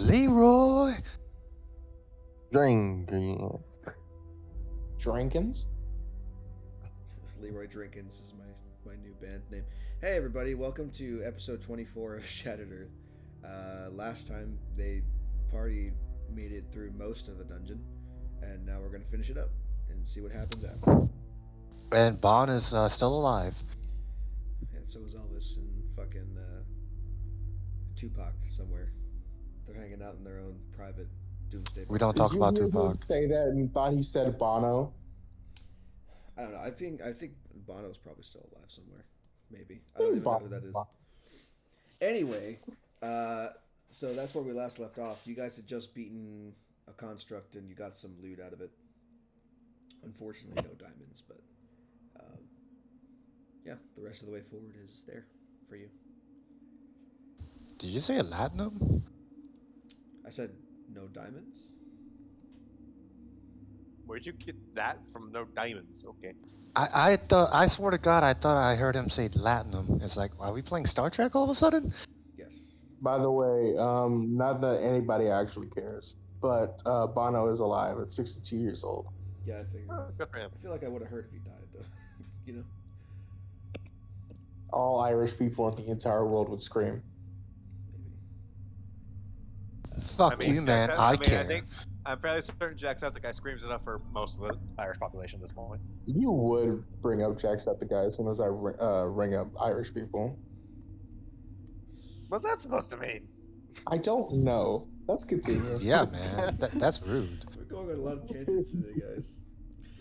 Leroy. Drinkins. Leroy Drinkins is my new band name. Hey everybody, welcome to episode 24 of Shattered Earth. Last time the party made it through most of the dungeon, and now we're gonna finish it up and see what happens after. And Bon is still alive. And so is Elvis and fucking Tupac somewhere. They're hanging out in their own private doomsday. We don't talk about Did you hear him Tupac. say that and thought he said Bono? I don't know. I think Bono's probably still alive somewhere. Maybe. I don't even know who that is. Anyway, so that's where we last left off. You guys had just beaten a construct and you got some loot out of it. Unfortunately, no diamonds, but yeah, the rest of the way forward is there for you. Did you say a latinum? I said no diamonds. Where'd you get that from? No diamonds. Okay. I thought, I swear to God, I thought I heard him say latinum. It's like, are we playing Star Trek all of a sudden? Yes. By the way, not that anybody actually cares, but Bono is alive at 62 years old. Yeah, I figured. Good for him. I feel like I would have heard if he died, though. You know? All Irish people in the entire world would scream. Maybe. Fuck you, man. I care. I'm fairly certain Jacksepticeye screams enough for most of the Irish population at this moment. You would bring up Jacksepticeye as soon as I ring up Irish people. What's that supposed to mean? I don't know. Let's continue. Yeah, man. That's rude. We're going on a lot of tangents today, guys.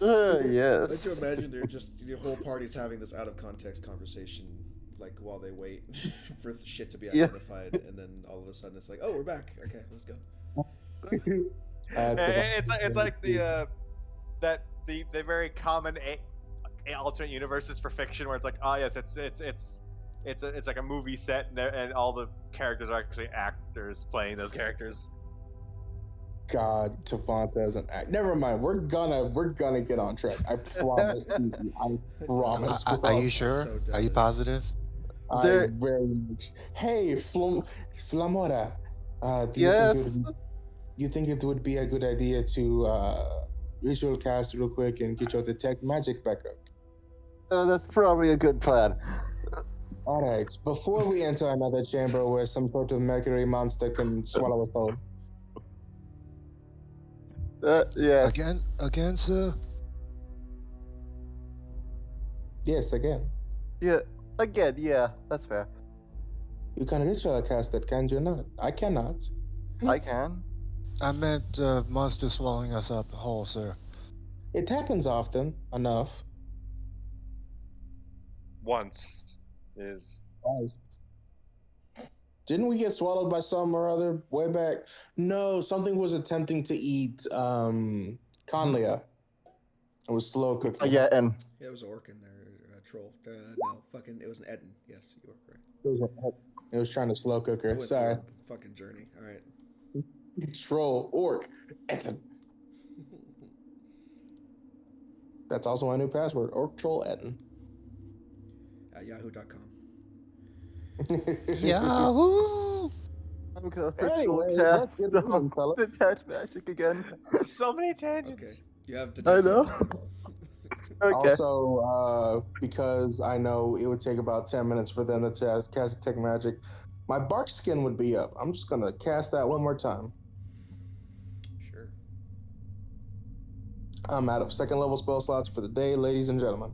Yes. I like to imagine they're just the whole party's having this out of context conversation, like while they wait for shit to be identified, and then all of a sudden it's like, oh, we're back. Okay, let's go. It's like the very common alternate universes for fiction where it's like, oh yes, it's like a movie set and all the characters are actually actors playing those characters. God, Tavante as an act. Never mind. We're gonna get on track. I promise. I promise. Are you sure? So Are you positive? I very much. Hey, Flamora. You think it would be a good idea to visual cast real quick and get your detect magic back up? That's probably a good plan. All right. Before we enter another chamber where some sort of mercury monster can swallow us whole. Yes. Again, sir? Yes, again. Yeah. Again, yeah. That's fair. You can ritual cast it, can you not? I cannot. I can. I meant monster swallowing us up whole, sir. It happens often enough. Once is. Didn't we get swallowed by some or other way back? No, something was attempting to eat Conlia. It was slow cooking. Yeah, and Yeah, it was an orc in there, a troll. No, fucking, it was an Eden. Yes, you were correct. It was trying to slow cook her. Sorry. Fucking journey. All right. Troll, orc, Etten. That's also my new password, orc troll Etten. At yahoo.com. Yahoo! I'm gonna Anyway, cast let's get moving, fella. detach magic again. So many Okay. tangents. You have to. I know. Okay. Also, because I know it would take about 10 minutes for them to cast detect magic, my bark skin would be up. I'm just gonna cast that one more time. Sure. I'm out of second level spell slots for the day, ladies and gentlemen.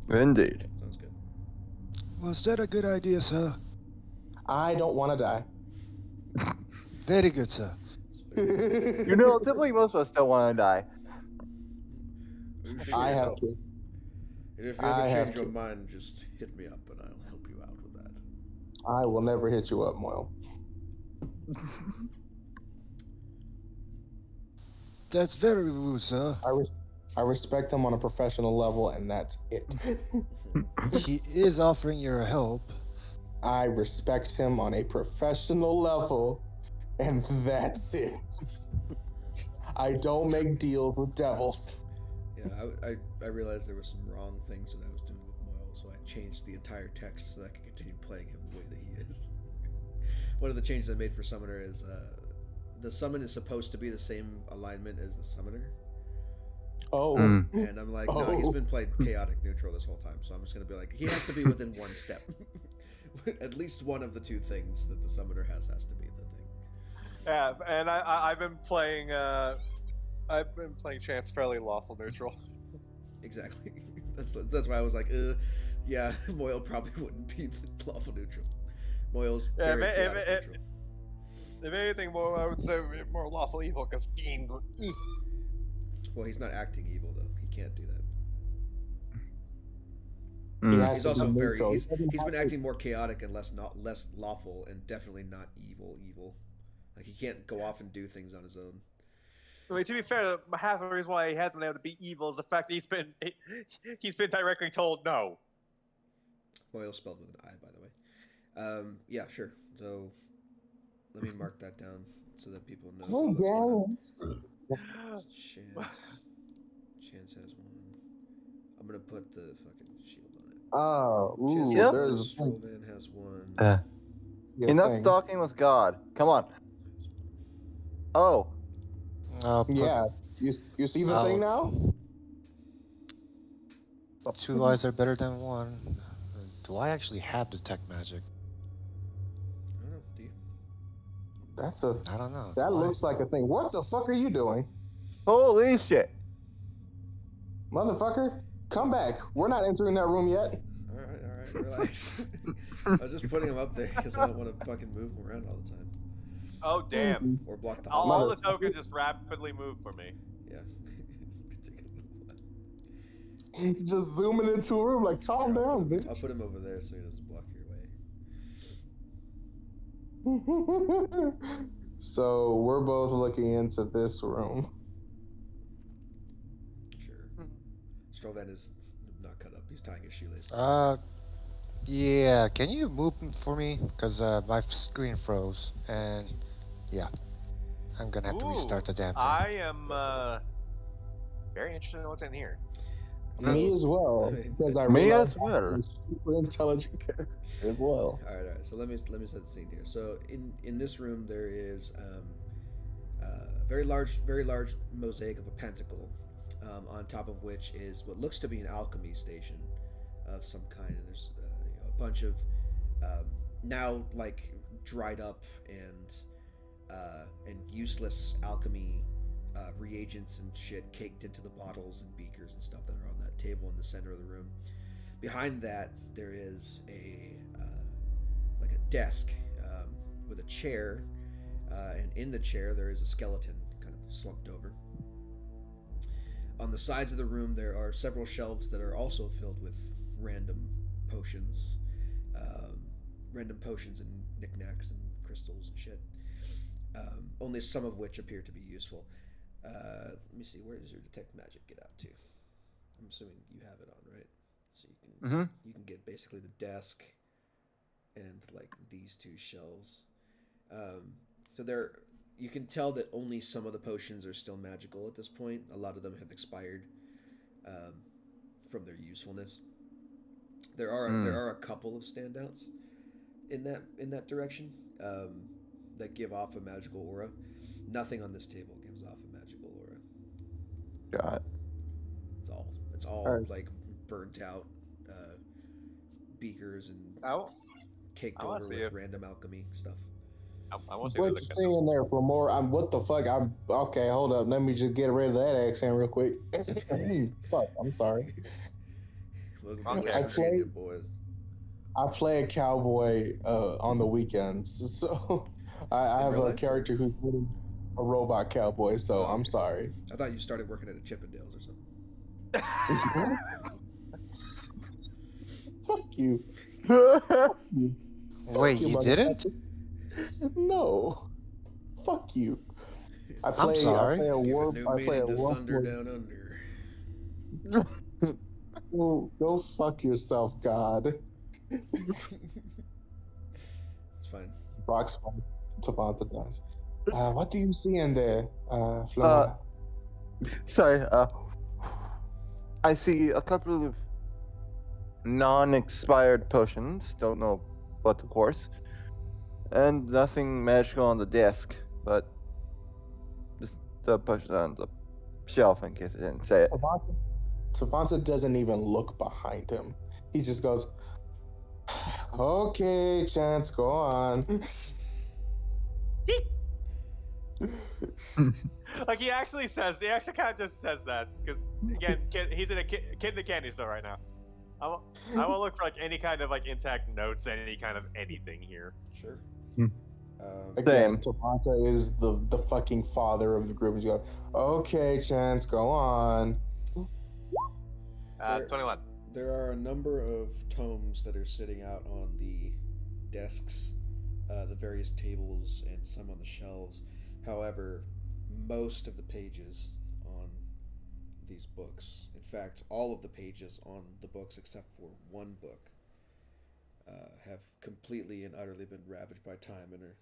Indeed. Sounds good. Was that a good idea, sir? I don't want to die. Very good, sir. You know, typically most of us don't want to die. I have to. And if you I ever have change your to. mind, just hit me up and I'll help you out with that. I will never hit you up, Moyle. That's very rude, sir. I respect him on a professional level, and that's it. He is offering your help. I respect him on a professional level, and that's it. I don't make deals with devils. Yeah, I realized there were some wrong things that I was doing with Moyle, so I changed the entire text so that I could continue playing him the way that he is. One of the changes I made for Summoner is the summon is supposed to be the same alignment as the summoner. Oh. And I'm like, no, he's been playing chaotic neutral this whole time, so I'm just gonna be like, he has to be within one step. At least one of the two things that the summoner has to be the thing. Yeah, and I've been playing Chance fairly lawful neutral. Exactly. That's why I was like, yeah, Moyle probably wouldn't be the lawful neutral. Moyle's very chaotic neutral. If anything, more I would say more lawful evil because fiend. Well, he's not acting evil though. He can't do that. He has He's to also be very. neutral. He's been acting more chaotic and less lawful, and definitely not evil. Like he can't go off and do things on his own. I mean, to be fair, half the reason why he hasn't been able to be evil is the fact that he's been directly told no. Moyle spelled with an I, by the way. Yeah, sure. So let me mark that down so that people know. Oh, Chance has one. I'm gonna put the fucking shield on it. Oh, ooh, Chance there's Strovan has one. You're not talking with God. Come on. Oh. Yeah. You see the thing now? 2 eyes are better than 1. Do I actually have detect magic? I don't know. Do you? I don't know. That looks like a thing. What the fuck are you doing? Holy shit. Motherfucker, come back. We're not entering that room yet. All right, relax. I was just putting him up there because I don't want to fucking move him around all the time. Oh damn! Or block the All the tokens just rapidly move for me. Yeah. Just zooming into a room like, calm down, bitch. I'll put him over there so he doesn't block your way. So we're both looking into this room. Sure. Strovan is not cut up. He's tying his shoelace. Yeah. Can you move for me? Because my screen froze, and yeah, I'm gonna have to restart the damn thing. I am very interested in what's in here. Me as well, because I realized I'm a super intelligent character as well. All right. So let me set the scene here. So in this room there is a very large mosaic of a pentacle, on top of which is what looks to be an alchemy station of some kind, and there's a bunch of now like dried up and useless alchemy reagents and shit caked into the bottles and beakers and stuff that are on that table in the center of the room. Behind that there is a desk with a chair, and in the chair there is a skeleton kind of slumped over. On the sides of the room there are several shelves that are also filled with random potions and knickknacks and crystals and shit. Only some of which appear to be useful. Let me see, where does your detect magic get out to? I'm assuming you have it on, right? So you can get basically the desk and like these two shelves. So you can tell that only some of the potions are still magical at this point. A lot of them have expired from their usefulness. There are a couple of standouts in that direction that give off a magical aura. Nothing on this table gives off a magical aura. God. It's all like burnt out beakers and caked over with random alchemy stuff. I want to see What you saying there for more? What the fuck? Okay, hold up. Let me just get rid of that accent real quick. Fuck, I'm sorry. I play a cowboy on the weekends, so I have a character who's really a robot cowboy. So I'm sorry. I thought you started working at a Chippendales or something. Fuck you. Fuck you. Wait, you didn't? No. Fuck you. I'm sorry. I play a wolf. I play a wolf. Thunder Down Under. Go fuck yourself, God. It's fine. Brock's fine. Tavanta does. What do you see in there, Flora? Sorry. I see a couple of non-expired potions. Don't know what, of course. And nothing magical on the desk, but to push it on the shelf in case I didn't say it. Savanta doesn't even look behind him. He just goes, "Okay, Chance, go on." Like he actually kind of just says that because again, he's in a kid in the candy store right now. I will look for like any kind of like intact notes, any kind of anything here. Sure. Again, Savanta is the fucking father of the group. He's going, "Okay, Chance, go on." 21. There are a number of tomes that are sitting out on the desks, the various tables, and some on the shelves. However, most of the pages on these books, in fact, all of the pages on the books except for one book, have completely and utterly been ravaged by time and are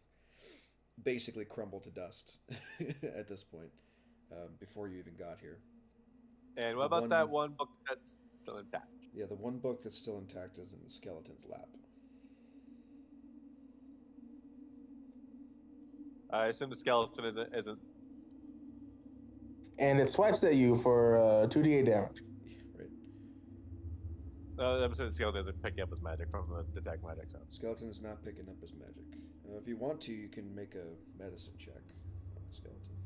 basically crumbled to dust at this point, before you even got here. And what about that one book that's still intact? Yeah, the one book that's still intact is in the skeleton's lap. I assume the skeleton isn't. And it swipes at you for 2d8 damage. Right. I'm assuming the skeleton isn't picking up his magic from the detect magic. So Skeleton is not picking up his magic. If you want to, you can make a medicine check on the skeleton.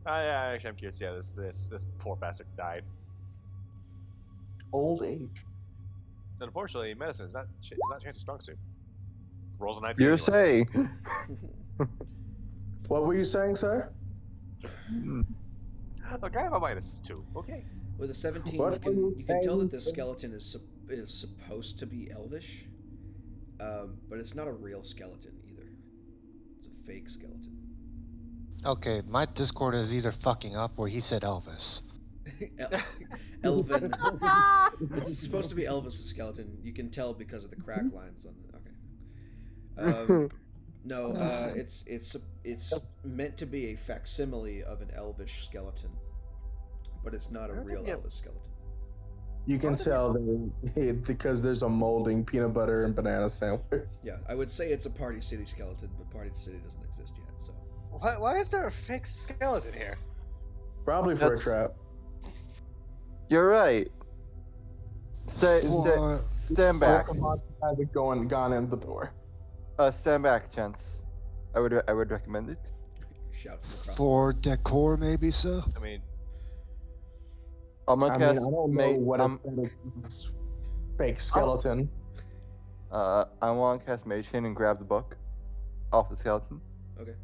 Yeah, actually, I'm curious. Yeah, this poor bastard died. Old age. Unfortunately, medicine is not Chance's strong suit. Rolls a 19. You're saying. What were you saying, sir? Look, I have a -2. Okay. With a 17, What you can tell that the skeleton is supposed to be elvish, but it's not a real skeleton either. It's a fake skeleton. Okay, my Discord is either fucking up or he said Elvis. Elven. It's supposed to be Elvis' skeleton. You can tell because of the crack lines on the. Okay. No, it's meant to be a facsimile of an elvish skeleton, but it's not a real elvish skeleton. You can tell because there's a molding peanut butter and banana sandwich. Yeah, I would say it's a Party City skeleton, but Party City doesn't exist yet, so. Why is there a fake skeleton here? Probably for a trap. You're right. Stand back. Hasn't gone in the door. Stand back, Chance. I would recommend it. Shout from across For decor, maybe, sir? I mean, I'm gonna cast. I don't know what is fake skeleton. I want to cast Mage Hand and grab the book off the skeleton. Okay.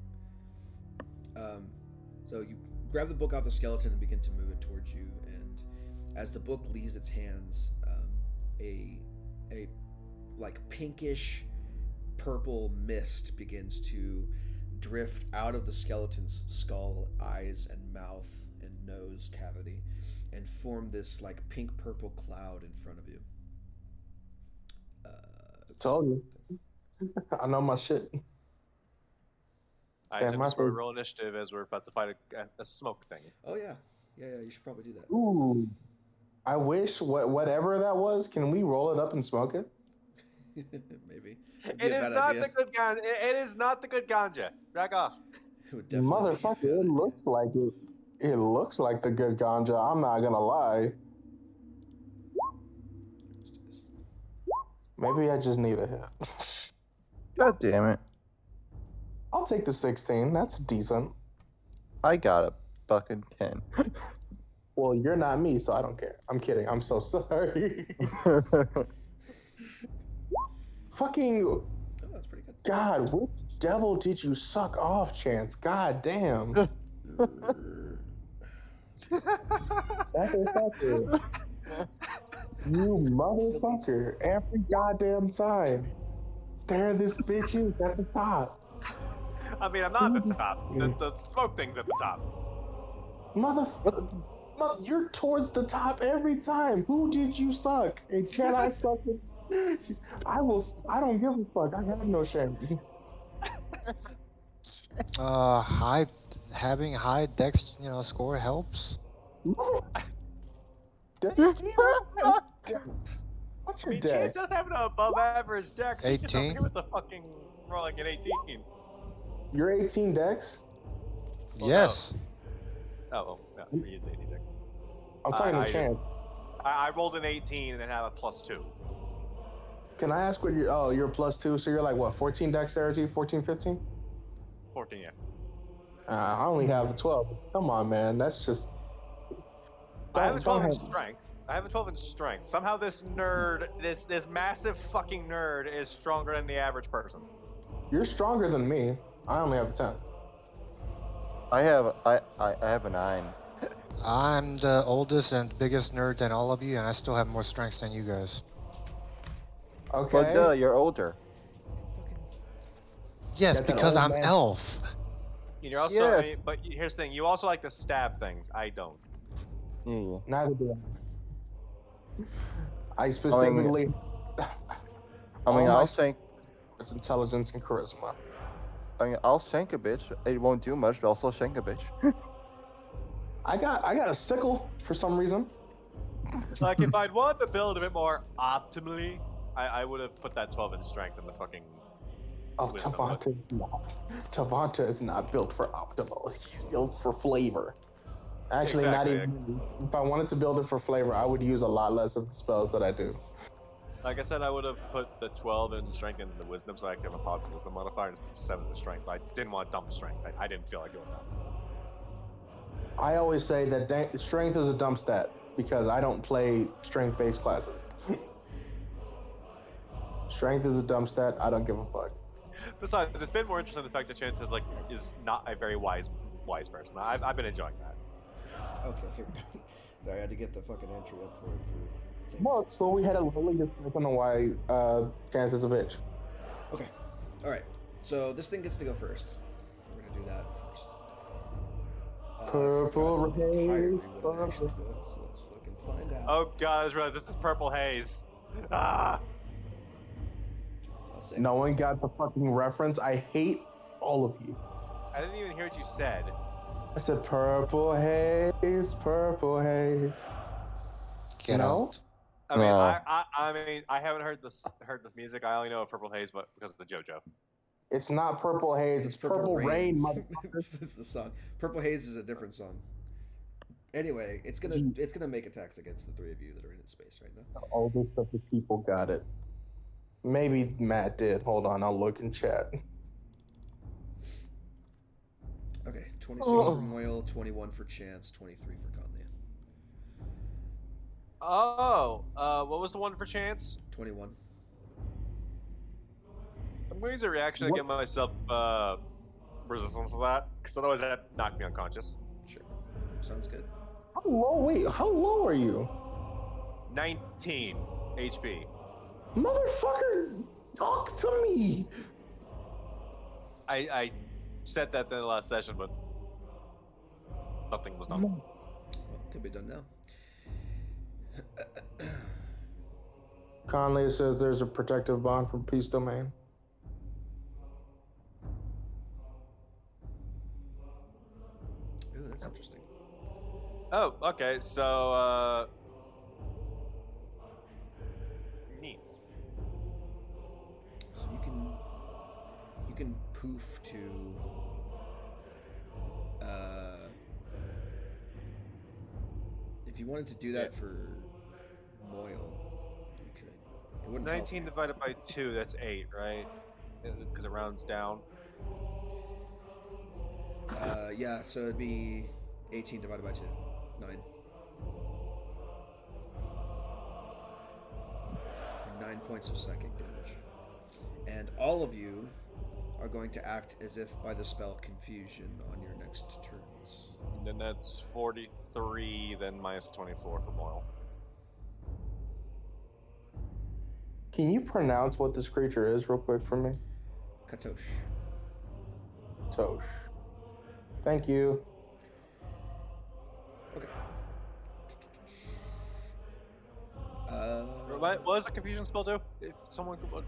So you grab the book off the skeleton and begin to move it towards you, and as the book leaves its hands, a like pinkish purple mist begins to drift out of the skeleton's skull, eyes and mouth and nose cavity, and form this like pink purple cloud in front of you. Told you. I know my shit. I assume this will roll initiative as we're about to fight a smoke thing. Oh yeah, you should probably do that. Ooh, I wish whatever that was. Can we roll it up and smoke it? Maybe. It is not the good ganja. It is not the good ganja. Back off. Motherfucker, it looks like it. It looks like the good ganja. I'm not gonna lie. Maybe I just need a hit. God damn it. I'll take the 16. That's decent. I got a fucking 10. Well, you're not me, so I don't care. I'm kidding. I'm so sorry. Fucking. Oh, that's pretty good. God, which devil did you suck off, Chance? God damn. Motherfucker. You motherfucker. Every goddamn time. There this bitch is at the top. I mean, I'm not at the top. The smoke thing's at the top. Motherfucker. You're towards the top every time. Who did you suck? And can I suck it? I don't give a fuck. I have no shame. Having high dex, score helps. What's your Chance dex? does have an above average dex. He's just over 18. here with the fucking rolling at 18. You're 18 dex? Well, no. Yes. Oh, well, yeah, we use 86. I'm talking to Chance. I rolled an 18 and then have a +2. Can I ask what you're? Oh, you're +2, so you're like what? 14 dexterity, 14, 15? 14, yeah. I only have a 12. Come on, man. That's just. I have a 12 in have. strength. I have a 12 in strength. Somehow this nerd, this massive fucking nerd, is stronger than the average person. You're stronger than me. I only have a 10. I have a 9. I'm the oldest and biggest nerd than all of you, and I still have more strengths than you guys. Okay. But you're older. Yes, Got that because old I'm man. elf. And you're also, Yes. but here's the thing: you also like to stab things. I don't. Yeah. Neither do I. I specifically. I'll shank. It's intelligence and charisma. I'll shank a bitch. It won't do much, but I'll still shank a bitch. I got a sickle for some reason. Like if I'd wanted to build a bit more optimally, I would have put that 12 in strength in the fucking. Oh, wisdom, Tavanta is not built for optimal. He's built for flavor. Actually, Exactly. not even. If I wanted to build it for flavor, I would use a lot less of the spells that I do. Like I said, I would have put the 12 in strength and the wisdom, so I could have a positive wisdom modifier and 7 in strength. But I didn't want to dump strength. I didn't feel like doing that. I always say that strength is a dump stat because I don't play strength-based classes. Strength is a dump stat. I don't give a fuck. Besides, it's been more interesting the fact that Chance is not a very wise person. I've been enjoying that. Okay, here we go. Sorry, I had to get the fucking entry up for things. Well, so we had a really discussion on why Chance is a bitch. Okay, all right. So this thing gets to go first. We're gonna do that first. Purple haze. What it actually does. So let's fucking find out. Oh god, I just realized this is purple haze. Ah! No one got the fucking reference. I hate all of you. I didn't even hear what you said. I said purple haze, purple haze. Get out. I mean, No. I mean, I haven't heard this music. I only know of Purple Haze because of the JoJo. It's not purple haze. It's purple rain, motherfucker. This is the song. Purple Haze is a different song. Anyway, it's gonna make attacks against the three of you that are in its space right now. The oldest of the people got it. Maybe Matt did. Hold on, I'll look in chat. Okay, 26 for Moyle, 21 for Chance, 23 for Conley. Oh, what was the one for Chance? 21. I'm going to use a reaction to give myself resistance to that, because otherwise that knocked me unconscious. Sure. Sounds good. How low? Wait, how low are you? 19 HP. Motherfucker, talk to me. I said that in the last session, but nothing was done. Well, could be done now. Conley says there's a protective bond from Peace Domain. Ooh, that's interesting. Oh, okay, so, neat. So you can poof to if you wanted to do that for Moyle, you could. It wouldn't 19 divided by 2, that's 8, right? Because it rounds down. Yeah, so it'd be 18 divided by 2. 9. 9 points of psychic damage. And all of you are going to act as if by the spell Confusion on your next turns. And then that's 43, then minus 24 for Moyle. Can you pronounce what this creature is real quick for me? Katosh. Tosh. Thank you. Okay. What does the confusion spell do? If someone could,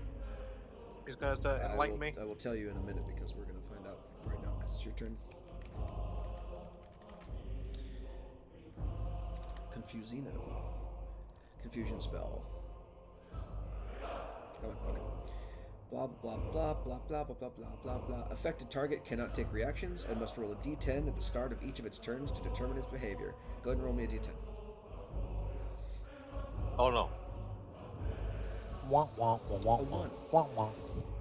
these guys to enlighten me. I will tell you in a minute because we're going to find out right now because it's your turn. Confusino. Confusion spell. Oh, okay. Blah blah blah blah blah blah blah blah blah blah. Affected target cannot take reactions and must roll a d10 at the start of each of its turns to determine its behavior. Go ahead and roll me a d10. Oh no. Wah, wah, wah, wah, A wah, 1. wah, wah.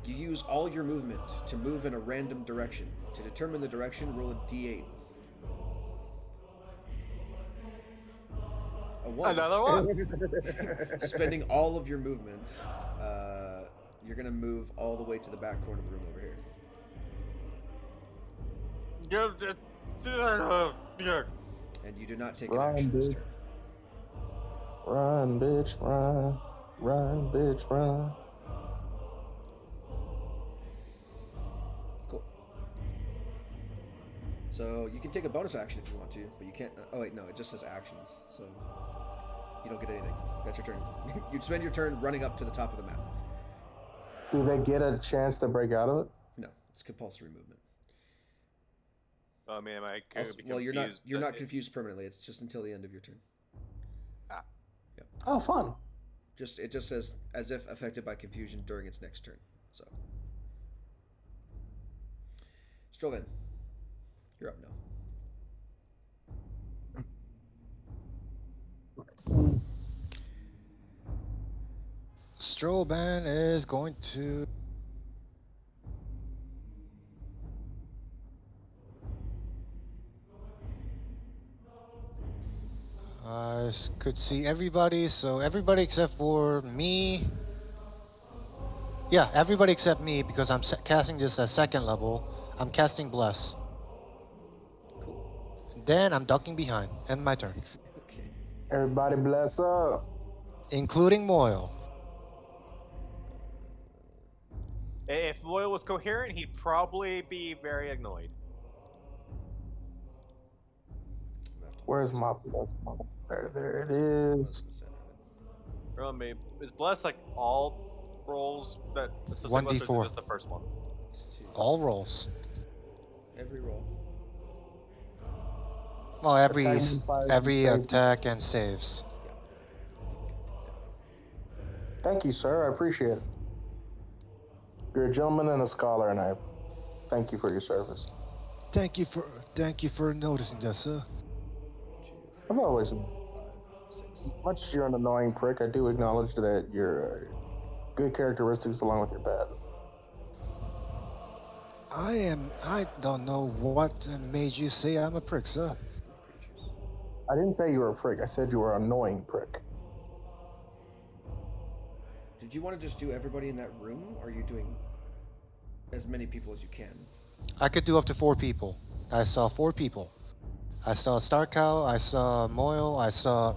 You use all your movement to move in a random direction. To determine the direction, roll a d8. A 1. Another one. Spending all of your movement, you're going to move all the way to the back corner of the room over here. And you do not take an Run, action this bitch. turn. Run, bitch, run. Run, bitch, run. Cool. So you can take a bonus action if you want to, but you can't. Oh wait, no, it just says actions, so you don't get anything. That's your turn. You spend your turn running up to the top of the map. Do they get a chance to break out of it? No, it's compulsory movement. Oh man, I could Also, be well, confused. you're not confused permanently. It's just until the end of your turn. Ah. Yep. Oh, fun. It just says as if affected by confusion during its next turn. So, Strogan, you're up now. Stroban is going to. I could see everybody, so everybody except for me. Yeah, everybody except me because I'm casting this at second level. I'm casting Bless. Cool. Then I'm ducking behind. End my turn. Okay. Everybody bless up. Including Moyle. If Moyle was coherent, he'd probably be very annoyed. Where's my bless? There it is. Remember, is Bless like all rolls that associate Bless, or is it 1d4. just the first one? All rolls. Every roll. Well, Attack, fire, and every save. attack and saves. Yeah. Thank you, sir. I appreciate it. You're a gentleman and a scholar, and I thank you for your service. Thank you for noticing that, sir. I've always, 5, 6. much as you're an annoying prick, I do acknowledge that your good characteristics along with your bad. I don't know what made you say I'm a prick, sir. I didn't say you were a prick. I said you were an annoying prick. Did you want to just do everybody in that room, or are you doing as many people as you can? I could do up to 4 people. I saw 4 people. I saw Starcow, I saw Moyle, I saw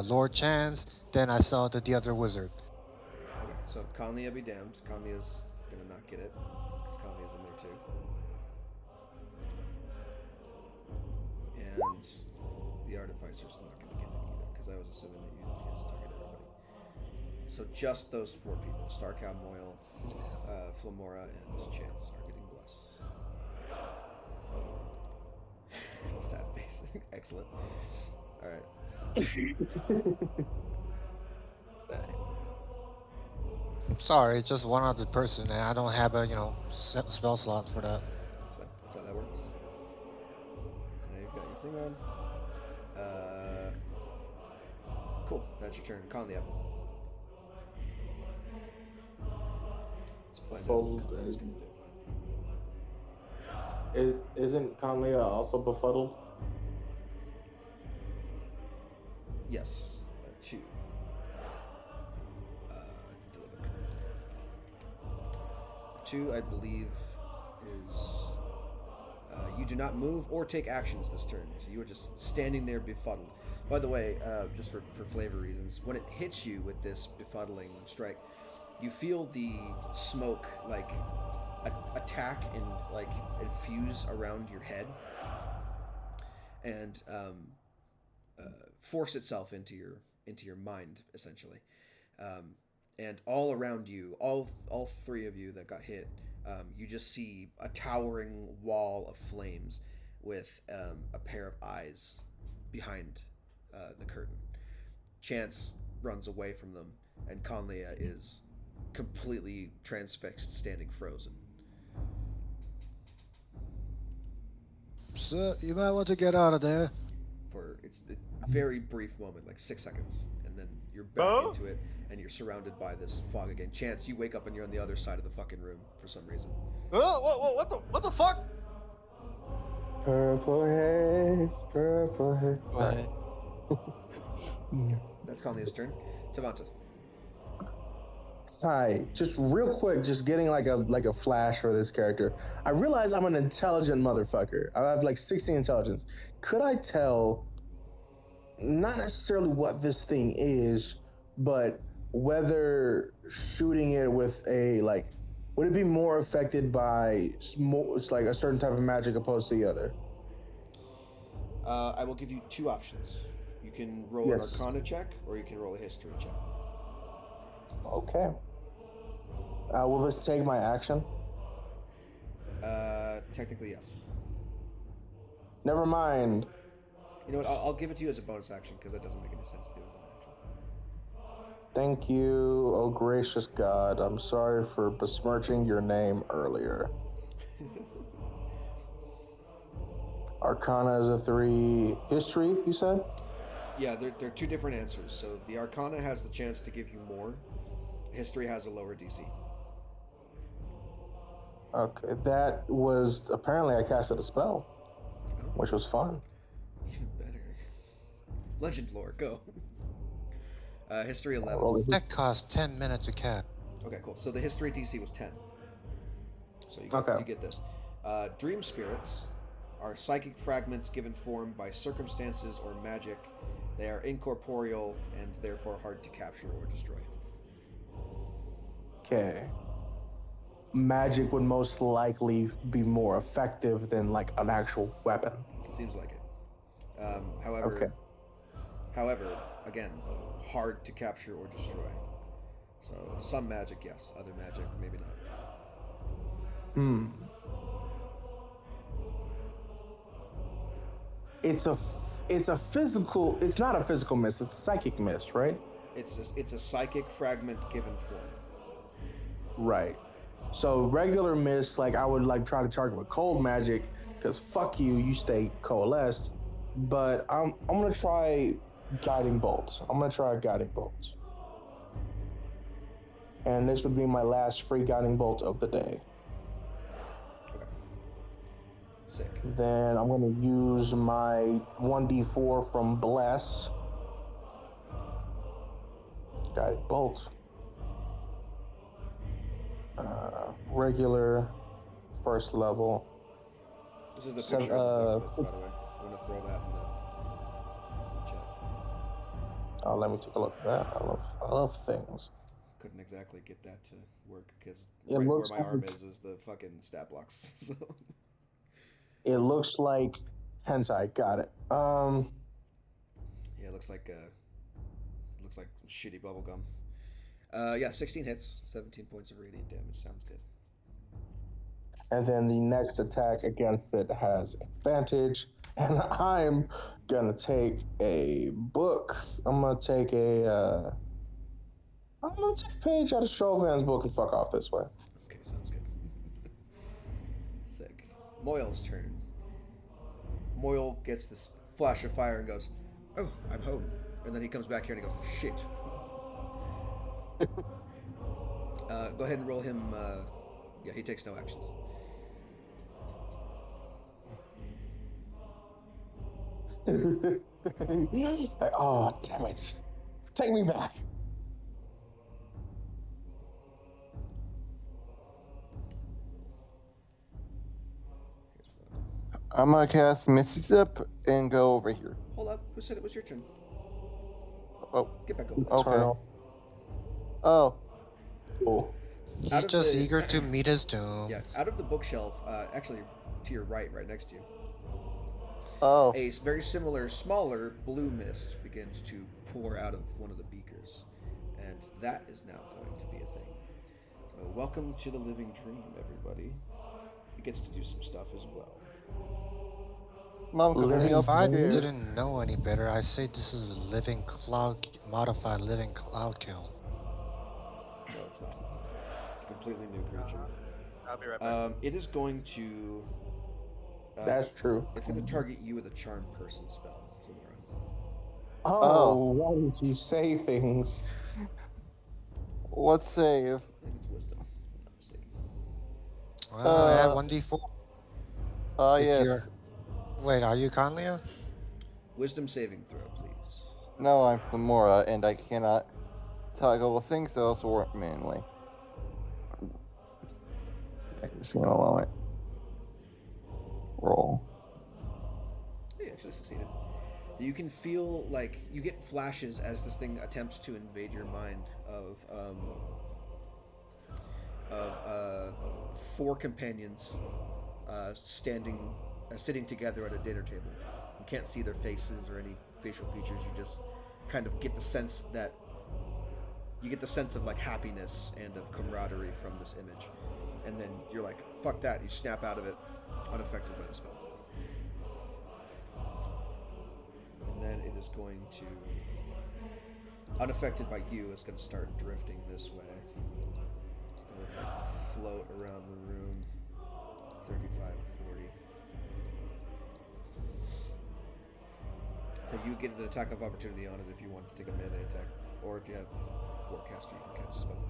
Lord Chance, then I saw the other wizard. Okay, so Conley, be damned. Conley is gonna not get it because Conley is in there too. And the Artificer's not gonna get it either because I was assuming that you just target everybody. So just those 4 people: Starcow, Moyle, Flamora, and Chance are getting blessed. Sad face. Excellent. All right. Sorry, it's just one other person, and I don't have a spell slot for that. That's fine. That's how that works. Now you've got your thing on. Cool. That's your turn. Conley up. Let's find out what Conley's gonna do. Isn't Conlea also befuddled? Yes. 2. Deliver. 2, I believe, is you do not move or take actions this turn. So you are just standing there befuddled. By the way, just for flavor reasons, when it hits you with this befuddling strike, you feel the smoke like attack and like infuse around your head and force itself into your mind essentially, and all around you, all 3 of you that got hit, you just see a towering wall of flames with a pair of eyes behind the curtain. Chance runs away from them, and Conlea is completely transfixed, standing frozen. So you might want to get out of there. For it's a very brief moment, like 6 seconds, and then you're back Huh? into it, and you're surrounded by this fog again. Chance, you wake up and you're on the other side of the fucking room for some reason. What the fuck? Purple haze, purple haze. Sorry. Okay, that's Conley's turn. Tavanta. Hi, just real quick, just getting like a flash for this character. I realize I'm an intelligent motherfucker. I have like 16 intelligence. Could I tell, not necessarily what this thing is, but whether shooting it with a like, would it be more affected by it's like a certain type of magic opposed to the other? I will give you two options. You can roll Yes. an Arcana check, or you can roll a History check. Okay. Will this take my action? Technically, yes. Never mind. You know what? I'll give it to you as a bonus action because that doesn't make any sense to do as an action. Thank you, oh gracious God. I'm sorry for besmirching your name earlier. Arcana is a 3. History, you said? Yeah, they're two different answers. So the Arcana has the chance to give you more. History has a lower DC. Okay, that was apparently I casted a spell, which was fun. Even better. Legend lore, go. History 11. That cost 10 minutes to cast. Okay, cool. So the history DC was 10. So you get this. Dream spirits are psychic fragments given form by circumstances or magic. They are incorporeal and therefore hard to capture or destroy. Okay. Magic would most likely be more effective than like an actual weapon. Seems like it. However, again, hard to capture or destroy. So some magic, yes. Other magic, maybe not. It's a physical. It's not a physical mist. It's a psychic mist, right? It's a psychic fragment given form. Right. So regular mist, like I would like try to target with cold magic, because fuck you, you stay coalesced. But I'm gonna try guiding bolts. And this would be my last free guiding bolt of the day. Okay. Sick. Then I'm gonna use my 1d4 from Bless. Guiding bolt. Regular, first level. This is the picture of the booklet, by the way. I'm gonna throw that in the chat. Oh, let me take a look at that. I love things. Couldn't exactly get that to work because right where my arm is the fucking stat blocks. So. It looks like hentai. Got it. Yeah, it looks like shitty bubblegum. 16 hits, 17 points of radiant damage. Sounds good. And then the next attack against it has advantage. And I'm gonna take a book. I'm gonna take a page out of Strovan's book and fuck off this way. Okay, sounds good. Sick. Moyle's turn. Moyle gets this flash of fire and goes, "Oh, I'm home." And then he comes back here and he goes, "Shit." Go ahead and roll him. Yeah, he takes no actions. Oh, damn it. Take me back. I'm gonna cast Misty Step and go over here. Hold up. Who said it was your turn? Oh, Get back over there. okay. Oh. He's just eager to meet his doom. Yeah, out of the bookshelf, actually to your right next to you, Oh. a very similar, smaller blue mist begins to pour out of one of the beakers. And that is now going to be a thing. So welcome to the living dream, everybody. It gets to do some stuff as well. Mom, If I didn't know any better, I say this is a living cloud, modified living cloud kill. No, it's not. It's a completely new creature. I'll be right back. It is going to. That's true. It's going to target you with a Charm Person spell, Flamora. Oh, why did you say things? What save? I think it's Wisdom, if I'm not mistaken. Well, add 1d4. If you're... Yes. Wait, are you Conlia? Wisdom saving throw, please. No, I'm Flamora, and I cannot toggle things, so also work manually. Okay, just gonna allow it. Roll. You actually succeeded. You can feel like you get flashes as this thing attempts to invade your mind of 4 companions sitting together at a dinner table. You can't see their faces or any facial features. You just kind of get the sense that of like happiness and of camaraderie from this image, and then you're like, "Fuck that!" You snap out of it, unaffected by the spell. And then it is going to, unaffected by you, it's going to start drifting this way. It's going to like float around the room, 35, 40. But you get an attack of opportunity on it if you want to take a melee attack, or if you have Warcaster, you can catch the spell.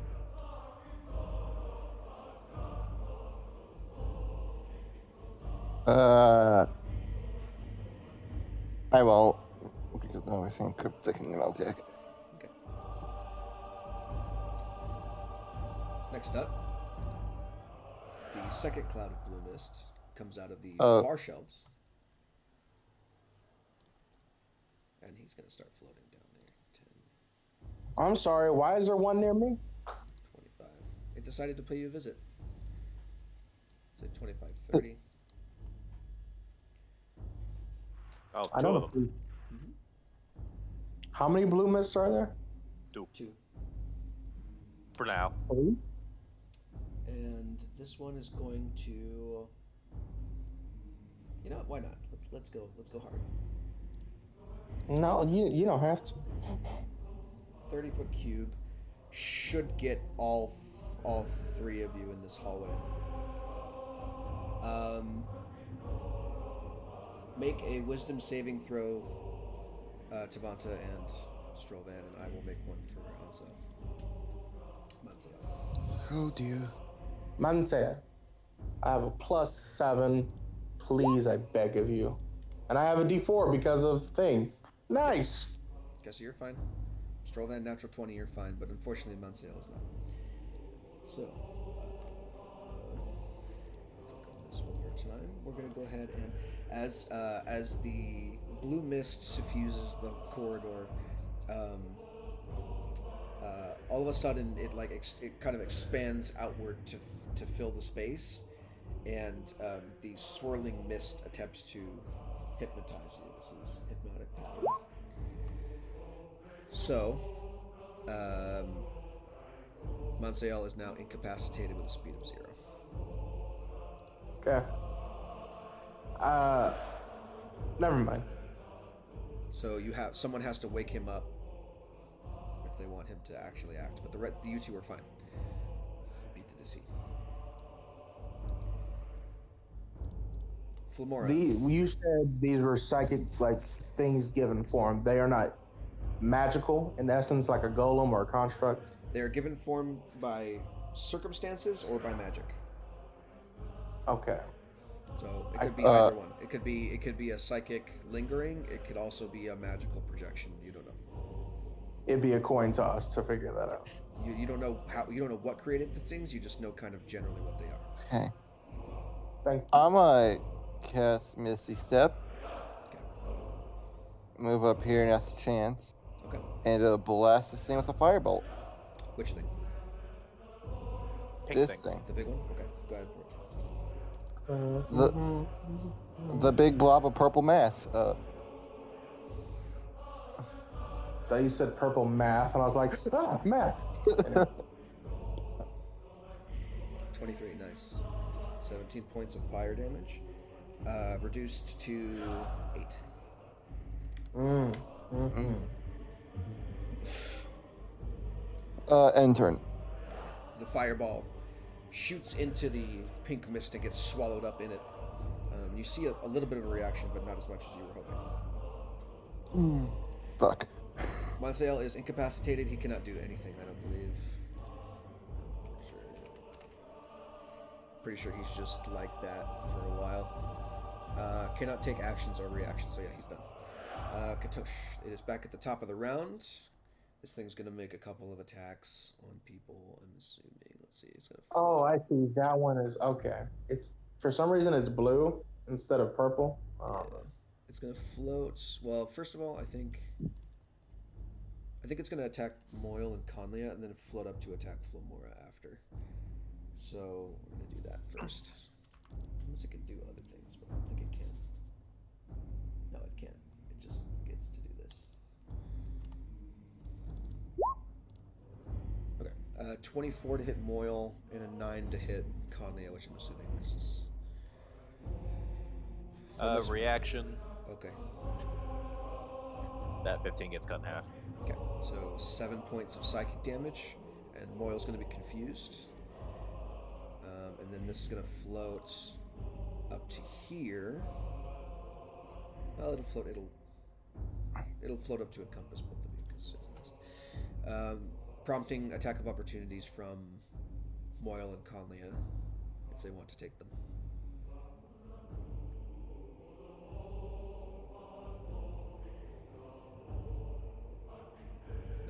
I won't, because I think I'm taking an attack. Okay. Next up, the second cloud of blue mist comes out of the far shelves. And he's going to start floating down there. 10, I'm sorry, why is there one near me? 25. It decided to pay you a visit. So 25, 30. Oh, I two don't of them. Mm-hmm. How many blue mists are there? 2. For now. 3? And this one is going to. You know what? Why not? Let's go hard. No, you don't have to. 30-foot cube should get all 3 of you in this hallway. Make a wisdom saving throw, Tavanta and Strovan, and I will make one for Elsa. Mansell. Oh dear. Mansea, I have a +7. Please, I beg of you. And I have a D4 because of thing. Nice. Okay, so you're fine. Strovan, natural 20, you're fine, but unfortunately Mansell is not. So, click on this one more time. We're going to go ahead and, as the blue mist suffuses the corridor, all of a sudden it it kind of expands outward to fill the space, and the swirling mist attempts to hypnotize you. This is hypnotic power. So, Mansell is now incapacitated with a speed of 0. Okay. Never mind. So someone has to wake him up if they want him to actually act. But you 2 are fine. Beat the DC. Flamora. You said these were psychic things given form. They are not magical in essence, like a golem or a construct. They are given form by circumstances or by magic. Okay. So it could be either one. It could be a psychic lingering. It could also be a magical projection. You don't know. It'd be a coin toss to figure that out. You don't know what created the things. You just know kind of generally what they are. Okay. Thank you. I'm gonna cast Misty Step. Okay. Move up here and ask a chance. Okay. And blast this thing with a firebolt. Which thing? Pink This thing. thing. The big one? Okay. Go ahead for it. The big blob of purple mass. That you said purple math, and I was like, math. Anyway. 23, nice. 17 points of fire damage. Reduced to 8. End turn. the fireball shoots into the pink mist and gets swallowed up in it. You see a little bit of a reaction, but not as much as you were hoping. Fuck. Monsael is incapacitated. He cannot do anything, I don't believe. Pretty sure he's just like that for a while. Cannot take actions or reactions, so yeah, he's done. Katosh, it is back at the top of the round. This thing's gonna make a couple of attacks on people, I'm assuming. Let's see, it's gonna Oh, I see. That one is okay. It's for some reason it's blue instead of purple. Yeah. It's gonna float. Well, first of all, I think it's gonna attack Moyle and Conlia and then float up to attack Flamora after. So we're gonna do that first. Unless it can do other things, but I don't think it can. No, it can't. It just gets to do this. Okay. 24 to hit Moyle and a 9 to hit Conlia, which I'm assuming misses. Reaction. Okay. That 15 gets cut in half. Okay. So 7 points of psychic damage, and Moyle's going to be confused. And then this is going to float up to here. Well, it'll float. It'll float up to encompass both of you because it's a mist. Prompting attack of opportunities from Moyle and Conlia if they want to take them.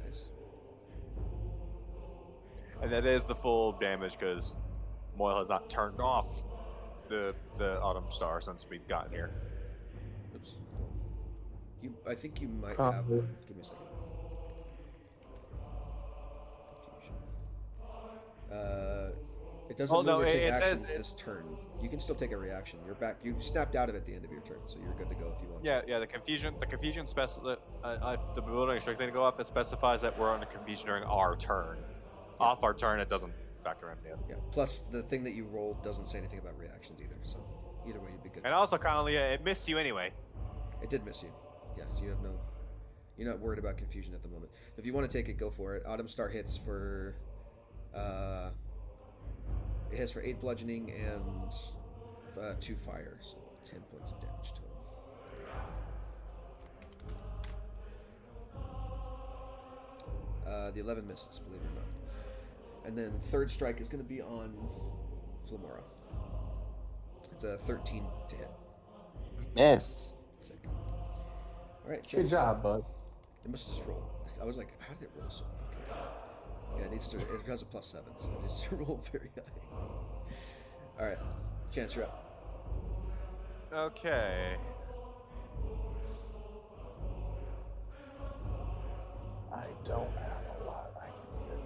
Nice. And that is the full damage because Moyle has not turned off the Autumn Star since we've gotten here. Oops. I think you might have one. Give me a second. It doesn't move or take actions this turn. You can still take a reaction. You're back. You snapped out of it at the end of your turn, so you're good to go if you want. Yeah. The confusion the bewildering strike thing to go off. It specifies that we're under confusion during our turn. Yeah. Off our turn, it doesn't factor in yet. Yeah. Plus, the thing that you rolled doesn't say anything about reactions either. So either way, you'd be good. And also, Conlia, it missed you anyway. It did miss you. Yes, you have no. You're not worried about confusion at the moment. If you want to take it, go for it. Autumn Star hits for. It hits for 8 bludgeoning and 2 fire, so 10 points of damage total. The 11 misses, believe it or not. And then third strike is going to be on Flamora. It's a 13 to hit. Miss. Sick. All right. Good job, bud. It must have just rolled. I was like, how did it roll so fucking high? Yeah, it needs to. It has a +7, so it needs to roll very high. All right, Chance, you're up. Okay. I don't have a lot I can do.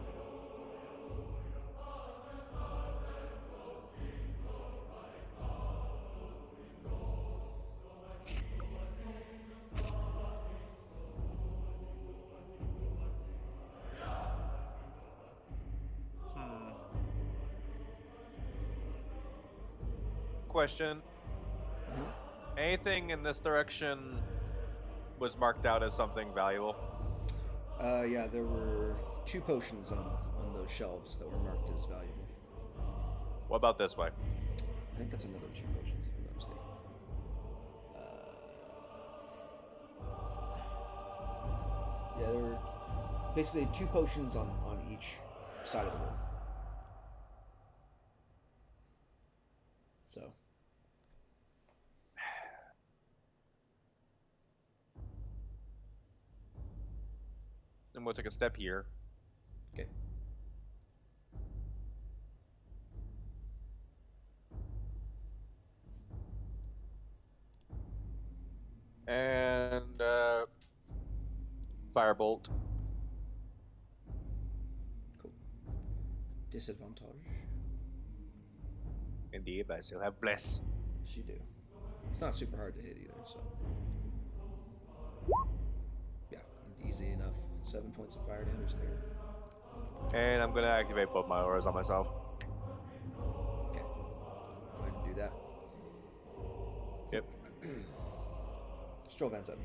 Question. Anything in this direction was marked out as something valuable? Yeah, there were 2 potions on those shelves that were marked as valuable. What about this way? I think that's another 2 potions, if I'm not mistaken. Yeah, there were basically 2 potions on each side of the room. So. And we'll take a step here. Okay. And firebolt. Cool. Disadvantage. Indeed, but I still have bless. Yes, you do. It's not super hard to hit either, so. Yeah, easy enough. 7 points of fire damage there. And I'm gonna activate both my auras on myself. Okay. Go ahead and do that. Yep. Strollvan's up.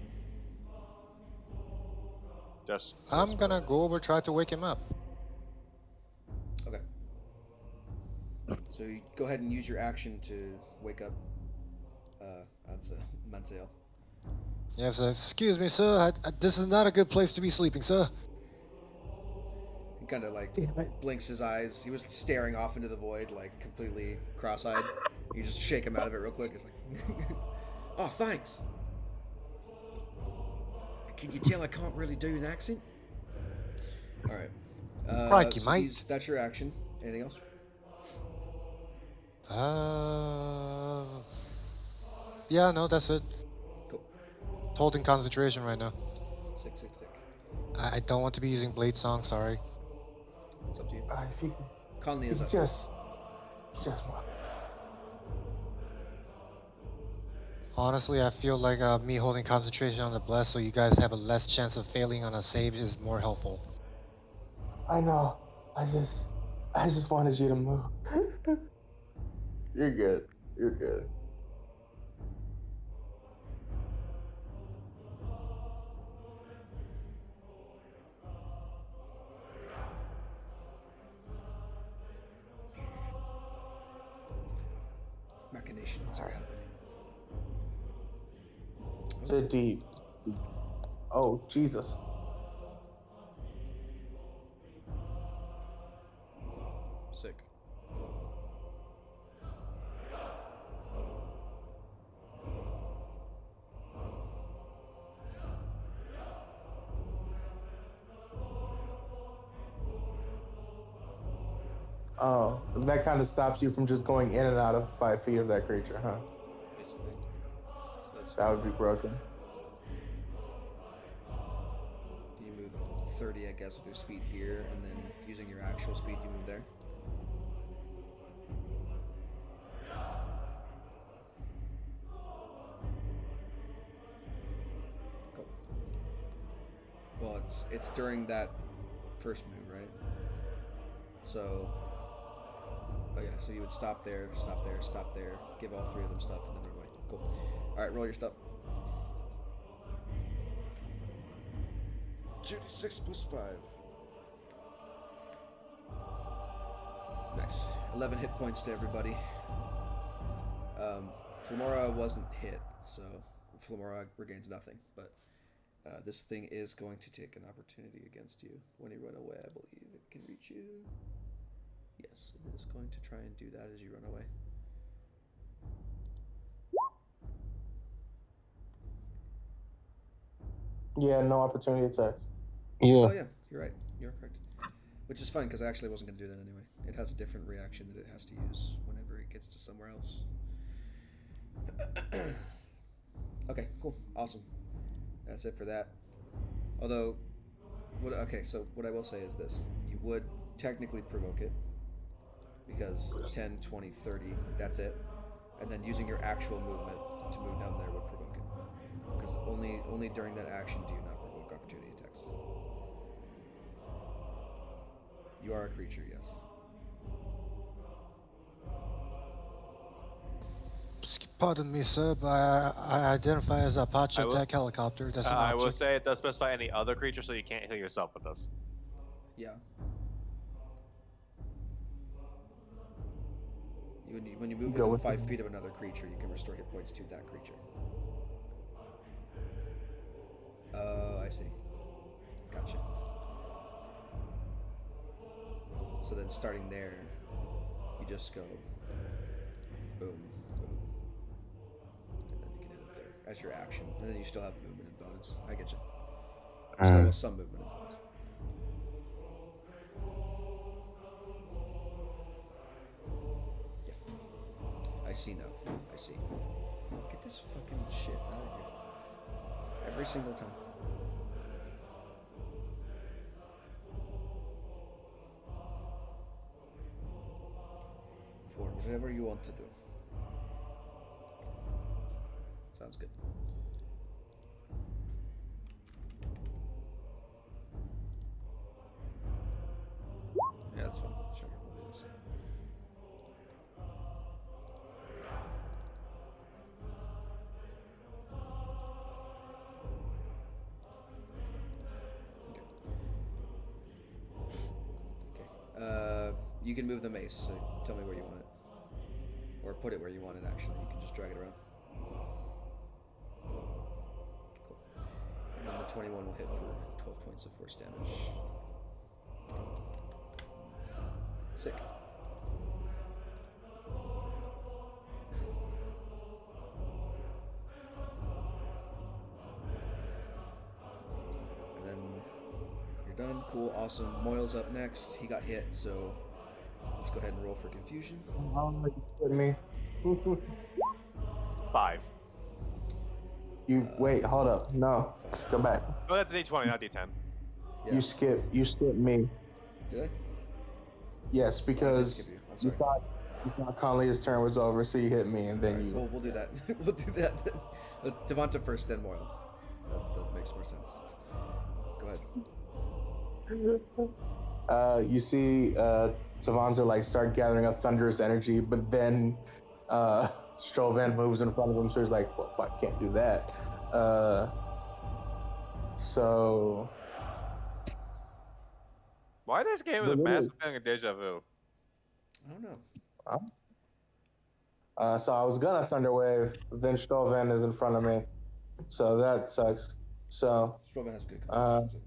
I'm gonna go over try to wake him up. Okay. So you go ahead and use your action to wake up Mansell. Yes, excuse me, sir. This is not a good place to be sleeping, sir. He kind of like Damn it. blinks his eyes. He was staring off into the void, like completely cross-eyed. You just shake him out of it real quick. It's like, oh, thanks. Can you tell I can't really do an accent? All right. Crikey, So mate. that's your action. Anything else? Uh, yeah, no, that's it. Cool. Holding concentration right now. Sick. I don't want to be using Blade Song, sorry. It's up to you. If you Conley is up. just want. Honestly, I feel like me holding concentration on the bless so you guys have a less chance of failing on a save is more helpful. I know. I just wanted you to move. You're good. You're good. Machinations are happening. So deep. Oh, Jesus. Sick. Oh, that kind of stops you from just going in and out of 5 feet of that creature, huh? Basically. So that's That would be broken. You move 30, I guess, with your speed here, and then using your actual speed, you move there. Cool. Well, it's during that first move, right? So, oh yeah, so you would stop there, give all three of them stuff, and then run away. Cool. All right, roll your stuff. 2d6 plus 5. Nice. 11 hit points to everybody. Flamora wasn't hit, so Flamora regains nothing, but this thing is going to take an opportunity against you when you run away. I believe it can reach you. Yes, it is going to try and do that as you run away. Yeah, no opportunity attack. Yeah. Oh yeah, you're right. You're correct. Which is fun because I actually wasn't going to do that anyway. It has a different reaction that it has to use whenever it gets to somewhere else. Okay, cool, awesome. That's it for that. Although, so what I will say is this: you would technically provoke it because 10, 20, 30, that's it, and then using your actual movement to move down there would provoke it. Because only during that action do you not provoke opportunity attacks. You are a creature, yes. Pardon me, sir, but I identify as a Apache attack helicopter. That's an I will object. say it does specify any other creature, so you can't heal yourself with this. Yeah. When you move within 5 feet of another creature, you can restore hit points to that creature. Oh, I see. Gotcha. So then starting there, you just go boom, boom. And then you can hit it there as your action. And then you still have movement and bonus. I get you. Still have some movement and bonus. Yeah. I see now. I see. Get this fucking shit out of here. Every single time. For whatever you want to do. Sounds good. Yeah, that's fine. Sure, we'll do this. Okay. You can move the mace, so tell me where you want it. or put it where you want it. Actually, you can just drag it around. Cool. And then the 21 will hit for 12 points of force damage. Sick. And then you're done. Cool, awesome. Moyle's up next. He got hit, so let's go ahead and roll for confusion. You kidding me? 5. You wait, hold up. No, go back. Oh, that's a D20, not D10. Yeah. You skipped me. Did I? Yes, I did because skip you. I'm you sorry. thought Conley's turn was over, so you hit me, and then Alright, you. we'll do that. We'll do that. Devonta first, then Moyle. That makes more sense. Go ahead. You see Tavanza like start gathering a thunderous energy, but then Strovan moves in front of him, so he's like, well, I can't do that. So Why this game with a massive feeling of deja vu? I don't know. So I was gonna thunder wave, then Strovan is in front of me, so that sucks. So Strovan has good constitution.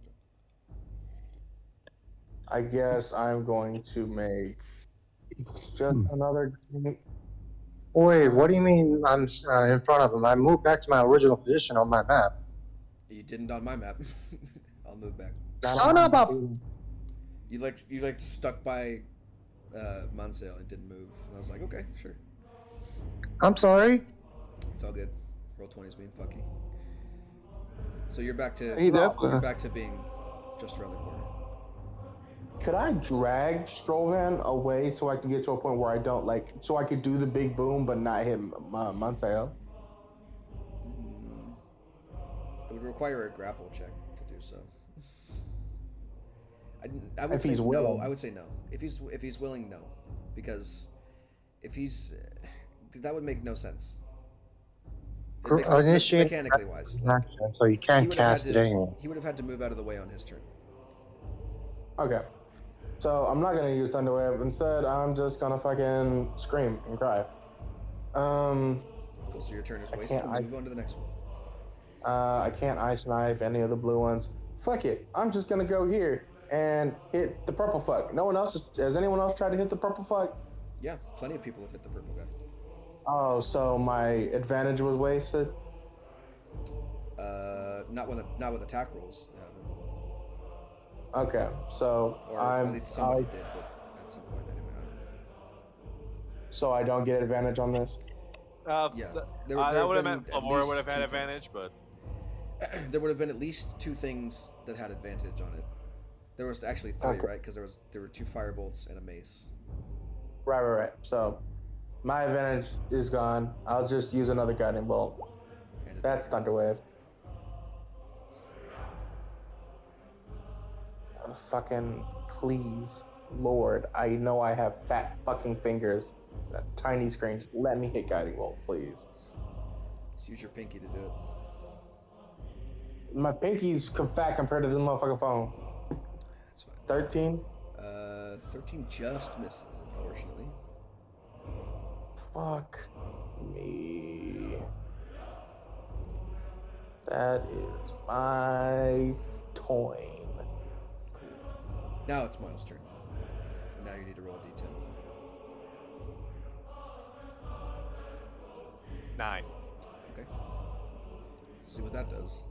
I guess I'm going to make just another. Wait, what do you mean I'm in front of him? I moved back to my original position on my map. You didn't on my map. I'll move back. Son of a... You like stuck by Mansell and didn't move, and I was like, okay, sure. I'm sorry. It's all good. Roll 20's being fucky. So you're back to You're back to being just around the corner. Could I drag Strovan away so I can get to a point where I don't so I could do the big boom but not hit Mansell? It would require a grapple check to do so. I would If say he's no. willing. I would say no. If he's willing, no, because if he's that would make no sense. It makes no, Initiate mechanically wise. action, so you can't cast it anyway. He would have had to move out of the way on his turn. Okay. So I'm not gonna use Thunderwave. Instead, I'm just gonna fucking scream and cry. Cool. So your turn is wasted. And we move on to the next one. I can't ice knife any of the blue ones. Fuck it. I'm just gonna go here and hit the purple fuck. No one else has anyone else tried to hit the purple fuck? Yeah, plenty of people have hit the purple guy. Oh, so my advantage was wasted? Not with attack rolls. Okay, so Or at least somebody did, but at some point anyway. I don't know. So I don't get advantage on this? Yeah. That would have meant Flamora would have had advantage, but there would have been at least 2 things that had advantage on it. There was actually 3, Okay. right? Because there were 2 firebolts and a mace. Right. So my advantage is gone. I'll just use another guiding bolt. That's Thunderwave. Fucking please, Lord. I know I have fat fucking fingers. That tiny screen. Just let me hit guiding bolt, please. Just use your pinky to do it. My pinky's fat compared to this motherfucking phone. That's fine. 13? 13 just misses, unfortunately. Fuck me. That is my toy. Cool. Now it's Miles' turn. And now you need to roll a d10. 9. Okay. Let's see what that does.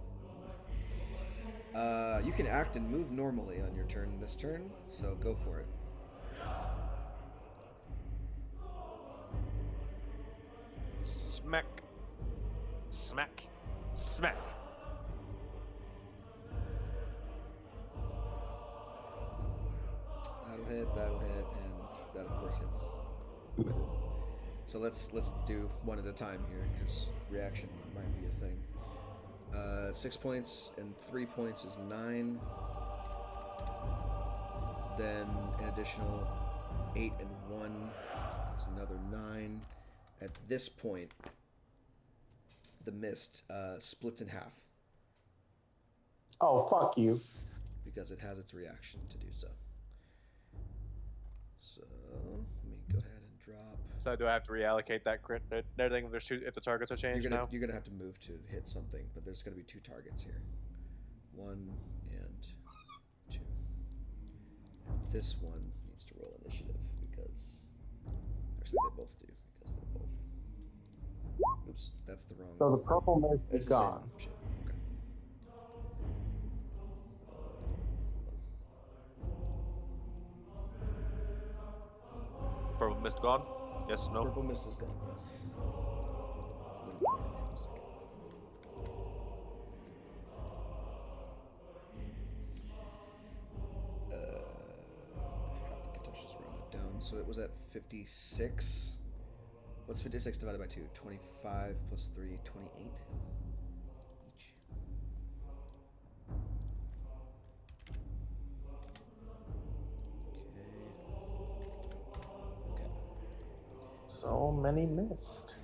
You can act and move normally on your turn this turn, so go for it. Smack. Smack. Smack. That'll hit, and that of course hits. Cool. So let's do one at a time here, because reaction might be a thing. 6 points and 3 points is 9. Then an additional 8 and 1 is another 9. At this point, the mist splits in half Oh, fuck you. because it has its reaction to do so. So let me go ahead and drop. So do I have to reallocate that crit and everything if the targets are changed now? You're gonna have to move to hit something, but there's gonna be 2 targets here. 1 and 2. And this one needs to roll initiative because actually they both do because they're both. Oops, that's the wrong. So the purple mist is It's the same gone. shit. Okay. Purple mist gone? Yes, no? Purple mist is gone, yes. Half the Katosha's rounded down, so it was at 56. What's 56 divided by 2? 25 plus 3, 28 each. Okay. So many missed.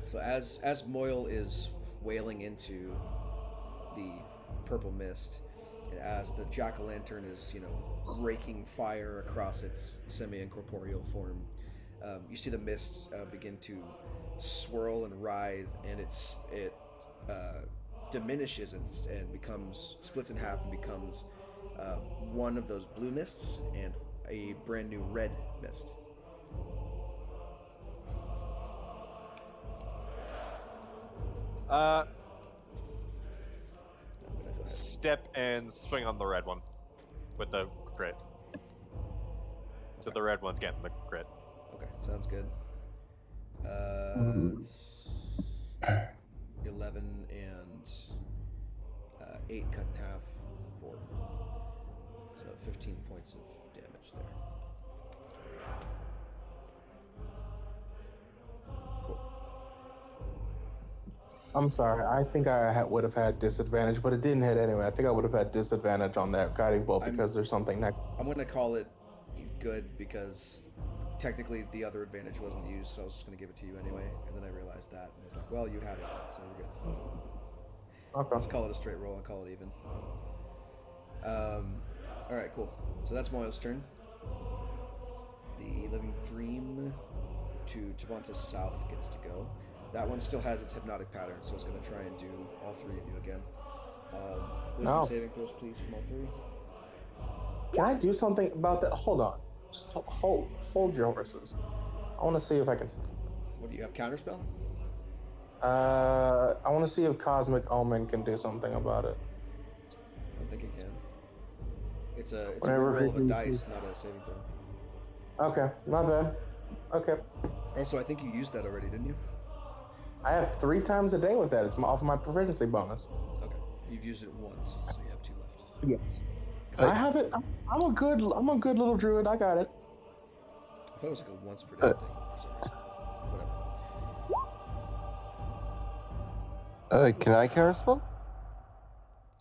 So as Moyle is wailing into the purple mist, and as the jack-o'-lantern is, raking fire across its semi-incorporeal form, you see the mist begin to swirl and writhe, and it diminishes and becomes splits in half and becomes one of those blue mists and a brand new red mist. Step and swing on the red one with the crit. So the red one's getting the crit. Okay, sounds good. It's 11 and 8 cut in half, 4. So 15 points of damage there. Cool. I'm sorry. I think I would have had disadvantage, but it didn't hit anyway. I think I would have had disadvantage on that guiding bolt because there's something next. I'm going to call it good because technically the other advantage wasn't used, so I was just going to give it to you anyway. And then I realized that, and it's like, well, you had it, so we're good. Okay. Just call it a straight roll and call it even. All right, cool. So that's Moyle's turn. The Living Dream to Tavanta's south gets to go. That one still has its hypnotic pattern, so it's going to try and do all 3 of you again. Wisdom saving throws, please, from all 3. Can I do something about that? Hold on. Just hold your horses. I want to see if I can. What do you have? Counterspell? I want to see if Cosmic Omen can do something about it. I don't think it can. It's a roll of a dice, not a saving throw. Okay, my bad. Okay. Also, I think you used that already, didn't you? I have 3 times a day with that. It's off of my proficiency bonus. Okay, you've used it once, so you have 2 left. Yes. I have it. I'm a good little druid. I got it. I thought it was like a once per day thing for some reason. Whatever. Can I counterspell?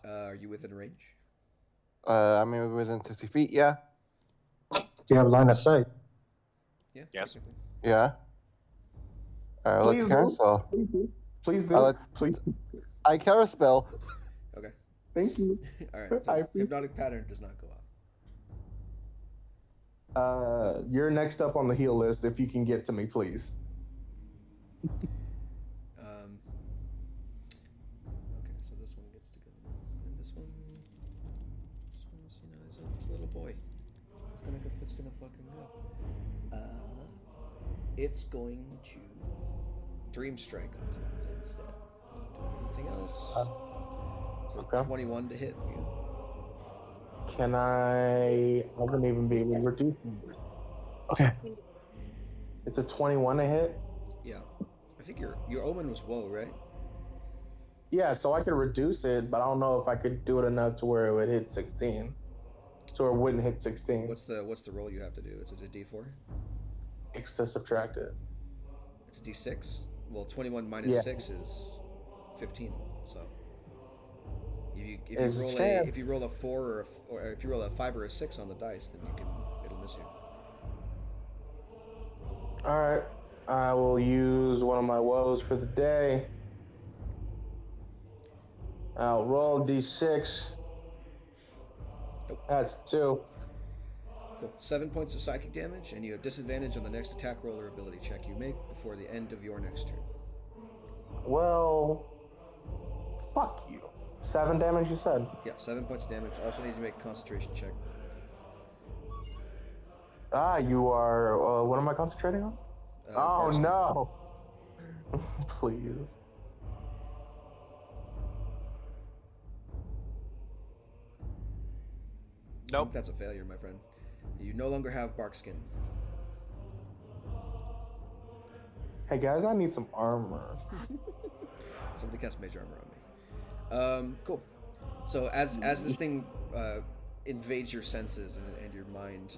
Are you within range? I mean, within 60 feet, yeah. Do you have line of sight? Yeah. Yes. technically. Yeah. Let's Please do. counterspell. Please do. Please do. Please. I counterspell. Okay. Thank you. All right. So hypnotic pattern does not go off. You're next up on the heal list. If you can get to me, please. Okay, so this one gets to go now, and this one's, it's a little boy. It's gonna fucking go. It's going to Dream Strike on Taunta instead. Anything else? So Okay. 21 to hit you. Can I wouldn't even be able to reduce it. Okay. It's a 21 to hit? Yeah. I think your omen was woe, right? Yeah, so I could reduce it, but I don't know if I could do it enough to where it would hit 16. So it wouldn't hit 16. What's the roll you have to do? It's a D4? X to subtract it. It's a D6? Well, 21 minus 6 is 15, so if you roll a 4 or if you roll a 5 or a 6 on the dice, then it'll miss you. All right. I will use one of my woes for the day. I'll roll D6. Nope. That's 2. Cool. 7 points of psychic damage, and you have disadvantage on the next attack roll or ability check you make before the end of your next turn. Well, fuck you. 7 damage, you said? Yeah, 7 points of damage. Also need to make a concentration check. You are. What am I concentrating on? Oh Barkskin. no! Please. I think that's a failure, my friend. You no longer have Barkskin. Hey guys, I need some armor. Somebody cast Mage Armor on me. Cool. So as this thing invades your senses and your mind,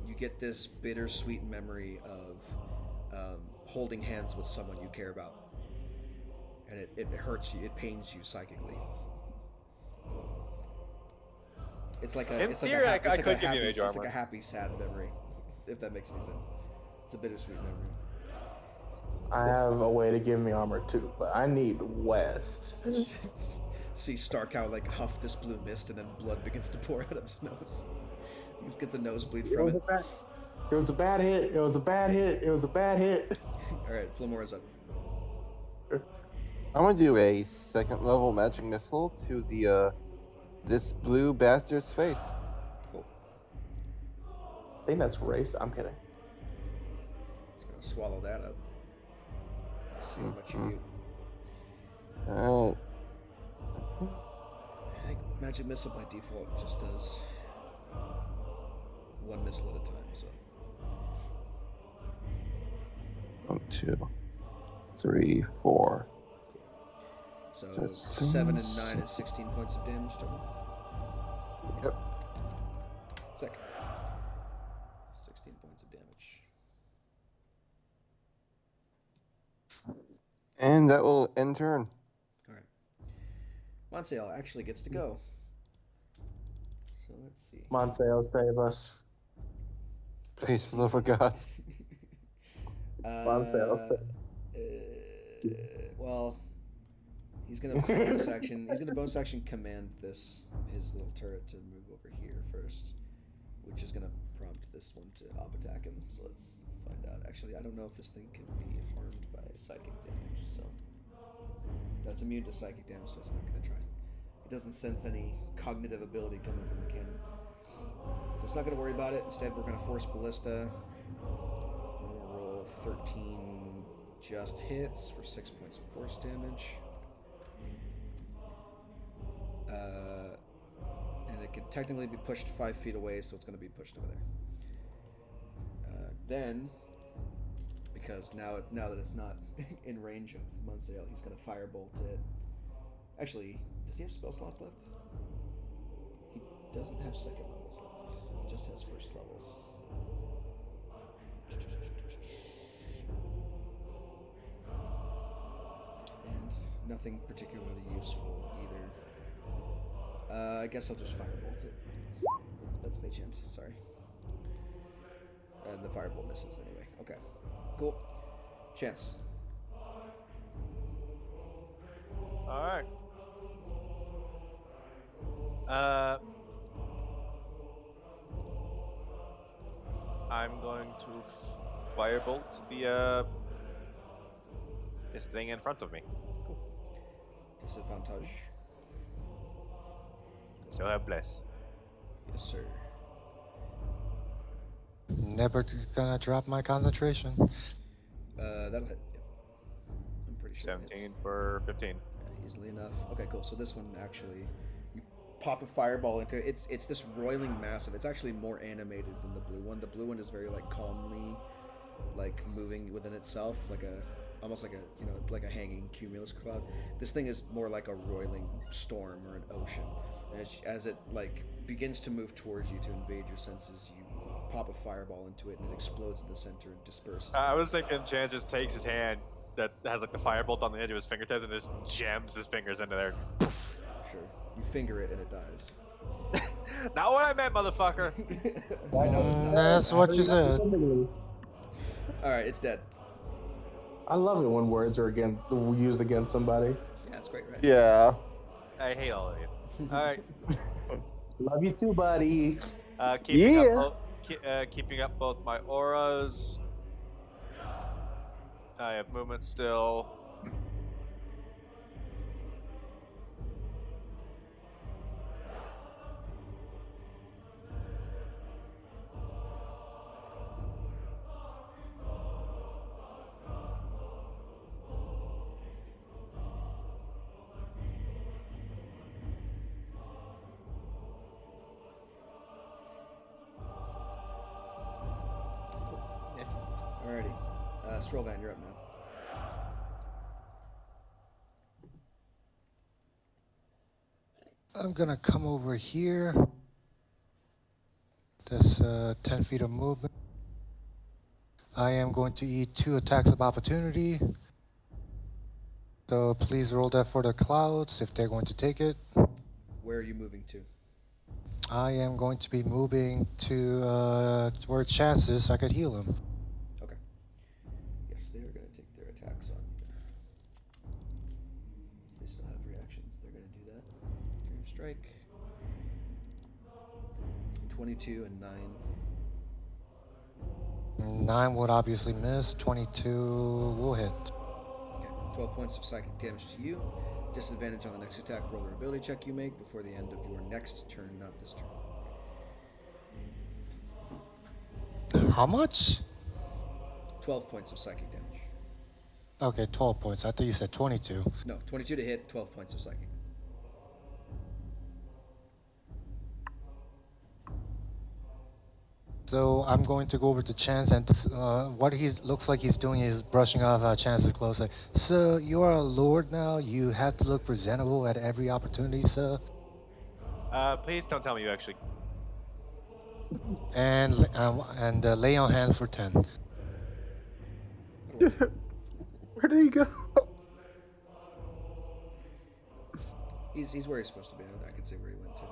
you get this bittersweet memory of holding hands with someone you care about, and it hurts you. It pains you psychically. It's like a. In it's theory, like a, I it's could like a give you happy, Mage It's Armor. like a happy, sad memory, if that makes any sense. It's a bittersweet memory. I have a way to give me armor too, but I need West. See Starcow like huff this blue mist, and then blood begins to pour out of his nose. He just gets a nosebleed from it. It was a bad hit. It was a bad hit. It was a bad hit. All right, Flamora's up. I'm gonna do a 2nd level magic missile to the this blue bastard's face. Cool. I think that's race. I'm kidding. It's gonna swallow that up. See how much you mute. Oh, I think Magic Missile by default just does 1 missile at a time, so. 1, 2, 3, 4. So That's 7 and 9 is 16 points of damage total. Yep. Second. 16 points of damage. And that will end turn. All right. Monsiel actually gets to go. So let's see. Monsail, save us. Please, for the love of God. Monsail, save. Well, he's gonna bonus action. He's gonna bonus action command his little turret to move over here first, which is gonna prompt this one to op attack him. So let's find out. Actually, I don't know if this thing can be harmed by psychic damage. So that's immune to psychic damage, so it's not gonna try. It doesn't sense any cognitive ability coming from the cannon, so it's not gonna worry about it. Instead, we're gonna force ballista. I'm gonna roll 13 just hits for 6 points of force damage. And it can technically be pushed 5 feet away, so it's going to be pushed over there. Then, because now that it's not in range of Monsail, he's going to firebolt it. Actually, does he have spell slots left? He doesn't have 2nd levels left. He just has 1st levels. And nothing particularly useful either. I guess I'll just firebolt it. That's Mage Hand, sorry. And the firebolt misses anyway. Okay, cool. Chance. All right. I'm going to firebolt the this thing in front of me. Cool. Disadvantage. So have bless. Yes, sir. Never gonna drop my concentration. That'll hit. Yeah. I'm pretty sure. 17 for 15. Yeah, easily enough. Okay, cool. So this one actually, you pop a fireball into it. It's this roiling massive. It's actually more animated than the blue one. The blue one is very like calmly, like moving within itself, like almost like a hanging cumulus cloud. This thing is more like a roiling storm or an ocean. And as it like begins to move towards you to invade your senses, you pop a fireball into it and it explodes in the center and disperses. I was thinking Chance just takes his hand that has like the firebolt on the edge of his fingertips and just jams his fingers into there. Poof. Sure. You finger it and it dies. Not what I meant, motherfucker. That's what you said. Alright, it's dead. I love it when words are used against somebody. Yeah, it's great, right? Yeah. I hate all of you. All right. Love you too, buddy. keeping up both my auras. I have movement still. Yeah. Alrighty. Strollvan, you're up now. I'm gonna come over here. That's 10 feet of movement. I am going to eat 2 attacks of opportunity. So please roll that for the clouds if they're going to take it. Where are you moving to? I am going to be moving to where chances I could heal him. Okay. Yes, they are going to take their attacks on you. They still have reactions. They're going to do that. They're going to strike. 22 and 9. 9 would obviously miss. 22 will hit. Okay. 12 points of psychic damage to you. Disadvantage on the next attack roll or ability check you make before the end of your next turn, not this turn. How much? 12 points of psychic damage. Okay, 12 points. I thought you said 22. No, 22 to hit, 12 points of psychic. So I'm going to go over to Chance, and what he looks like he's doing is brushing off Chance's clothes. Like, sir, you are a lord now. You have to look presentable at every opportunity, sir. Please don't tell me you actually. And lay on hands for 10. Where did he go? He's where he's supposed to be. I can say where he went to.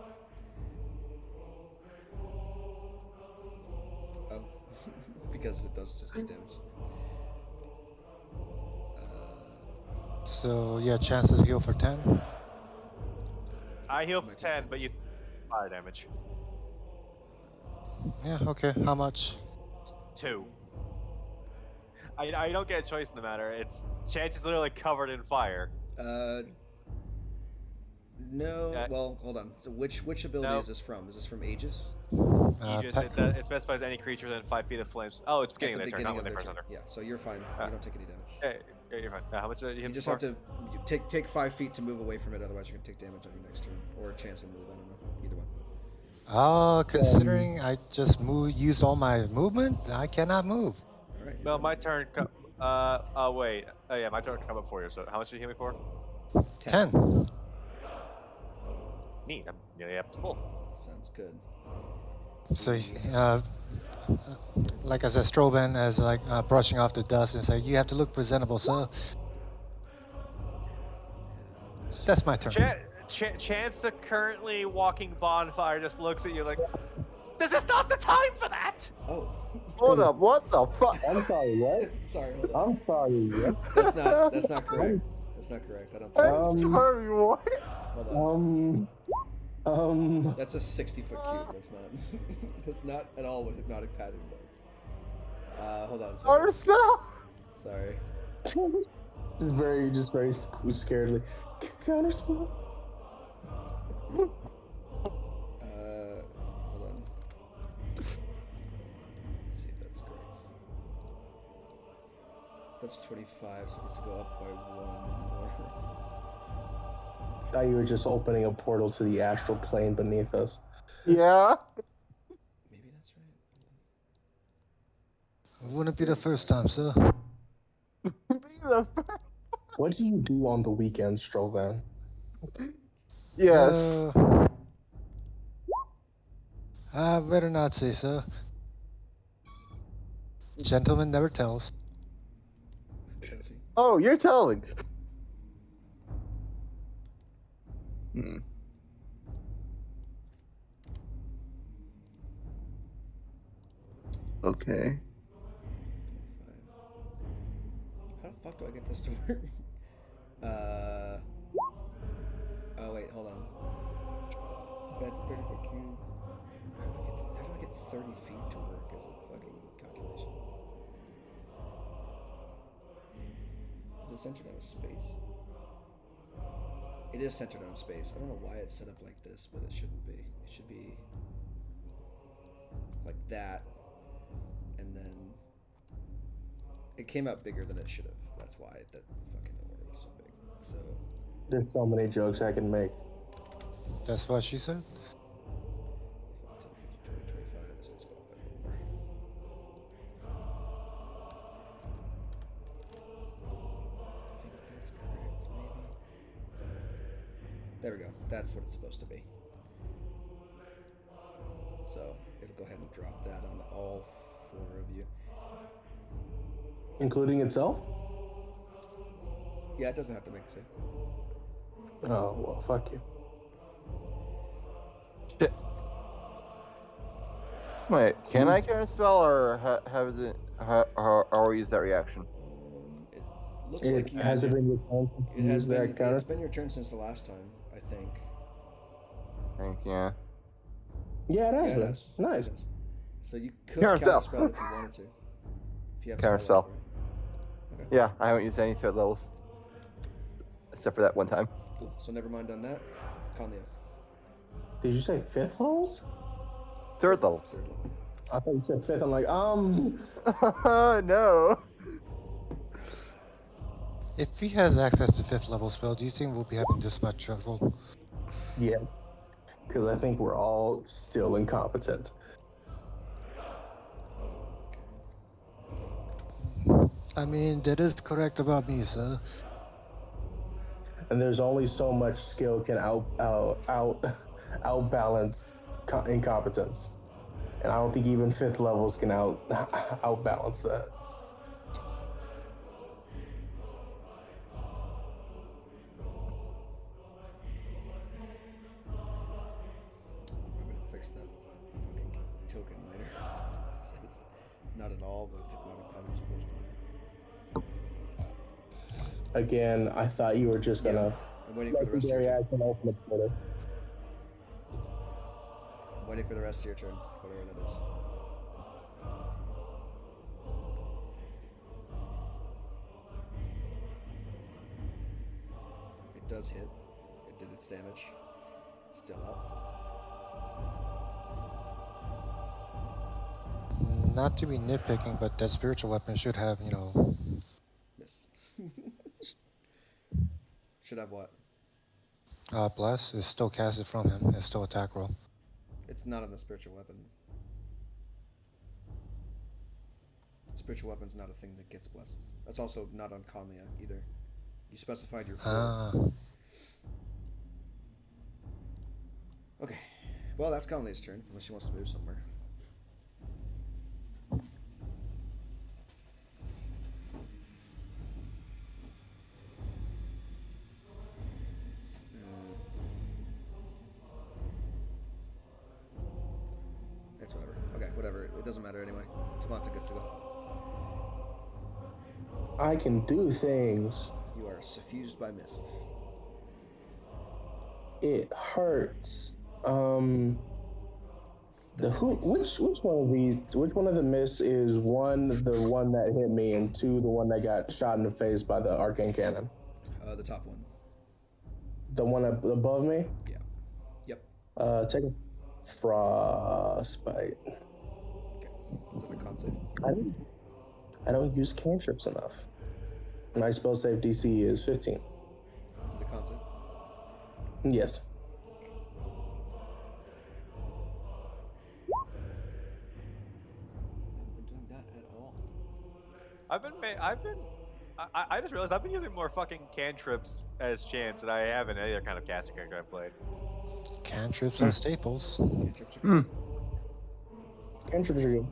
Oh, because it does just as damage. So yeah, Chance's heal for 10. I heal for 10, but you fire damage. Yeah, okay. How much? 2. I don't get a choice in the matter. It's Chance is literally covered in fire. No. Well, hold on. So which ability is this from? Is this from Aegis? Aegis, it specifies any creature within 5 feet of flames. Oh, it's beginning of their turn, not when they press enter. Yeah, so you're fine. You don't take any damage. Yeah, you're fine. How much did you hit You just before? have to take 5 feet to move away from it, otherwise you're gonna take damage on your next turn, or a chance to move. I don't know. Either one. Considering I just used all my movement, I cannot move. All right. No, my turn. Wait. Oh yeah, my turn come up for you. So how much did you heal me for? 10. Neat. I'm nearly up to full. Sounds good. So, like I said, Stroban as like brushing off the dust and say, "You have to look presentable, sir." That's my turn. Chance, the currently walking bonfire, just looks at you like, "This is not the time for that." Oh. Hold up, what the fuck? I'm sorry, what? Sorry. Hold on. I'm sorry, what? That's not correct. That's not correct. I don't think. I'm sorry, what? Hold on. Um, That's a 60-foot cube. That's not. That's not at all what hypnotic pattern does. Hold on. Counter spell? Sorry. just very scaredly. Counterspell. Hold on. Let's see if that's correct. That's 25, so it needs to go up by 1 more. Thought you were just opening a portal to the astral plane beneath us. Yeah. Maybe that's right. Wouldn't be the first time, sir. What do you do on the weekends, Strovan? Yes. I better not say, sir. Gentleman never tells. Fancy. Oh, you're telling. Okay. 25. How the fuck do I get this to work? Oh wait, hold on. That's a 30-foot cube. How do I get 30 feet to work as a fucking calculation? Is it centered on a space? It is centered on space. I don't know why it's set up like this, but it shouldn't be. It should be like that, and then it came out bigger than it should have. That's why that fucking order was so big. So There's so many jokes I can make. That's what she said. it's 10, 15, 20, 25. This one's got a bit more. I think that's correct, maybe. There we go. That's what it's supposed to be. So it'll go ahead and drop that on all 4 of you. Including itself? Yeah, it doesn't have to make a save. Oh, well, fuck you. Shit. Wait, can I cast a spell, or has it, or use that reaction? It looks like It you hasn't been your turn to It has use that been. counter? It's been your turn since the last time, I think. Yeah. Yeah, it has Yeah, it been. has. Nice. It has. So you could Counter cast spell. a spell if you wanted to. If you have Counter spell spell. left for it. Yeah, I haven't used any third levels. Except for that one time. Cool. So never mind on that. Conlea. Did you say 5th levels? Third level. 3rd level. I thought you said 5th. I'm like, No. If he has access to 5th level spell, do you think we'll be having this much trouble? yes. Because I think we're all still incompetent. I mean, that is correct about me, sir. And there's only so much skill can outbalance incompetence. And I don't think even 5th levels can outbalance that. I'm gonna fix that fucking token later. It's not at all the hypnotic pattern's supposed to be. Again, I thought you were just gonna I'm waiting for the rest of your legendary turn. action ultimate quarter. I'm waiting for the rest of your turn, whatever that is. It does hit. It did its damage. Still up. Not to be nitpicking, but that spiritual weapon should have, you know, Miss. Should have what? bless. It's still casted from him. It's still attack roll. It's not on the spiritual weapon. Spiritual weapon's not a thing that gets blessed. That's also not on Conlia either. You specified your 4. Ah. Okay. Well, that's Conlia's turn, unless she wants to move somewhere. It's whatever. Okay, whatever. It doesn't matter anyway. Tavanta gets to go. I can do things. You are suffused by mist. It hurts. Which one of these? Which one of the mists is one the one that hit me, and 2 the one that got shot in the face by the arcane cannon? The top one. The one above me. Yeah. Yep. Take a frostbite. Okay. Is it a con save? I don't use cantrips enough. My spell save DC is 15. Is it a con save? Yes. Been doing that at all? I just realized I've been using more fucking cantrips as chance than I have in any other kind of casting character I've played. Cantrips are staples. Cantrips are good. Cantrips are good.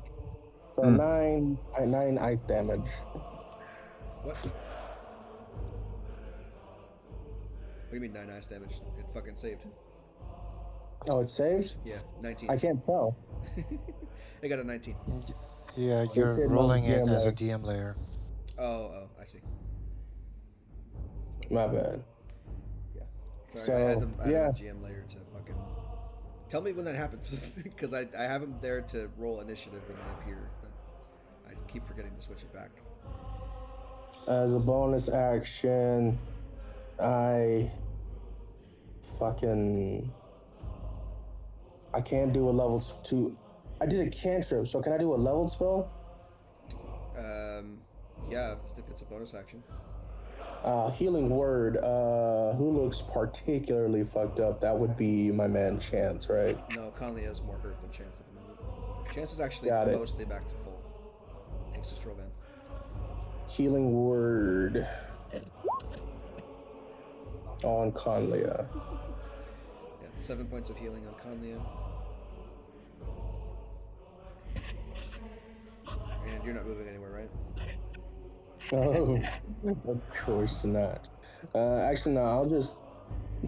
So 9 ice damage. What? What do you mean 9 ice damage? It fucking saved. Oh, it's saved? Yeah, 19. I can't tell. I got a 19. Yeah, said you're no rolling it DM as a layer. DM layer. Oh, I see. My bad. Yeah. Sorry, So, I had them yeah. a GM layer to fucking Tell me when that happens, because I have him there to roll initiative when they appear, but I keep forgetting to switch it back. As a bonus action, I can't do a level 2. I did a cantrip, so can I do a leveled spell? Yeah, if it's a bonus action. Healing word. Who looks particularly fucked up? That would be my man Chance, right? No, Conley has more hurt than Chance at the moment. Chance is actually Got it. mostly back to full. Thanks to Strovan. Healing word on Conlia. Yeah, 7 points of healing on Conlia. And you're not moving anywhere, right? Oh, of course not. Actually, no. I'll just,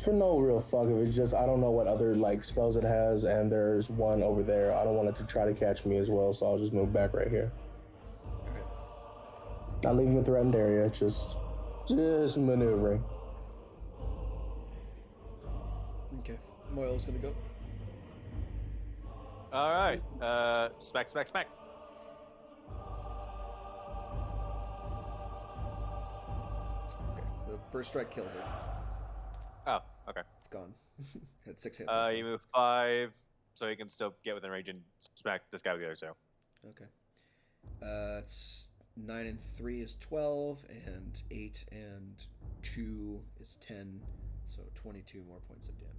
for no real fuck of it, just I don't know what other like spells it has, and there's one over there. I don't want it to try to catch me as well, so I'll just move back right here. Alright. Not leaving a threatened area, just maneuvering. Okay. Moyle's gonna go. All right. Smack, smack, smack. Okay. The first strike kills it. Oh, okay. It's gone. Had 6 hit. You move 5, so you can still get within range and smack this guy with the other arrow. Okay. It's 9 and 3 is 12, and 8 and 2 is 10, so 22 more points of damage.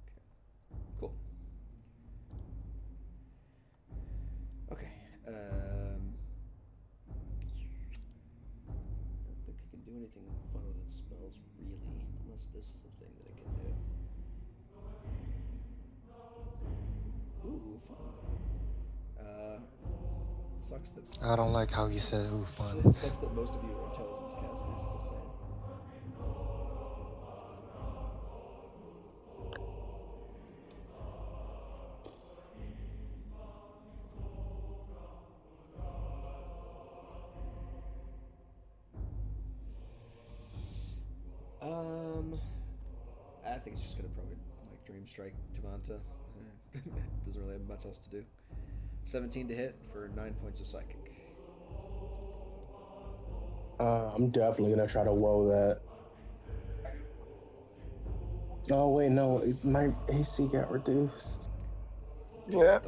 Okay. Cool. Okay. I don't think he can do anything fun with its spells, really, unless this is a thing that it can do. Ooh, fun. Sucks that. I don't like how you said ooh fun. It sucks that most of you are intelligence casters. Just saying. I think it's just gonna probably like Dream Strike Tavanta. Doesn't really have much else to do. 17 to hit for 9 points of psychic. I'm definitely gonna try to woe that. Oh wait, no, my AC got reduced. Yeah.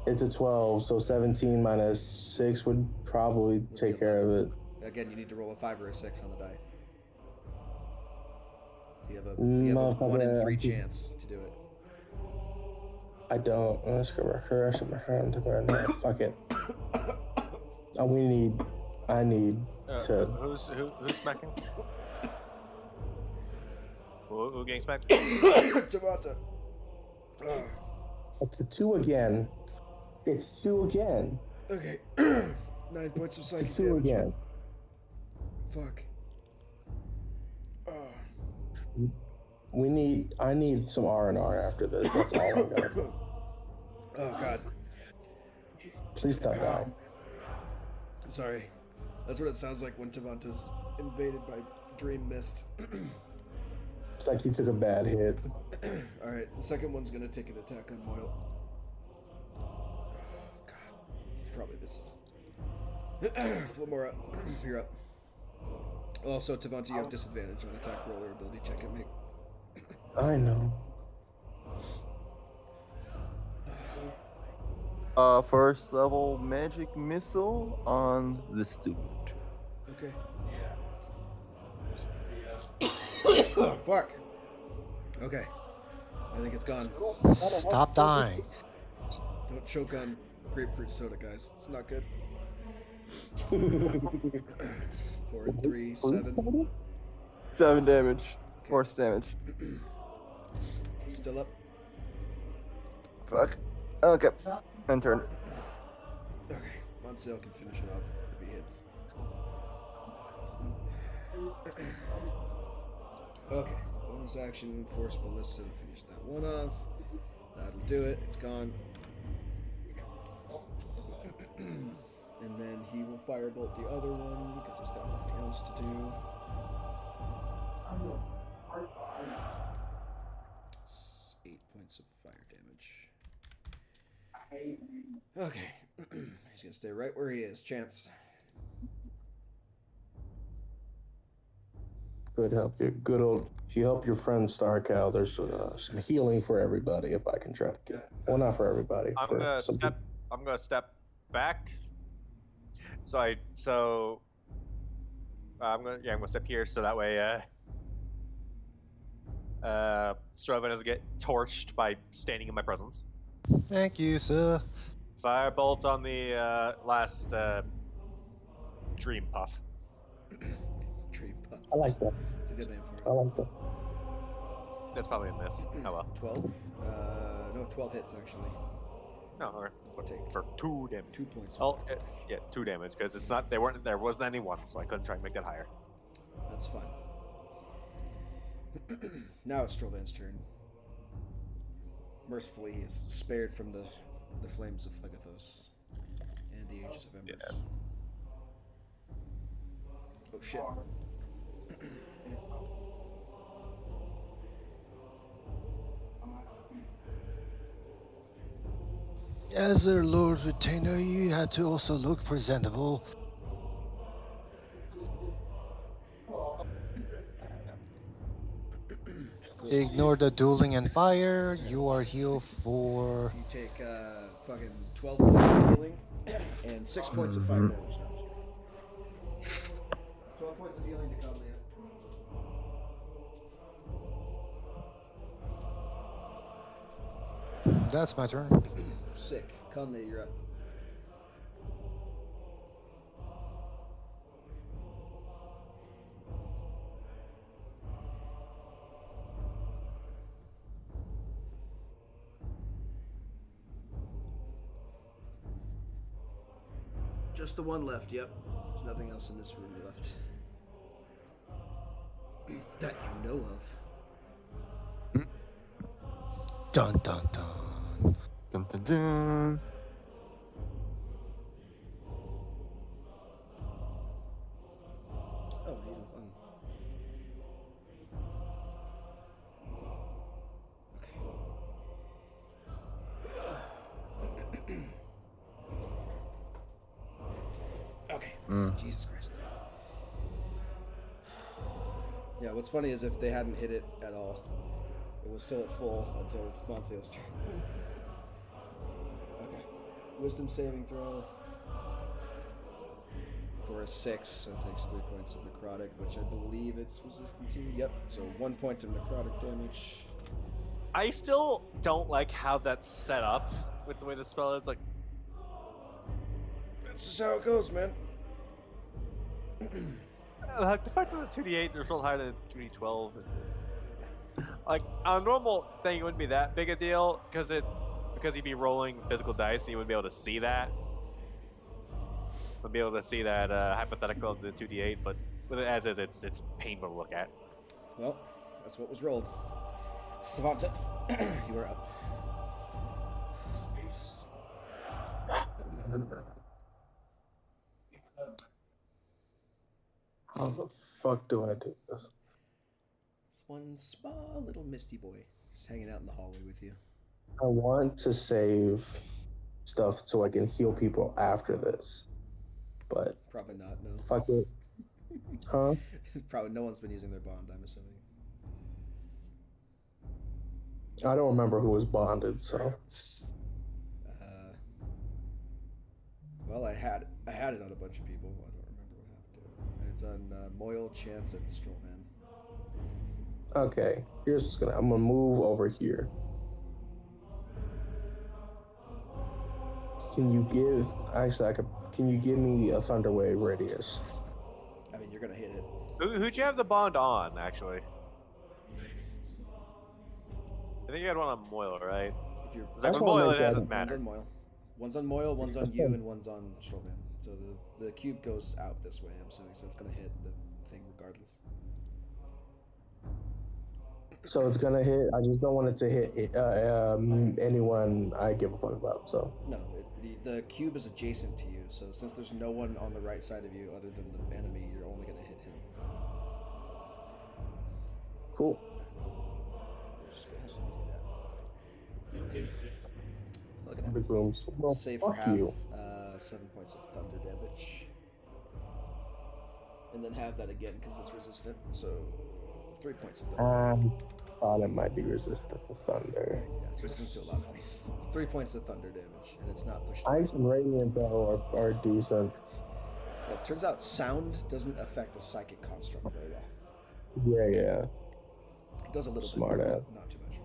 It's a 12, so 17 minus 6 would probably take care of it. Again, you need to roll a 5 or a 6 on the die. You have a 1 in 3 chance to do it. I don't. Let's go recursion my hand to burn that. Fuck it. I need to. Who's smacking? Who getting smacked? Tavanta. It's a 2 again. It's 2 again. Okay. 9 points of psychic It's 2 damage. again. Fuck. I need some R&R after this. That's all I gotta say. Oh god. Please stop die. Sorry. That's what it sounds like when Tavanta's invaded by Dream Mist. It's like he took a bad hit. Alright, the second one's gonna take an attack on Moyle. Oh god. Probably misses. Flamora, you're up. Also, Tavanta, you have disadvantage on attack roll or ability check at me. I know. First level magic missile on this dude. Okay. Oh, fuck. Okay. I think it's gone. Stop dying. Don't choke on grapefruit soda, guys. It's not good. 4 and 3, 7. 7 damage. Force damage. Still up. Fuck. Okay. And turn. Okay. Monsieur can finish it off if he hits. Okay. Bonus action, force ballista to finish that one off. That'll do it. It's gone. And then he will firebolt the other one because he's got nothing else to do. It's 8 points of fire damage. Okay. He's gonna stay right where he is. Chance. Good help your good old. If you help your friend Starcow, there's some healing for everybody. If I can try to get, well, not for everybody. I'm gonna step back. I'm gonna step here so that way Strowman doesn't get torched by standing in my presence. Thank you, sir. Firebolt on the last dream puff. Dream puff. I like that. It's a good name for it. I like that. That's probably in this. Oh well. 12? No, 12 hits actually. No, or for 2 damage. 2 points. Oh, yeah, 2 damage because it's not. There wasn't any ones, so I couldn't try and make that higher. That's fine. Now it's Strovan's turn. Mercifully, he is spared from the flames of Phlegathos and the Aegis of Embers. Yeah. Oh shit. As their Lord Retainer, you had to also look presentable. Ignore the dueling and fire. You are healed for. You take fucking 12 points of healing and 6 points of fire damage. No, 12 points of healing to Conlia. That's my turn. Sick. Conlia, you're up. Just the one left, yep. There's nothing else in this room left. That you know of. Dun dun dun. Dun, dun, dun. Oh, he's fun. Okay. Jesus Christ. Yeah, what's funny is if they hadn't hit it at all, it was still at full until Monseo's turn. Okay. Wisdom saving throw. For a 6, so it takes 3 points of necrotic, which I believe it's resistant to. Yep, so 1 point of necrotic damage. I still don't like how that's set up with the way the spell is. Like, That's just how it goes, man. like the fact that the 2d8 is rolled higher than 2d12. Like on a normal thing, it wouldn't be that big a deal because you'd be rolling physical dice and you wouldn't be able to see that. Would be able to see that hypothetical of the 2d8, but with it as is, it's painful to look at. Well, that's what was rolled. Devonta, you are up. How the fuck do I do this? This one small little misty boy is hanging out in the hallway with you. I want to save stuff so I can heal people after this, but Probably not, no. fuck it. Huh? Probably no one's been using their bond, I'm assuming. I don't remember who was bonded, so. Well, I had it on a bunch of people. I don't remember what happened to it. It's on Moyle, Chance, and Strollman. Okay, here's what's gonna. I'm gonna move over here. Can you give? Actually, Can you give me a Thunder Wave radius? I mean, you're gonna hit it. Who'd you have the bond on, actually? I think you had one on Moyle, right? If you're It's like with Moyle, it doesn't one's matter. on Moyle. One's on Moyle, one's on you, and one's on Strollman. So the cube goes out this way, I'm assuming, so it's gonna hit the thing regardless. So it's gonna hit. I just don't want it to hit anyone I give a fuck about. So No, the cube is adjacent to you, so since there's no one on the right side of you other than the enemy, you're only gonna hit him. Cool. Just go ahead and do that. Look at Big that. rooms. Well, Save for fuck half, you. 7 points of thunder damage. And then have that again because it's resistant. So 3 points of thunder. Thought it might be resistant to thunder. Yeah, it's resistant to a lot of things. 3 points of thunder damage, and it's not pushed. Ice and radiant though are decent. It turns out sound doesn't affect the psychic construct very well. Yeah. It does a little Smart bit, ass. but not too much.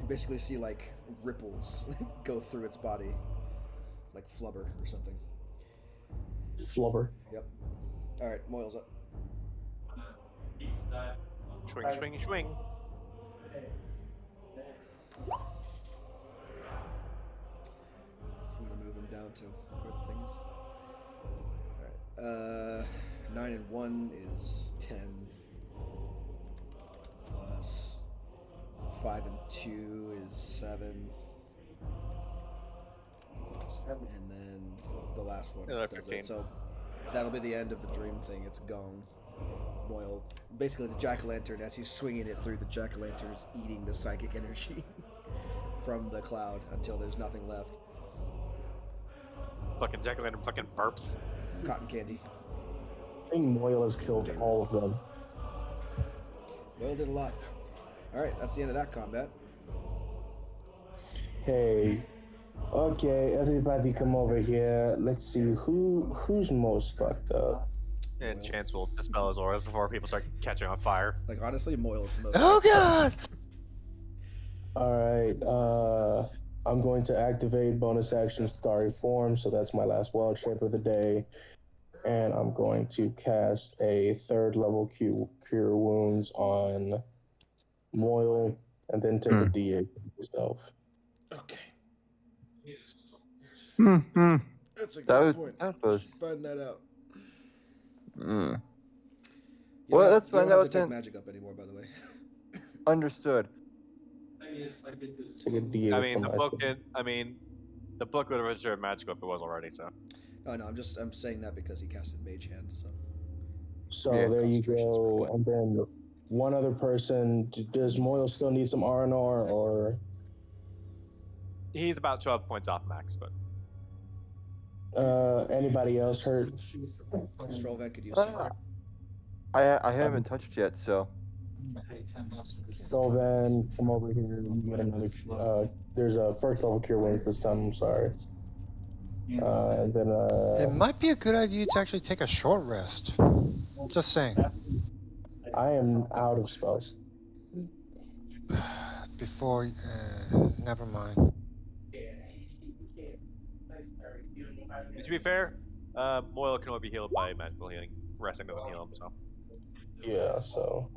You basically see like ripples go through its body, like flubber or something. Flubber. Yep. All right, Moyle's up. Swing, swing, swing. You want to move him down to where the thing is? Alright. 9 and 1 is 10. Plus 5 and 2 is 7. And then the last one. Another does 15. it. So that'll be the end of the dream thing. It's gone. Moyle. Basically, the jack-o'-lantern, as he's swinging it through, the jack-o'-lantern is eating the psychic energy from the cloud until there's nothing left. Fucking jack-o'-lantern fucking burps. Cotton candy. I think Moyle has killed all of them. Moyle did a lot. Alright, that's the end of that combat. Hey. Okay, everybody come over here. Let's see who's most fucked up. And Chance will dispel his auras before people start catching on fire. Like, honestly, Moyle is the most. Oh god! Alright, I'm going to activate bonus action Starry Form, so that's my last wild shape of the day. And I'm going to cast a 3rd level Cure Wounds on Moyle, and then take a D8 myself. Okay. Mm-hmm. That's a good point. That was. Find that out. Mm. You Well, don't let's have- you find don't have out to take then. magic up anymore, by the way. Understood. Take a D8 I mean, from the myself. book did. I mean, the book would have registered magic if it was already. So Oh no, I'm saying that because he casted Mage Hand. So So Yeah, there you concentration's go. working. And then one other person. Does Moyle still need some R&R or he's about 12 points off max, but anybody else hurt? Strollvan could use Uh, some. I haven't touched yet, so. So then come over here. You get another. There's a 1st level Cure Wounds this time. I'm sorry. And then It might be a good idea to actually take a short rest. Just saying. I am out of spells. Before, never mind. to be fair, Moyle can only be healed by magical healing. Resting doesn't heal him, so. Yeah. So.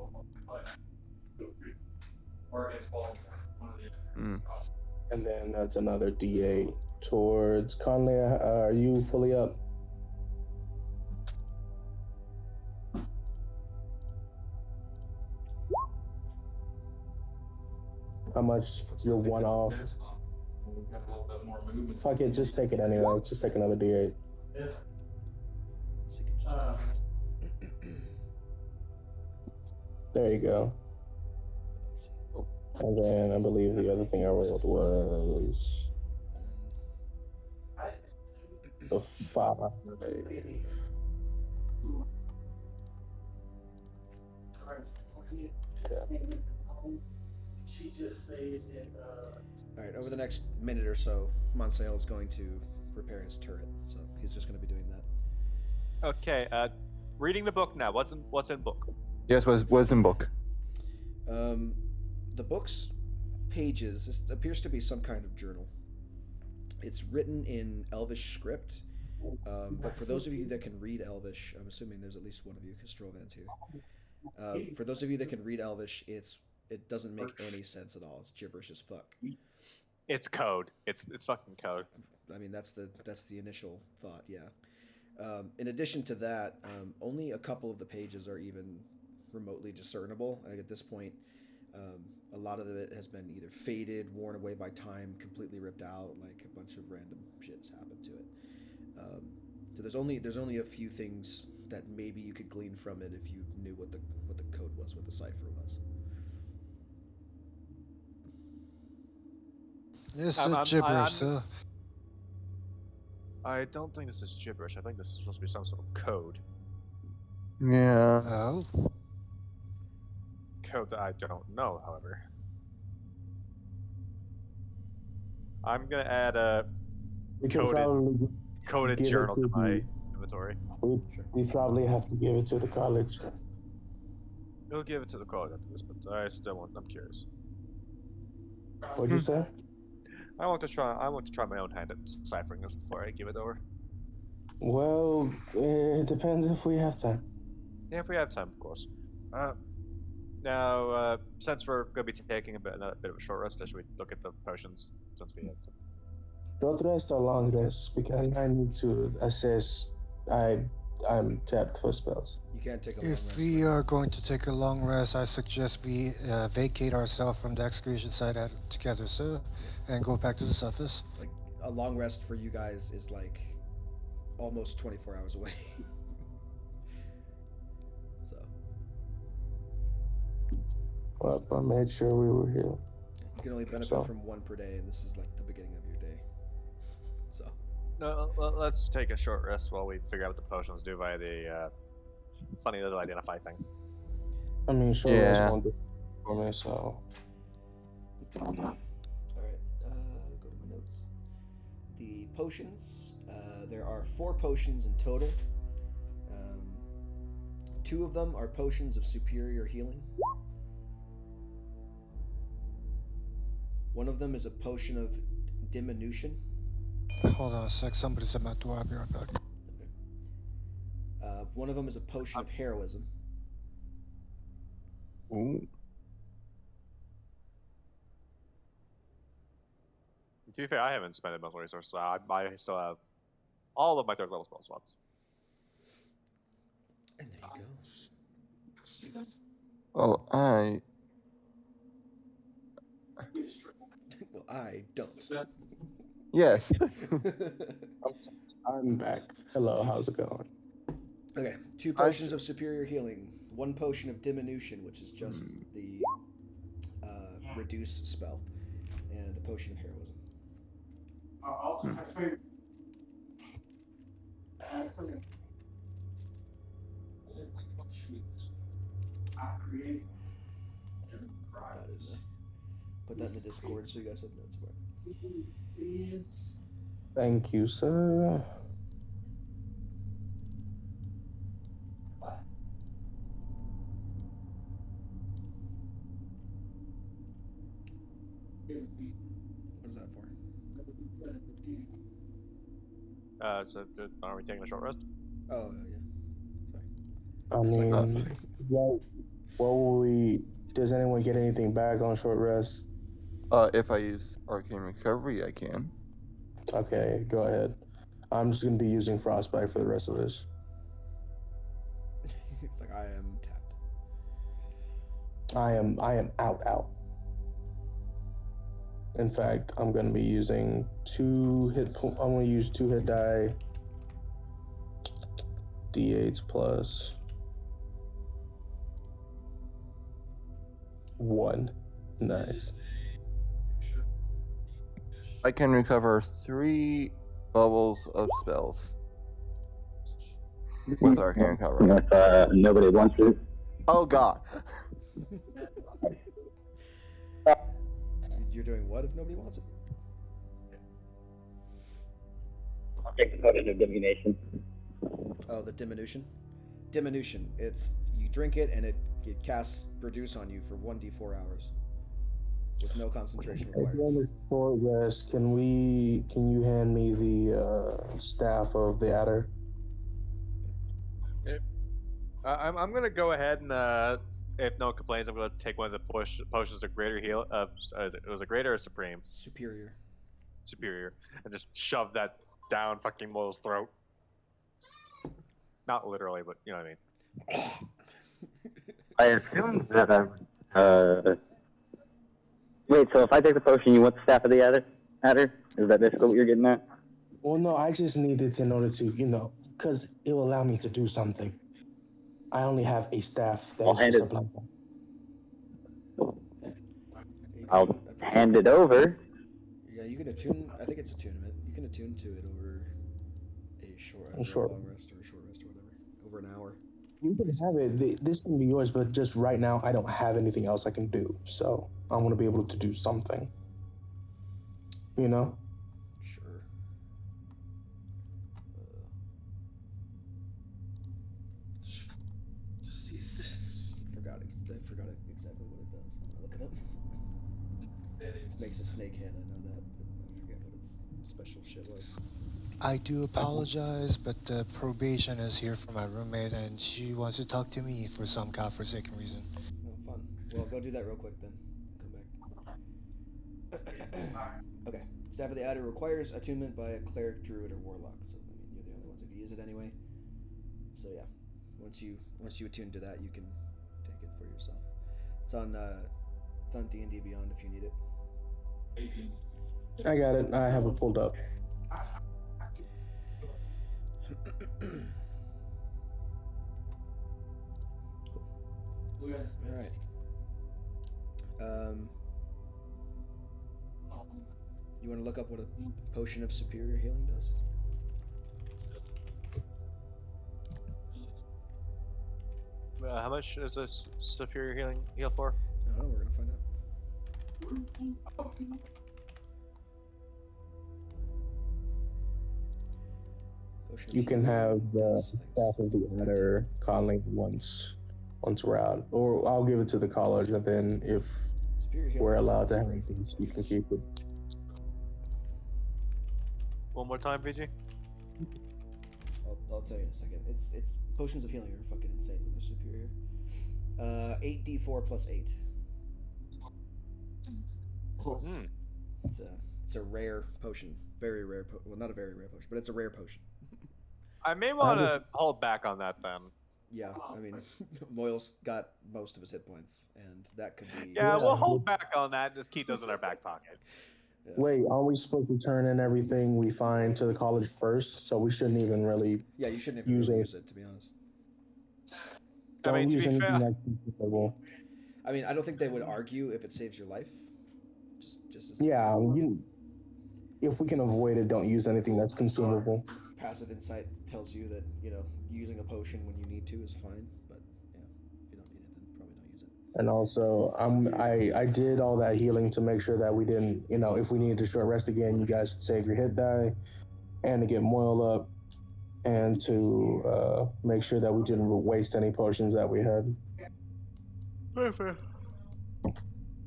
Mm. And then that's another D8 towards Conley. Are you fully up? How much? You're 1 off. Fuck it, just take it anyway. Just take another D8. So you can just There you go. And then I believe the other thing I rolled was the 5. All right, over the next minute or so, Monsail is going to repair his turret, so he's just going to be doing that. Okay, reading the book now. What's in book? Yes, was in book. The book's pages, this appears to be some kind of journal. It's written in Elvish script, but for those of you that can read Elvish, I'm assuming there's at least one of you, because Strovan's here. For those of you that can read Elvish, it doesn't make any sense at all. It's gibberish as fuck. It's code. It's fucking code. I mean, that's the initial thought, yeah. In addition to that, only a couple of the pages are even remotely discernible. Like at this point, a lot of it has been either faded, worn away by time, completely ripped out. Like a bunch of random shit's happened to it. So there's only a few things that maybe you could glean from it if you knew what the code was, what the cipher was. It's I'm, a I'm, I, gibberish, I'm, sir. I don't think this is gibberish. I think this is supposed to be some sort of code. Yeah. Oh, Code that I don't know, however. I'm gonna add a We can coded probably coded give it journal to to my the. inventory. We probably have to give it to the college. We'll give it to the college after this, but I still want. I'm curious. What'd you say? I want to try my own hand at deciphering this before I give it over. Well, it depends if we have time. Yeah, if we have time, of course. Now, since we're going to be taking a bit of a short rest, should we look at the potions since we have? Short rest or long rest? Because I need to assess. I'm tapped for spells. You can't take a long rest. if we are going to take a long rest, I suggest we vacate ourselves from the excavation site together, sir, and go back to the surface. Like a long rest for you guys is like almost 24 hours away. So Well, I made sure we were here. you can only benefit from one per day, and this is like the beginning of your day. So Let's take a short rest while we figure out what the potions do via the funny little identify thing. I mean, short Yeah. rest won't do for me, so. all right, go to my notes. The potions. There are 4 potions in total. 2 of them are potions of superior healing. One of them is a potion of diminution. Hold on a sec. Somebody's at my door. I'll be right back. Okay. One of them is a potion of heroism. Ooh. To be fair, I haven't spent a mental resource, so I still have all of my 3rd level spell slots. And there you go. Oh, I. Well, I don't. Yes. I'm back. Hello, how's it going? Okay, 2 potions of superior healing, 1 potion of diminution, which is just the reduce spell, and a potion of heroism. Put that in the Discord so you guys have notes for it. Thank you, sir. What is that for? So are we taking a short rest? Oh, yeah. Sorry. I mean, what will we? Does anyone get anything back on short rest? If I use Arcane Recovery, I can. Okay, go ahead. I'm just gonna be using Frostbite for the rest of this. It's like I am tapped. I am out. In fact, I'm gonna be using 2 hit. I'm gonna use 2 hit die. D8s plus 1. Nice. I can recover 3 bubbles of spells with Arcane Recovery. If nobody wants it. Oh god. You're doing what if nobody wants it? I'll take the potion of divination. Oh, the diminution? Diminution. It's you drink it and it casts reduce on you for 1d4 hours. With no concentration If required. you're on a short rest, can you hand me the staff of the adder? I'm gonna go ahead and if no one complains, I'm gonna take one of the potions of greater heal. It was a greater or supreme? Superior. Superior, and just shove that down fucking Will's throat. Not literally, but you know what I mean. I assume that wait, so if I take the potion, you want the staff of the adder? Is that basically what you're getting at? Well, no, I just needed in order to, because it will allow me to do something. I only have a staff that I'll is hand just a it. blank. I'll hand it over. Yeah, you can attune. I think it's attunement. You can attune to it over a Sure. long rest or a short rest or whatever, over an hour. You can have it. This can be yours, but just right now, I don't have anything else I can do. So I want to be able to do something. You know? Sure. I forgot exactly what it does. I'm gonna look it up. Makes a snake head. I know that, but I forget what its special shit was. I do apologize, but probation is here for my roommate, and she wants to talk to me for some godforsaken reason. Oh, fun. Well, go do that real quick then. Come back. Okay. Staff of the Adder requires attunement by a cleric, druid, or warlock. So I mean, you're the only ones who can use it anyway. So yeah, once you attune to that, you can take it for yourself. It's on D&D Beyond if you need it. I got it. I have it pulled up. Cool. All right. You want to look up what a potion of superior healing does? How much is this superior heal for? I don't know. We're gonna find out. You can have the staff of the Adder calling once we're out, or I'll give it to the college, and then if we're allowed to have it, you can keep it. One more time, VG. I'll tell you in a second. It's potions of healing are fucking insane when they're superior. 8d4 plus 8. It's a rare potion. Very rare. Well, not a very rare potion, but it's a rare potion. I may want to hold back on that then. Yeah, I mean, Moyle's got most of his hit points, and that could be. Yeah, we'll hold back on that and just keep those in our back pocket. Yeah. Wait, aren't we supposed to turn in everything we find to the college first? So we shouldn't even really. Yeah, you shouldn't even use it, to be honest. Don't use anything that's consumable. I mean, I don't think they would argue if it saves your life. Just as yeah, if we can avoid it, don't use anything that's consumable. Passive insight tells you that using a potion when you need to is fine, but yeah, if you don't need it, then probably don't use it. And also, I did all that healing to make sure that we didn't, if we needed to short rest again, you guys should save your hit die, and to get Moyle up, and to make sure that we didn't waste any potions that we had.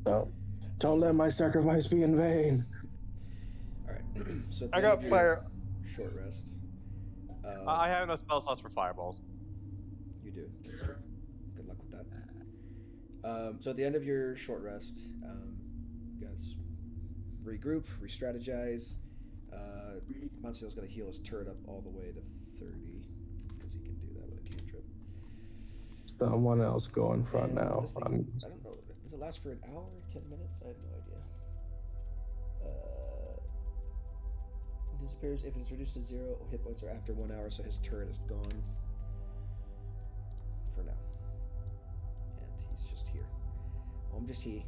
So, don't let my sacrifice be in vain. All right. So I got fire. Short rest. I have no spell slots for fireballs. You do. Good luck with that. So at the end of your short rest, you guys regroup, re-strategize. Monsieur's going to heal his turret up all the way to 30 because he can do that with a cantrip. Someone else go in front now. I don't know. Does it last for an hour, 10 minutes? I have no idea. Disappears if it's reduced to 0. Hit points are after 1 hour, so his turret is gone for now. And he's just here. I'm just here.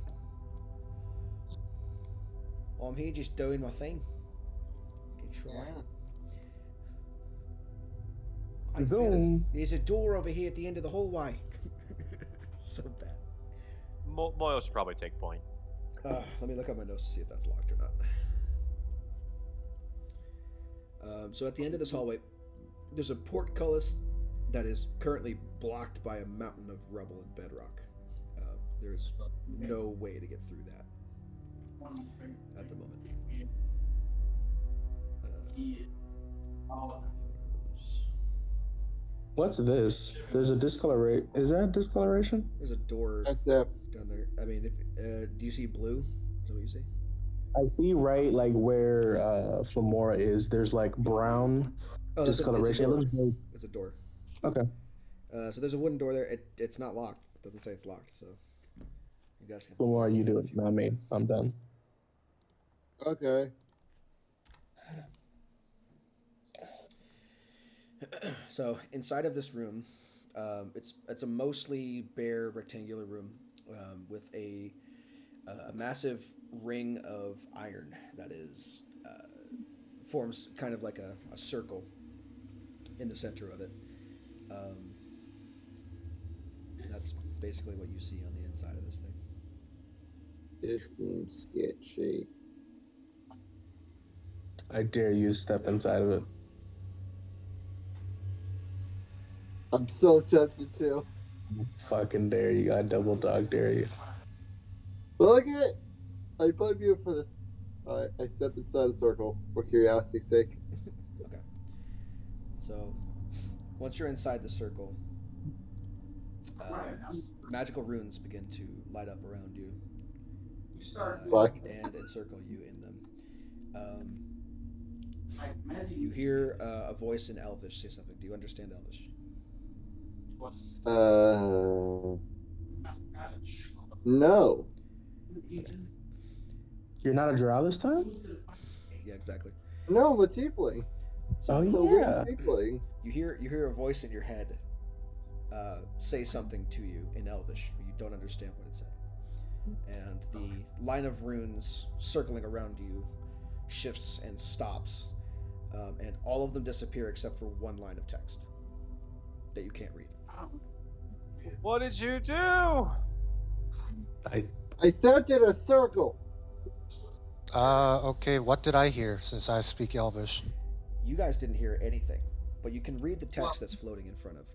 I'm here just doing my thing. Get right. There's a door over here at the end of the hallway. So bad. Moyle should probably take point. Let me look up my notes to see if that's locked or not. So at the end of this hallway, there's a portcullis that is currently blocked by a mountain of rubble and bedrock. There's no way to get through that at the moment. What's this? There's a discoloration. Is that a discoloration? There's a door down there. I mean, do you see blue? Is that what you see? I see right where Flamora is. There's brown discoloration. It's a door. Okay. So there's a wooden door there. It's not locked. It doesn't say it's locked. So you guys can. Flamora, you do it. Not me. I'm done. Okay. So inside of this room, it's a mostly bare rectangular room with a massive ring of iron that is forms kind of like a circle in the center of it. Um, that's basically what you see on the inside of this thing. It seems sketchy. I dare you to step inside of it. I'm so tempted to. Fucking dare you. I double dog dare you. Look it! I plug you for this. Alright, I step inside the circle for curiosity's sake. Okay. So once you're inside the circle, magical runes begin to light up around you and encircle you in them. You hear a voice in Elvish say something. Do you understand Elvish? No. You're not a drow this time? Yeah, exactly. No, I'm a tiefling. So yeah. Tiefling. you hear a voice in your head say something to you in Elvish, but you don't understand what it said. And the line of runes circling around you shifts and stops, and all of them disappear except for one line of text that you can't read. What did you do? I stepped in a circle. Okay, what did I hear since I speak Elvish? You guys didn't hear anything, but you can read the text that's floating in front of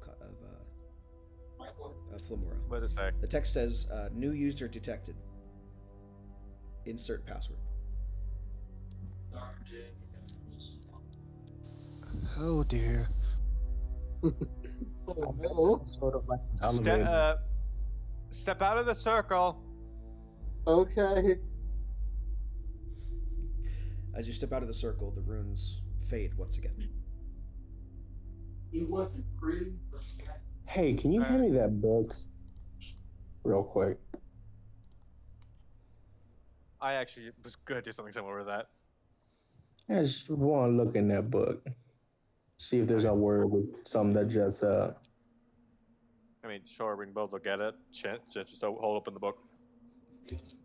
Flamora. What does it say? The text says, "New user detected. Insert password." Oh dear. I bet this is sort of like Step out of the circle. Okay. As you step out of the circle, the runes fade once again. Hey, can you hand me that book real quick? I actually was gonna do something similar to that. I just want to look in that book. See if there's a word with something that just I mean, sure, we can both look at it. Just hold open the book.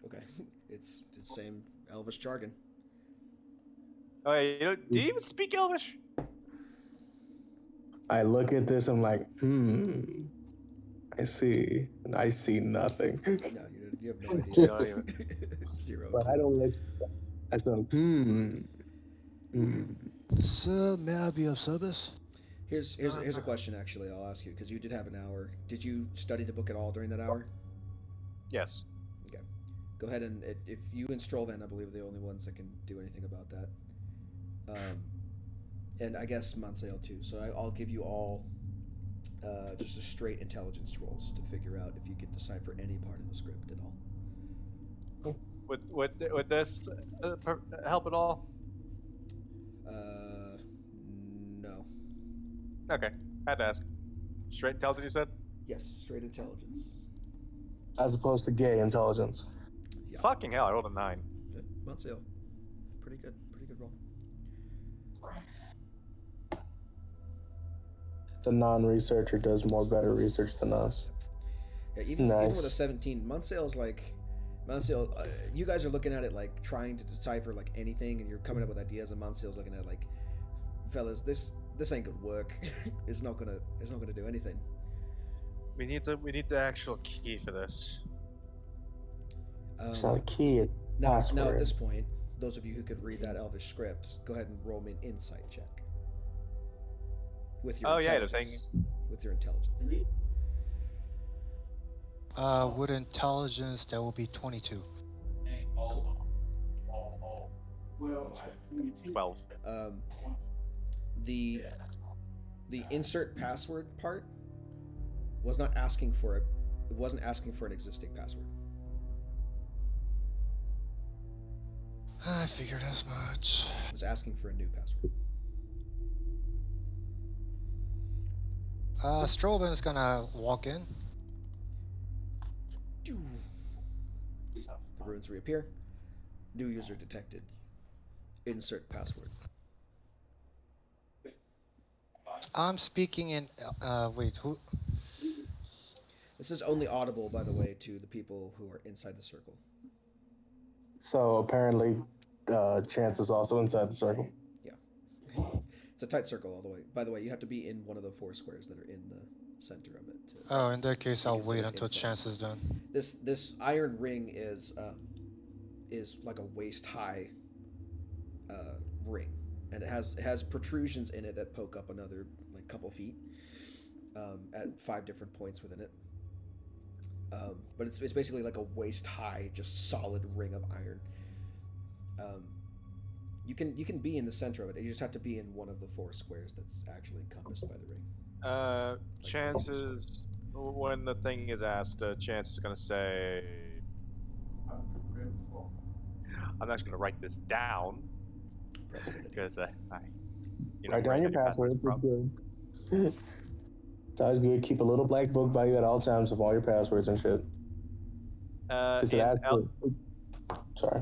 Okay, it's the same Elvish jargon. Oh, yeah, do you even speak Elvish? I look at this, I'm like, I see. And I see nothing. No, you have no You idea. don't even- Zero. But I don't look. I said, Sir, may I be of service? Here's a question. Actually, I'll ask you because you did have an hour. Did you study the book at all during that hour? Yes. Okay. Go ahead and if you and Strollvan, I believe, are the only ones that can do anything about that. And I guess Monsail too. So I'll give you all just a straight intelligence rolls to figure out if you can decipher any part of the script at all. Would this help at all? No. Okay, had to ask. Straight intelligence, you said? Yes, straight intelligence. as opposed to gay intelligence. Yeah. Fucking hell, I rolled a 9. Good. Monsail. Pretty good roll. The non-researcher does more better research than us. Yeah, even with a 17, Monsail's like, you guys are looking at it like trying to decipher like anything, and you're coming up with ideas, and Monsail's looking at it like, fellas, this ain't gonna work. it's not gonna do anything. We need the actual key for this. It's not a key. Now at this point, those of you who could read that Elvish script, go ahead and roll me an insight check. With your the thing. With your intelligence. With intelligence, that will be 22. 12. The insert password part was not asking for it. It wasn't asking for an existing password. I figured as much. It was asking for a new password. Strobin's gonna walk in. The runes reappear. New user detected. Insert password. I'm speaking in. Wait, who? This is only audible, by the way, to the people who are inside the circle. So apparently, Chance is also inside the circle. Yeah. It's a tight circle all the way. By the way, you have to be in one of the 4 squares that are in the center of it to Oh, in that case, be I'll wait considered until inside. Chance is done. This iron ring is like a waist high ring, and it has protrusions in it that poke up another like couple feet at 5 different points within it. But it's basically like a waist high, just solid ring of iron. You can be in the center of it. You just have to be in one of the 4 squares that's actually encompassed by the ring. Chances when the thing is asked, Chance is gonna say, "I'm actually gonna write this down because Write down your passwords. It's good. It's always good. Keep a little black book by you at all times of all your passwords and shit. Because sorry.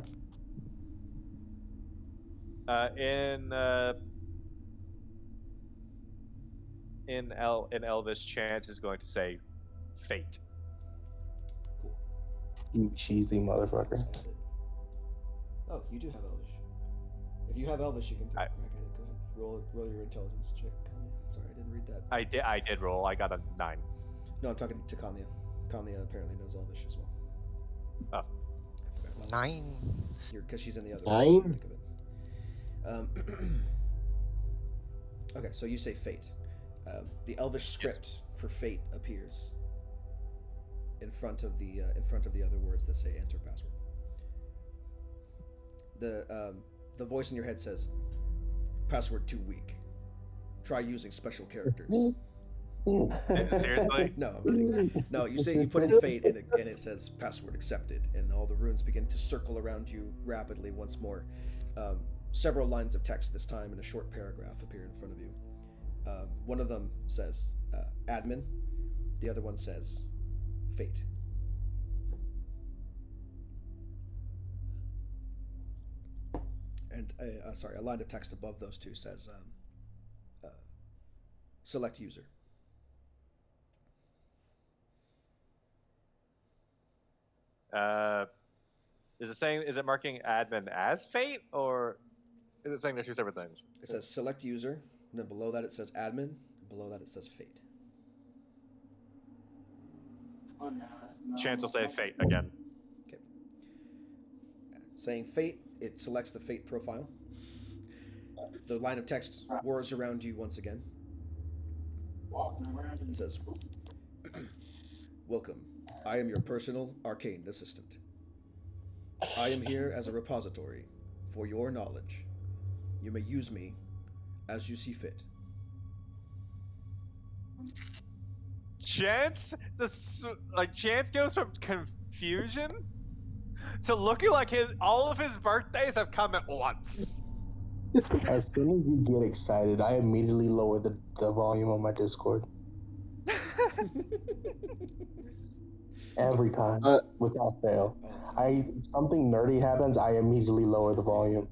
In Elvis, Chance is going to say, "Fate." Cool. You cheesy motherfucker. Oh, you do have Elvish. If you have Elvish, you can take a crack at it. Go ahead. Roll your intelligence check, Kanya. Sorry, I didn't read that. I did roll. I got a 9. No, I'm talking to Kanya. Kanya apparently knows Elvish as well. Oh. I forgot about 9. because she's in the other 9? Think of it. Okay, so you say fate. The Elvish script for fate appears in front of the other words that say enter password. The voice in your head says, "Password too weak. Try using special characters." Seriously? No, I'm kidding. No, you put in fate and it says password accepted, and all the runes begin to circle around you rapidly once more. Several lines of text this time in a short paragraph appear in front of you. One of them says admin, the other one says fate. And a line of text above those two says select user. Is it marking admin as fate, or is it saying they're 2 separate things? It says select user, and then below that it says admin, and below that it says fate. Chance will say fate again. Okay. Saying fate, it selects the fate profile. The line of text whirs around you once again. It says, "Welcome. I am your personal arcane assistant. I am here as a repository for your knowledge. You may use me as you see fit." Chance Chance goes from confusion to looking like all of his birthdays have come at once. As soon as you get excited, I immediately lower the volume on my Discord. Every time, without fail. Something nerdy happens, I immediately lower the volume.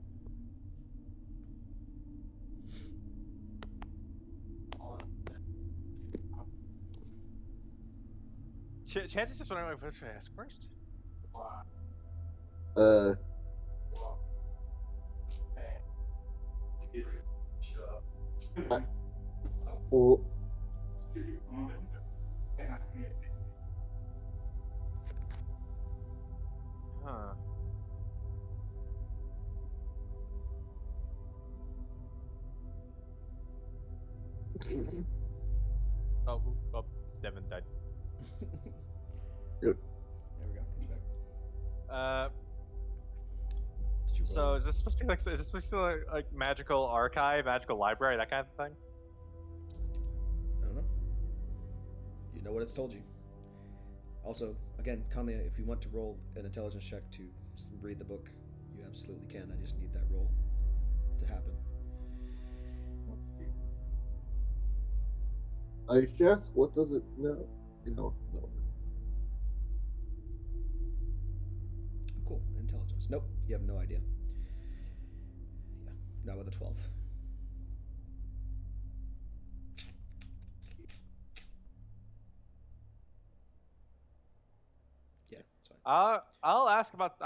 Chance is just wondering what should I ask first. Well, Huh. Oh, Devin died. Good. There we go. He's back. So is this supposed to be like magical archive, magical library, that kind of thing? I don't know. You know what it's told you. Also, again, Kanya, if you want to roll an intelligence check to read the book, you absolutely can. I just need that roll to happen. I guess, what does it know? No. Cool. Intelligence. Nope. You have no idea. Yeah. Not with a 12. Yeah, that's fine. I'll ask about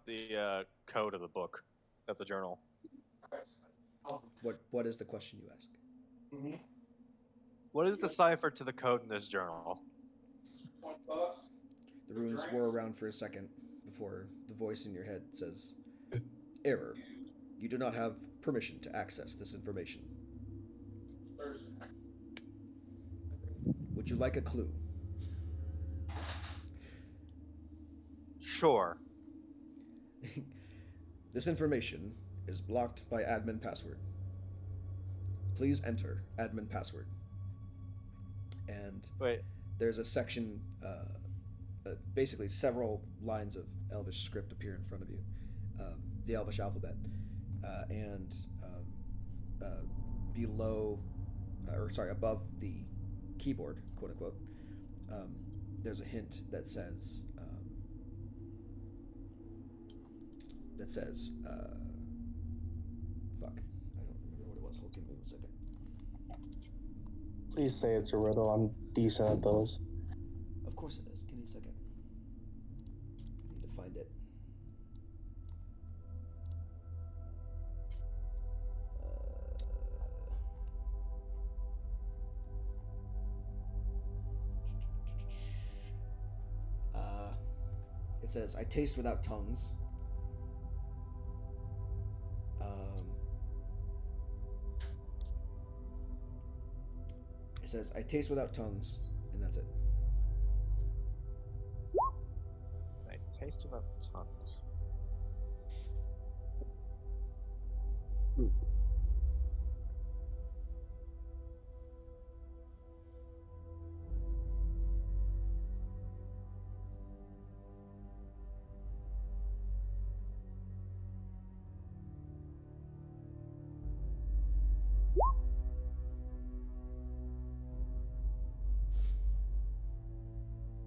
the code of the book, of the journal. What is the question you ask? What is the cipher to the code in this journal? The runes swirl around for a second before the voice in your head says, "Error. You do not have permission to access this information. Would you like a clue?" Sure. This information is blocked by admin password. Please enter admin password. And Wait. there's a section, basically several lines of Elvish script appear in front of you, the Elvish alphabet, and above the keyboard, quote unquote, there's a hint that says, fuck, I don't remember what it was. Hold on 1 second. Please say it's a riddle. I'm decent at those. Of course it is. Give me a second. I need to find it. It says, "I taste without tongues." It says, "I taste without tongues," and that's it. I taste without tongues.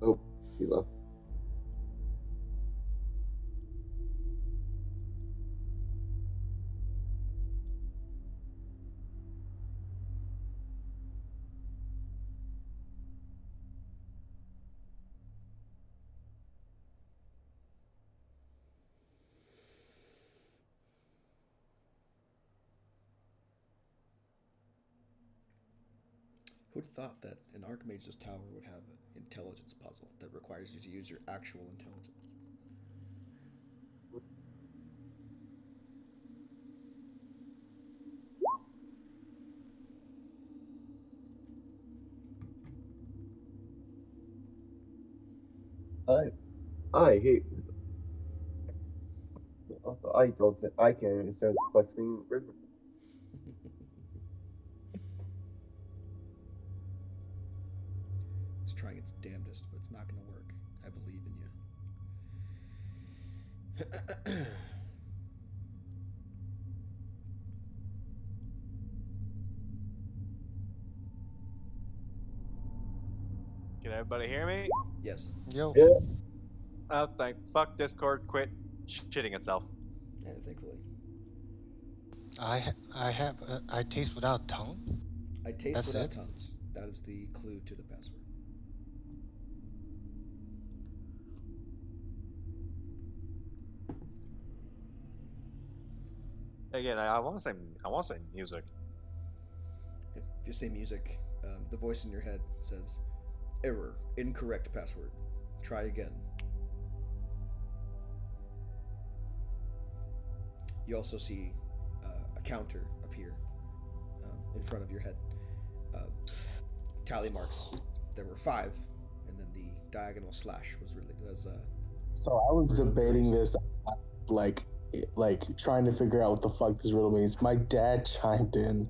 Oh, he left. Who'd have thought that an Archmage's tower would have an intelligence puzzle that requires you to use your actual intelligence? I hate. I don't think I can instead of flexing river. It's trying its damnedest, but it's not going to work. I believe in you. Can everybody hear me? Yes. Yo. Yeah. Oh, fuck Discord. Quit shitting itself. Yeah, thankfully. I taste without tongue. I taste That's without it? tongues. That is the clue to the password. Again, I want to say music. Okay. If you say music, the voice in your head says, "Error, incorrect password. Try again." You also see a counter appear in front of your head. Tally marks. There were 5, and then the diagonal slash was So I was debating this, like trying to figure out what the fuck this riddle means. My dad chimed in.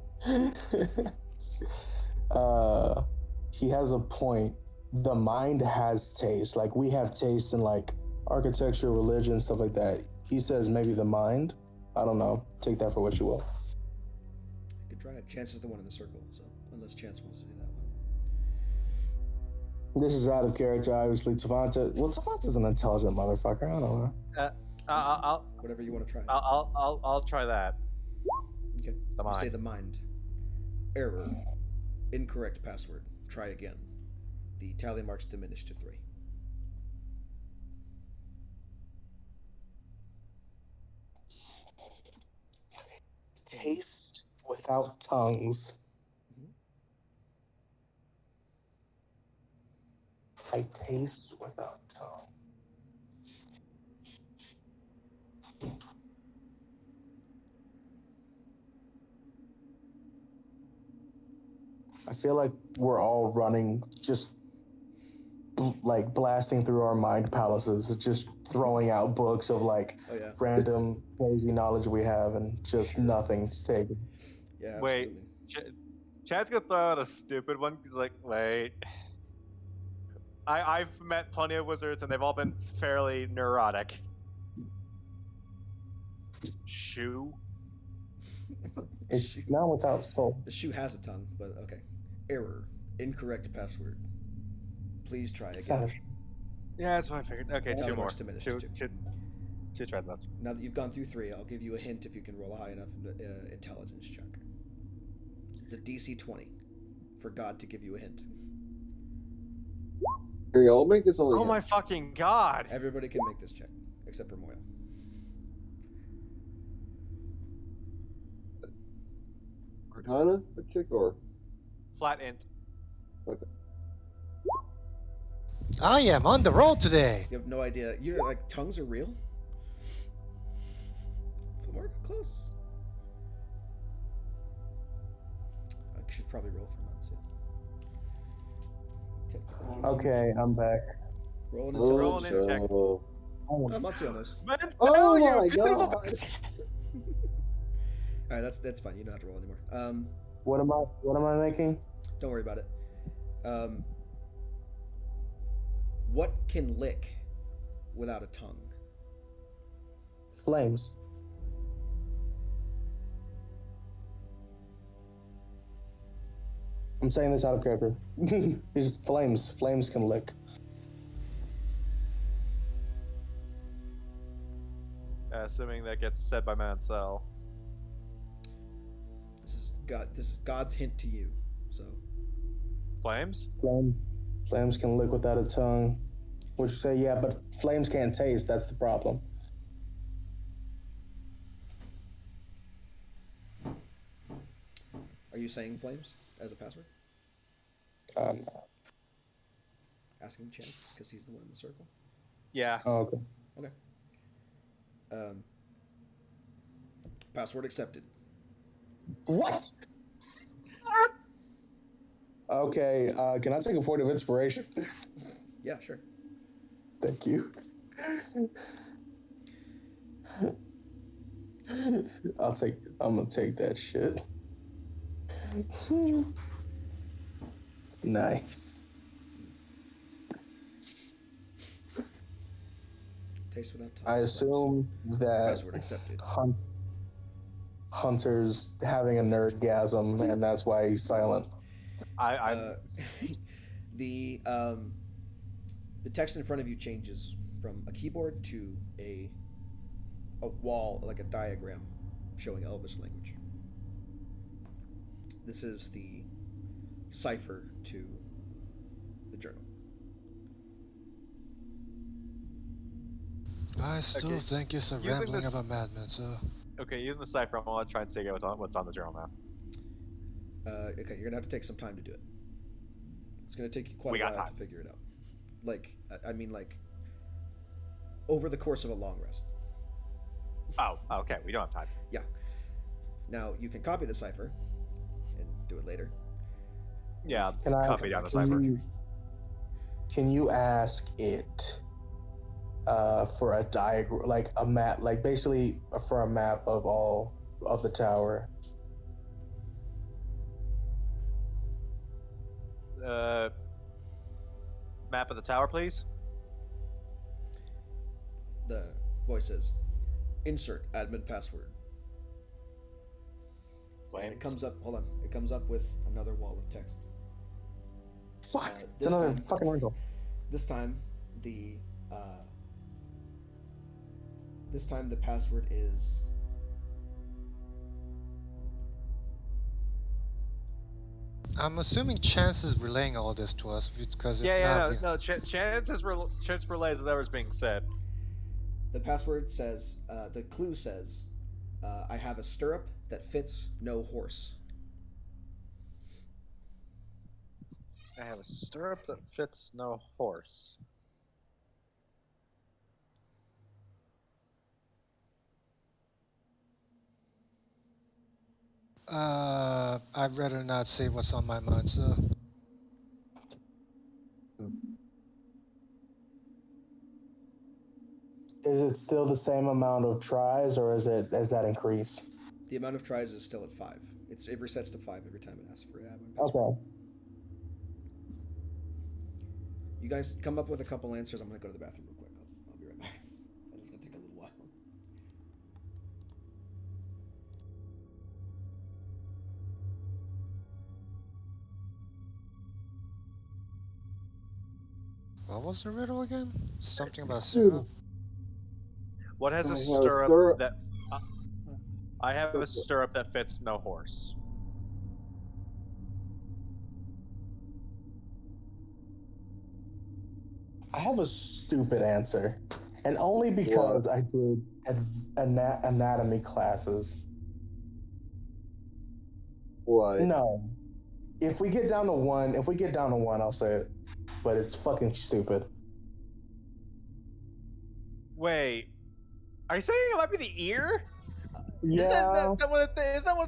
He has a point. The mind has taste. Like we have taste in like architecture, religion, stuff like that. He says maybe the mind. I don't know. Take that for what you will. You could try it. Chance is the one in the circle, so unless Chance wants to do that one. This is out of character, obviously. Tavanta's an intelligent motherfucker. I don't know. I'll Whatever you want to try. I'll try that. Okay. The You say mind. the mind. Error. Incorrect password. Try again. The tally marks diminish to 3. taste without tongues. I taste without tongue. I feel like we're all running, just like blasting through our mind palaces, just throwing out books of like random crazy knowledge we have, and just nothing's taken. Yeah, absolutely. Wait, Chad's gonna throw out a stupid one. He's like, wait. I've met plenty of wizards, and they've all been fairly neurotic. Shoe? It's not without soul. The shoe has a tongue, but okay. Error. Incorrect password. Please try again. Yeah, that's what I figured. Okay, two more. Two tries left. Now that you've gone through 3, I'll give you a hint if you can roll a high enough intelligence check. It's a DC 20 for God to give you a hint. Here, I'll make this only. Oh my fucking god! Everybody can make this check, except for Moyle. Arcana check or flat int. Okay. I am on the road today. You have no idea. You're like, tongues are real? Flamorga, close. I should probably roll for months. Yeah. Okay, I'm back. Roll an Roll intelligence an check. Oh, Muncie on this. Oh my god! All right, that's fine. You don't have to roll anymore. What am I making? Don't worry about it. What can lick without a tongue? Flames. I'm saying this out of character. These flames. Flames can lick. Assuming that gets said by Mansell. This is God's hint to you. So. Flames? Flames can lick without a tongue. Which you say, yeah, but flames can't taste. That's the problem. Are you saying flames as a password? Asking Chance because he's the one in the circle. Yeah. Oh, okay. Okay. Password accepted. What? Okay. Can I take a point of inspiration? Yeah, sure. Thank you. I'm gonna take that shit. Nice. Taste without tongue. I assume that Password accepted. Hunter's having a nerdgasm, and that's why he's silent. The text in front of you changes from a keyboard to a wall, like a diagram showing Elvish language. This is the cipher to the journal. I still think it's a rambling of a madman, so... Okay, using the cipher, I'm gonna try and figure out what's on the journal now. Okay, you're gonna have to take some time to do it. It's gonna take you quite a while to figure it out. Like, I mean, like, over the course of a long rest. Oh, okay, we don't have time. Yeah. Now, you can copy the cipher and do it later. Yeah, copy down the cipher. Can you ask it for a diagram, like a map, like basically for a map of all of the tower? Map of the tower, please. The voice says, "Insert admin password." Flames. And it comes up. Hold on. It comes up with another wall of text. Fuck! It's another fucking wrinkle. This time, the password is. I'm assuming Chance is relaying all this to us because Chance relays whatever's being said. The password says, the clue says, I have a stirrup that fits no horse. I have a stirrup that fits no horse. I'd rather not say what's on my mind, sir. Is it still the same amount of tries, or has that increased? The amount of tries is still at 5. It resets to 5 every time it asks for admin password. Okay. You guys come up with a couple answers. I'm gonna go to the bathroom real quick. I'll be right back. It's gonna take a little while. What was the riddle again? Something about syrup? What has I a have a stirrup stirrup. that... I have a stirrup that fits no horse. I have a stupid answer, and only because I did anatomy classes. What? No. If we get down to one, I'll say it. But it's fucking stupid. Wait. Are you saying it might be the ear? Yeah. Isn't that one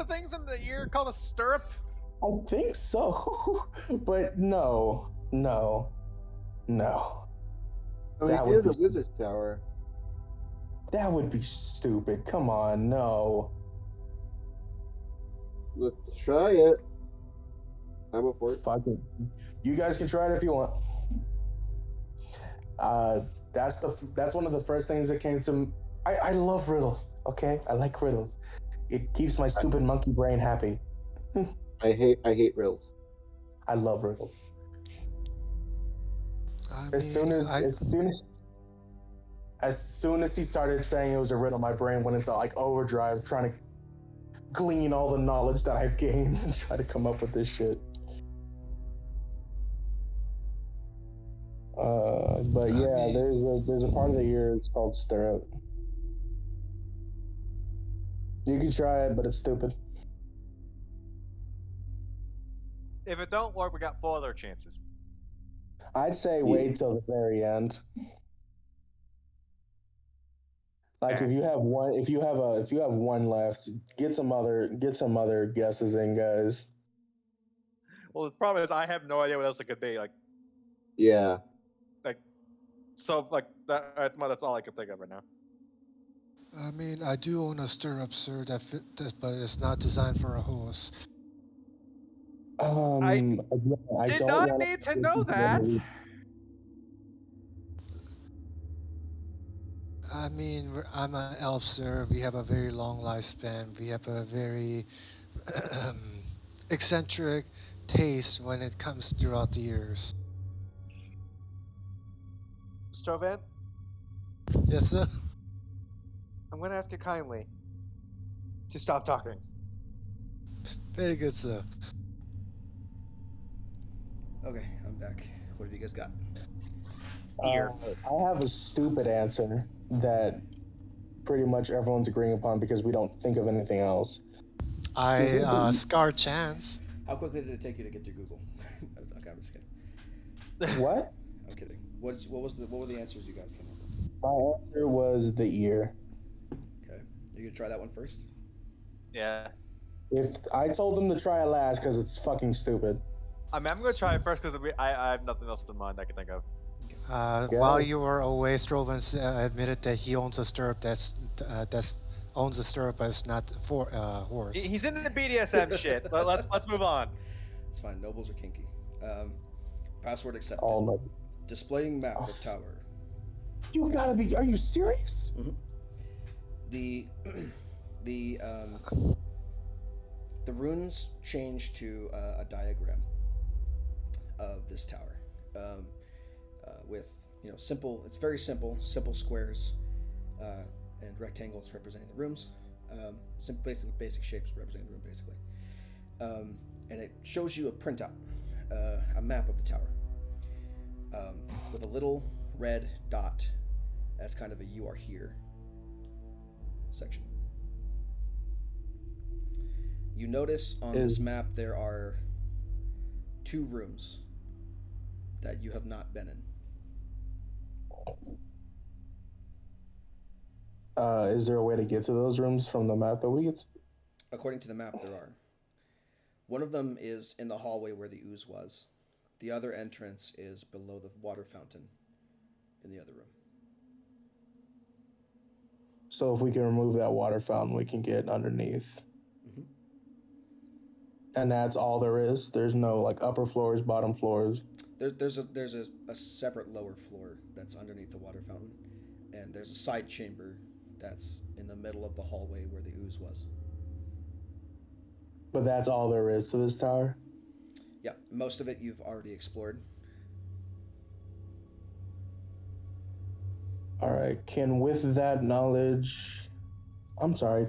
of the things in the ear called a stirrup? I think so. But no. I mean, That it would is be a wizard's tower. That would be stupid. Come on, no. Let's try it. I'm up for it. Fuck it. You guys can try it if you want. That's one of the first things that came to me. I love riddles, okay? I like riddles. It keeps my stupid monkey brain happy. I hate riddles. I love riddles. As soon as he started saying it was a riddle, my brain went into like overdrive, trying to glean all the knowledge that I've gained and try to come up with this shit. But yeah, there's a part of the ear. It's called stirrup. You can try it, but it's stupid. If it don't work, we got 4 other chances. I'd say wait till the very end. Like if you have one left, get some other guesses in, guys. Well, the problem is I have no idea what else it could be. Yeah. That's all I can think of right now. I mean, I do own a stirrup, sir, but it's not designed for a horse. I did not need to know that. I mean, I'm an elf, sir. We have a very long lifespan. We have a very eccentric taste when it comes throughout the years. Strovan, Yes, sir. I'm going to ask you kindly to stop talking. Very good, sir. Okay, I'm back. What have you guys got? Ear. I have a stupid answer that pretty much everyone's agreeing upon because we don't think of anything else. Scar Chance. How quickly did it take you to get to Google? Okay, I'm just kidding. What? I'm kidding. What were the answers you guys came up with? My answer was the ear. Okay, you gonna try that one first? Yeah. If I told them to try it last because it's fucking stupid. I mean, I'm going to try it first because I have nothing else in mind I can think of. While you were away, Strovan admitted that he owns a stirrup that's owns a stirrup, but it's not for horse. He's into the BDSM shit. Let's move on. It's fine. Nobles are kinky. Password accepted. Oh my. Displaying map of tower. You gotta be. Are you serious? Mm-hmm. The runes change to a diagram of this tower, with simple. It's very simple squares and rectangles representing the rooms. Basic shapes representing the room, basically. And it shows you a printout, a map of the tower, with a little red dot as kind of a "you are here" section. You notice on this map there are 2 rooms that you have not been in. Is there a way to get to those rooms from the map that we get to? According to the map, there are. One of them is in the hallway where the ooze was. The other entrance is below the water fountain in the other room. So if we can remove that water fountain, we can get underneath. Mm-hmm. And that's all there is? There's no like upper floors, bottom floors? There's a separate lower floor that's underneath the water fountain. And there's a side chamber that's in the middle of the hallway where the ooze was. But that's all there is to this tower? Yeah, most of it you've already explored. Alright, can with that knowledge... I'm sorry,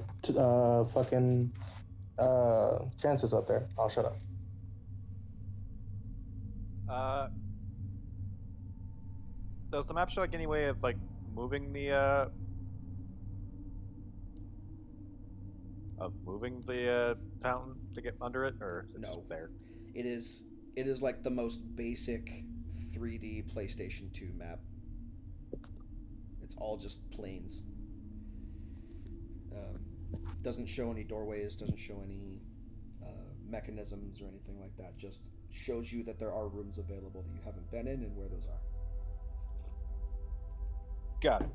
Chances up there. I'll shut up. Does the map show like any way of like moving the fountain to get under it, or is it just there? It is like the most basic 3D PlayStation 2 map. It's all just plains. Doesn't show any doorways, doesn't show any mechanisms or anything like that. Just shows you that there are rooms available that you haven't been in and where those are. Got it.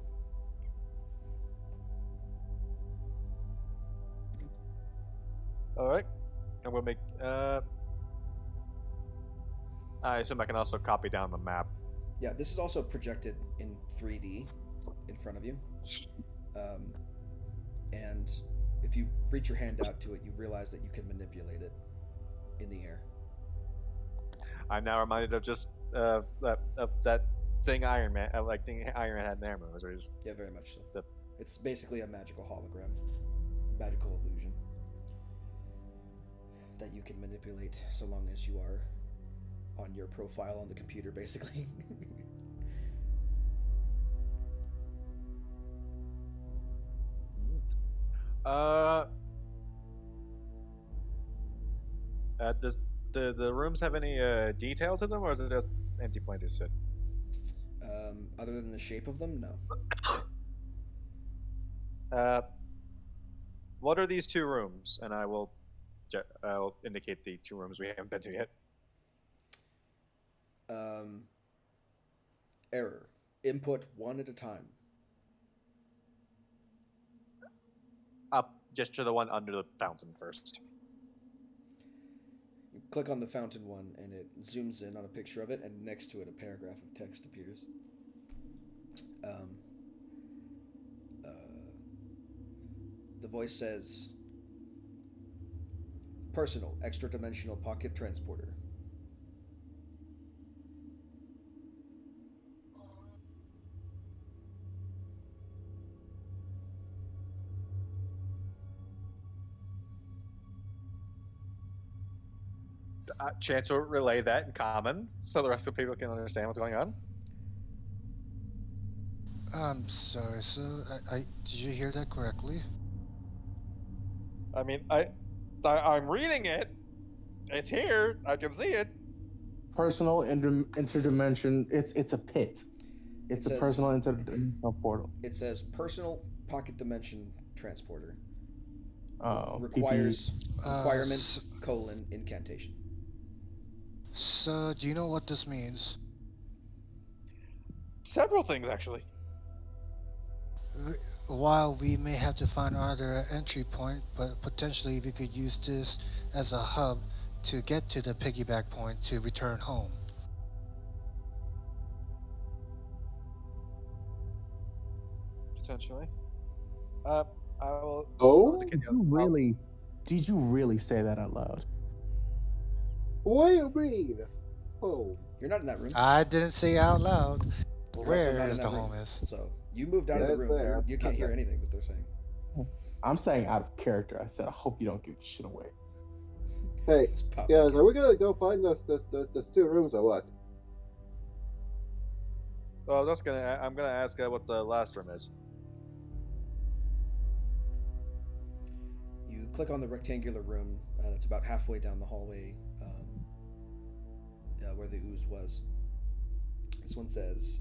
All right, I'm gonna make. I assume I can also copy down the map. Yeah, this is also projected in 3D in front of you. And if you reach your hand out to it, you realize that you can manipulate it in the air. I'm now reminded of just that thing Iron Man, thing Iron Man had in their movies, where he's Yeah, very much so. It's basically a magical hologram, magical illusion that you can manipulate so long as you are on your profile on the computer, basically. Does the rooms have any detail to them, or is it just empty plain to sit? Other than the shape of them, no. What are these 2 rooms? And I'll indicate the 2 rooms we haven't been to yet. Error. Input 1 at a time. Up just to the one under the fountain first. You click on the fountain one, and it zooms in on a picture of it, and next to it, a paragraph of text appears. The voice says, "Personal extra-dimensional pocket transporter." Chance will relay that in common so the rest of the people can understand what's going on. I'm sorry, sir. Did you hear that correctly? I mean, I'm reading it. It's here. I can see it. Personal interdimension. It's a pit. It's a personal interdimensional portal. It says personal pocket dimension transporter. Requirement incantation. So, do you know what this means? Several things, actually. While we may have to find another entry point, but potentially we could use this as a hub to get to the piggyback point to return home. Potentially. I will. Oh? Did you really say that out loud? What do you mean? Oh. You're not in that room. I didn't say out loud. You're Where is the home is? So you moved out of the room. You can't hear anything that they're saying. I'm saying out of character. I said, I hope you don't give shit away. Hey, guys, are we gonna go find those 2 rooms or what? Well, I'm gonna ask what the last room is. You click on the rectangular room that's about halfway down the hallway where the ooze was. This one says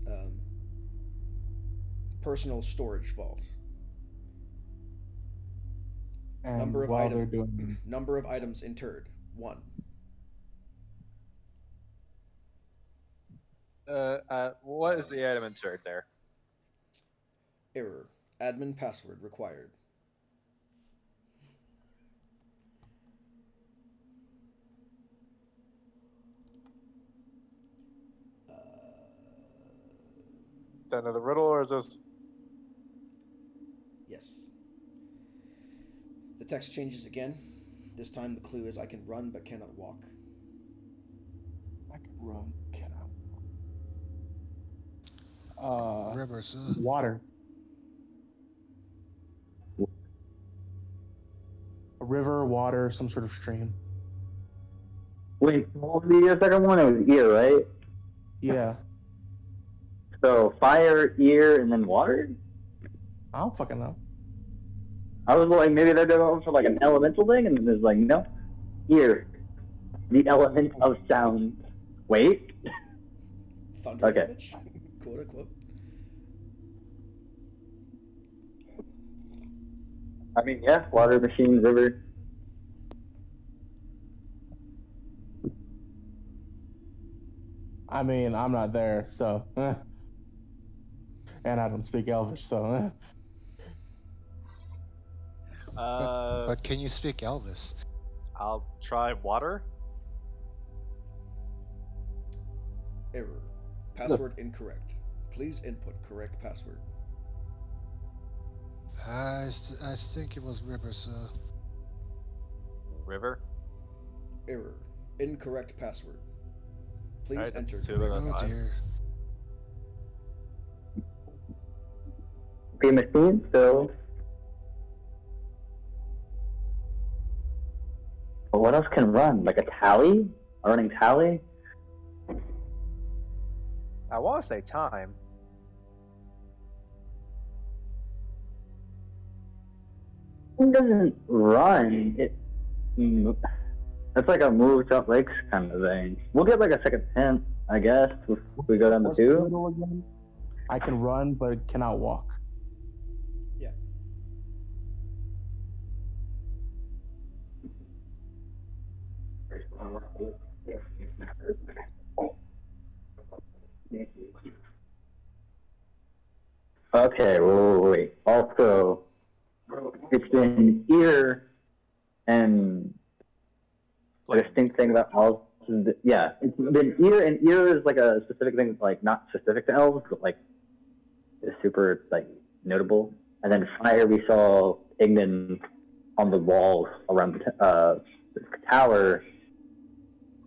personal storage vault. And Number of while they're doing number of items interred 1. What is the item insert there? Error. Admin password required. That another riddle, or is this? Yes. The text changes again. This time the clue is I can run but cannot walk. I can run, cannot. River, sir. Water. A river, water, some sort of stream. Wait, what was the second one? It was ear, right? Yeah. So fire, ear, and then water? I don't fucking know. I was like, maybe they're going for like an elemental thing, and there's like, no. Ear. The element of sound. Wait. Thunder Okay. damage? Quote unquote. I mean, yeah, water, machine, river. I mean, I'm not there, so. And I don't speak Elvish, so. But can you speak Elvis? I'll try water. Error. Password incorrect. Please input correct password. I think it was river, sir. River. Error. Incorrect password. Please Alright, that's enter 2 correct out of Oh 5. dear. Okay, machine, so. But what else can run? Like a tally? A running tally? I want to say time. It doesn't run. That's like a move jump legs kind of thing. We'll get like a second hint, I guess, if we go down to What's the 2. riddle again? I can run, but cannot walk. Yeah. Okay, wait. Also, it's been ear and a distinct thing about elves. Yeah, it's been ear, and ear is like a specific thing, like not specific to elves, but like is super like notable. And then fire, we saw Ignan on the walls around the tower.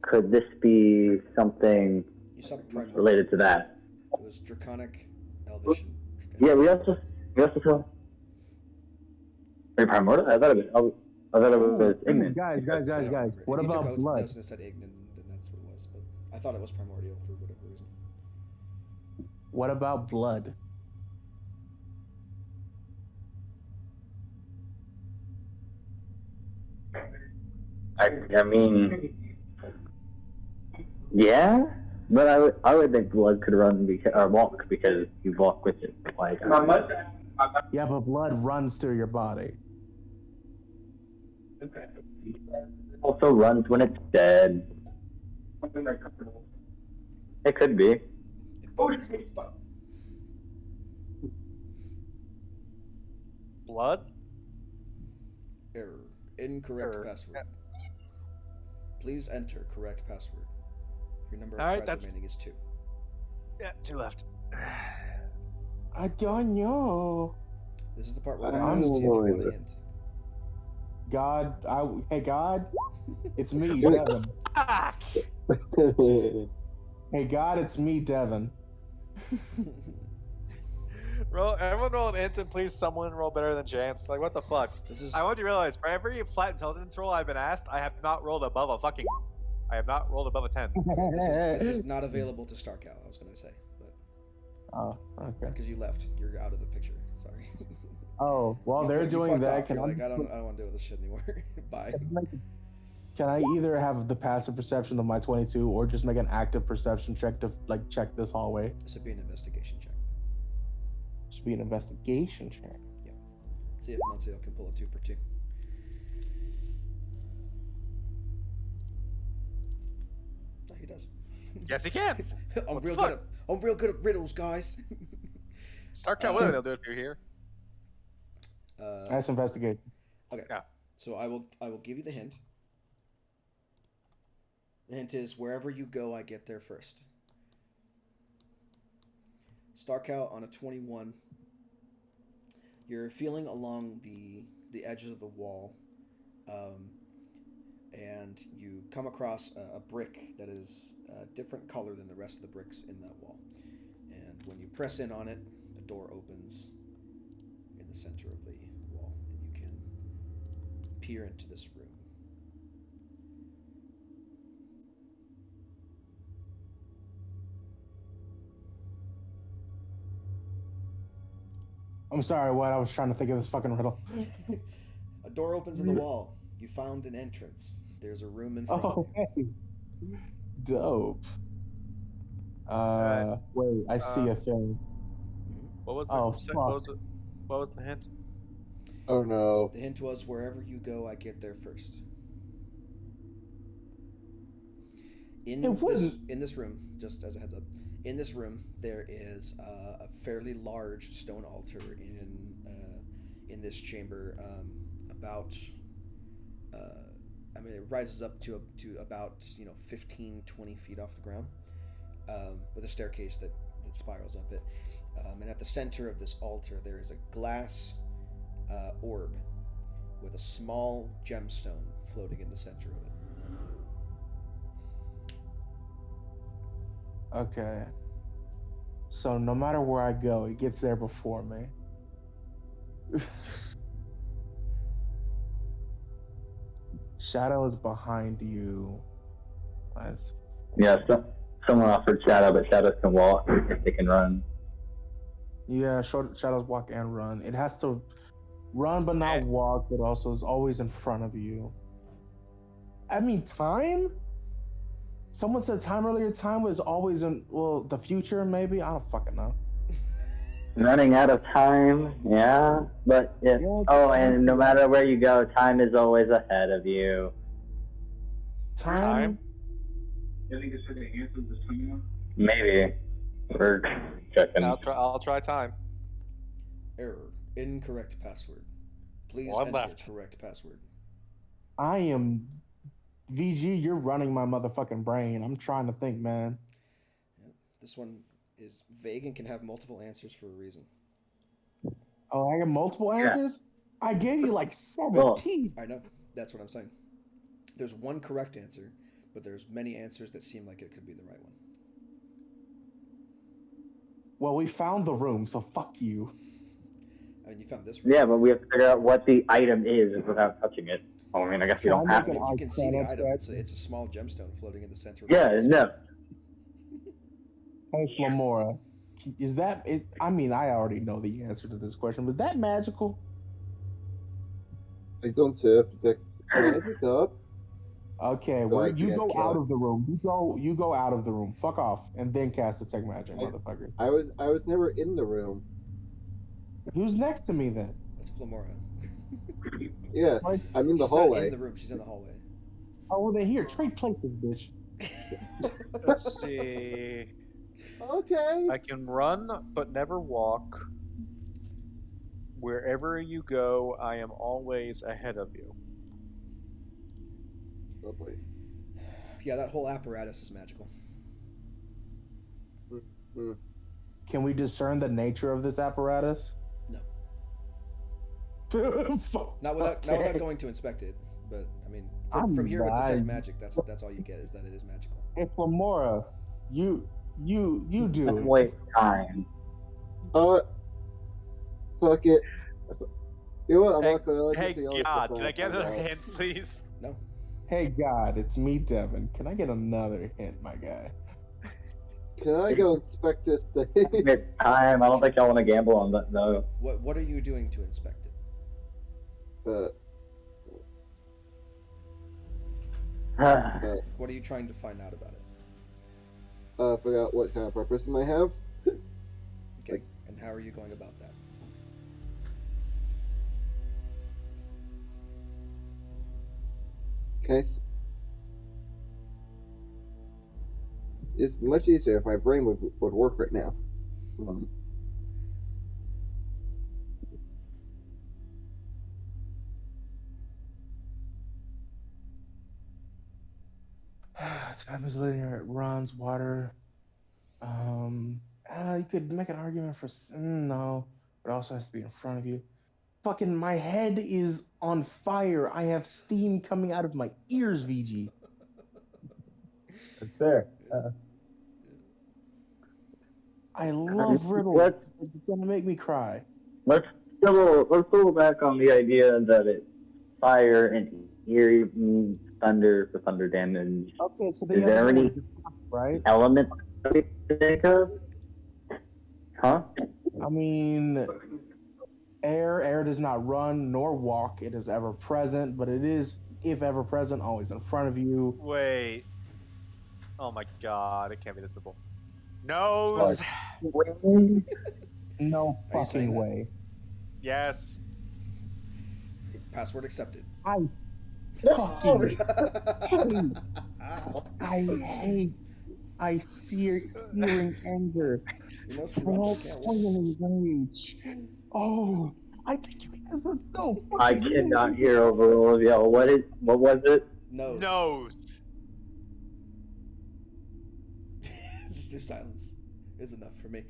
Could this be something You saw primordial. related to that? It was draconic, elvish, and Yeah, we also saw. Wait, primordial? I thought it was Ignan. Guys. What If you took about out blood? notes and it said Ignan, then that's what it was. But I thought it was primordial for whatever reason. What about blood? I mean, yeah, but I would think blood could run or walk because you walk with it. Like, Yeah, but blood runs through your body. also runs when it's dead. It could be. It burns when it's done. Blood. Error. Incorrect Error. password. Please enter correct password. Your number of Alright, tries that's- remaining is 2. Yeah, 2 left. I don't know. This is the part where I'm God asks you if you want a worried. hint. God, hey God, it's me, Wait. Devin. Fuck! Hey God, it's me, Devin. Roll, everyone roll an int, and please someone roll better than Chance. Like, what the fuck? This is I want you to realize, for every flat intelligence roll I've been asked, I have not rolled above a fucking... I have not rolled above a 10. this is not available to Starcal, I was going to say. But Oh, okay. Because you left. You're out of the picture. Sorry. Oh, while they're doing fucked that, off. can You're I? like, I don't want to deal with this shit anymore. Bye. Can I either have the passive perception of my 22, or just make an active perception check to like check this hallway? This would be an investigation check. Should be an investigation check. Yeah. See if Monsieur can pull a 2 for 2. No, he does. Yes, he can. I'm What real the good. fuck? I'm real good at riddles, guys. Starcount William, they'll do it if you're here. That's investigation. Okay. Yeah. So I will give you the hint. The hint is wherever you go, I get there first. Starkout on a 21. You're feeling along the edges of the wall, and you come across a brick that is a different color than the rest of the bricks in that wall. And when you press in on it, a door opens in the center of the wall, and you can peer into this room. I'm sorry, what? I was trying to think of this fucking riddle. A door opens in the wall. You found an entrance. There's a room in front of Oh, you. hey. Dope. Alright. Wait, I see a thing. What was the Oh, what was the hint? Oh no. The hint was wherever you go, I get there first. In this room, just as a heads up, in this room there is a fairly large stone altar in this chamber. It rises up to about 15, 20 feet off the ground, with a staircase that spirals up it. And at the center of this altar, there is a glass orb with a small gemstone floating in the center of it. Okay. So no matter where I go, it gets there before me. Shadow is behind you. That's... Yeah, someone offered Shadow, but Shadow can walk if they can run. Yeah, Shadow's walk and run. It has to run but not walk. It also is always in front of you. I mean, time? Someone said time earlier. Time was always in, the future, maybe? I don't fucking know. Running out of time, yeah. But if, and no matter where you go, time is always ahead of you. Time? Maybe. We're checking. I'll try time. Error. Incorrect password. Please One enter left. correct password. I am... VG, you're running my motherfucking brain. I'm trying to think, man. Yeah, this one is vague and can have multiple answers for a reason. Oh, I got multiple answers? I gave you like 17. I know. That's what I'm saying. There's one correct answer, but there's many answers that seem like it could be the right one. Well, we found the room, so fuck you. I mean, you found this room. Yeah, but we have to figure out what the item is without touching it. I mean, I guess you don't have to. You can see the item. It's a small gemstone floating in the center. Yeah, no. Hey, Flamora, is that it? I mean, I already know the answer to this question. Was that magical? I don't have to take magic up. Okay, So you go out of the room. You go out of the room. Fuck off, and then cast Detect Magic, motherfucker. I was never in the room. Who's next to me then? That's Flamora. Yes, Like, I'm in the She's hallway. not in the room. She's in the hallway. Oh, well, then here, trade places, bitch. Let's see. Okay. I can run but never walk. Wherever you go, I am always ahead of you. Lovely. Yeah, that whole apparatus is magical. Mm. Can we discern the nature of this apparatus? No. Fuck. Not without going to inspect it, but I mean, from here with Detect Magic, that's all you get is that it is magical. Hey, Flamora, you do. Waste time. Fuck it. You know what? I'm not gonna Hey, the only God, stuff can I get find another out. hint, please? No. Hey, God, it's me, Devin. Can I get another hint, my guy? Can I go inspect this thing? It's time. I don't think y'all want to gamble on that, though. What are you doing to inspect it? What are you trying to find out about it? I forgot what kind of purpose it might have. Okay, and how are you going about that? Okay. It's much easier if my brain would work right now. Time is linear. It runs water. You could make an argument for no, but it also has to be in front of you. Fucking, my head is on fire. I have steam coming out of my ears, VG. That's fair. I love riddles. It's gonna make me cry. Let's go back on the idea that it's fire and eerie means thunder for thunder damage. Okay, so Is there any right? element to think of? Huh? I mean, air does not run nor walk. It is ever present, but it is, if ever present, always in front of you. Wait. Oh my god, it can't be this simple. Nose! No fucking way. Yes. Password accepted. I fucking hate. I searing anger. Boiling rage. Oh, I think you ever go. I cannot hear over all of y'all. What was it? Nose. Just silence is enough for me.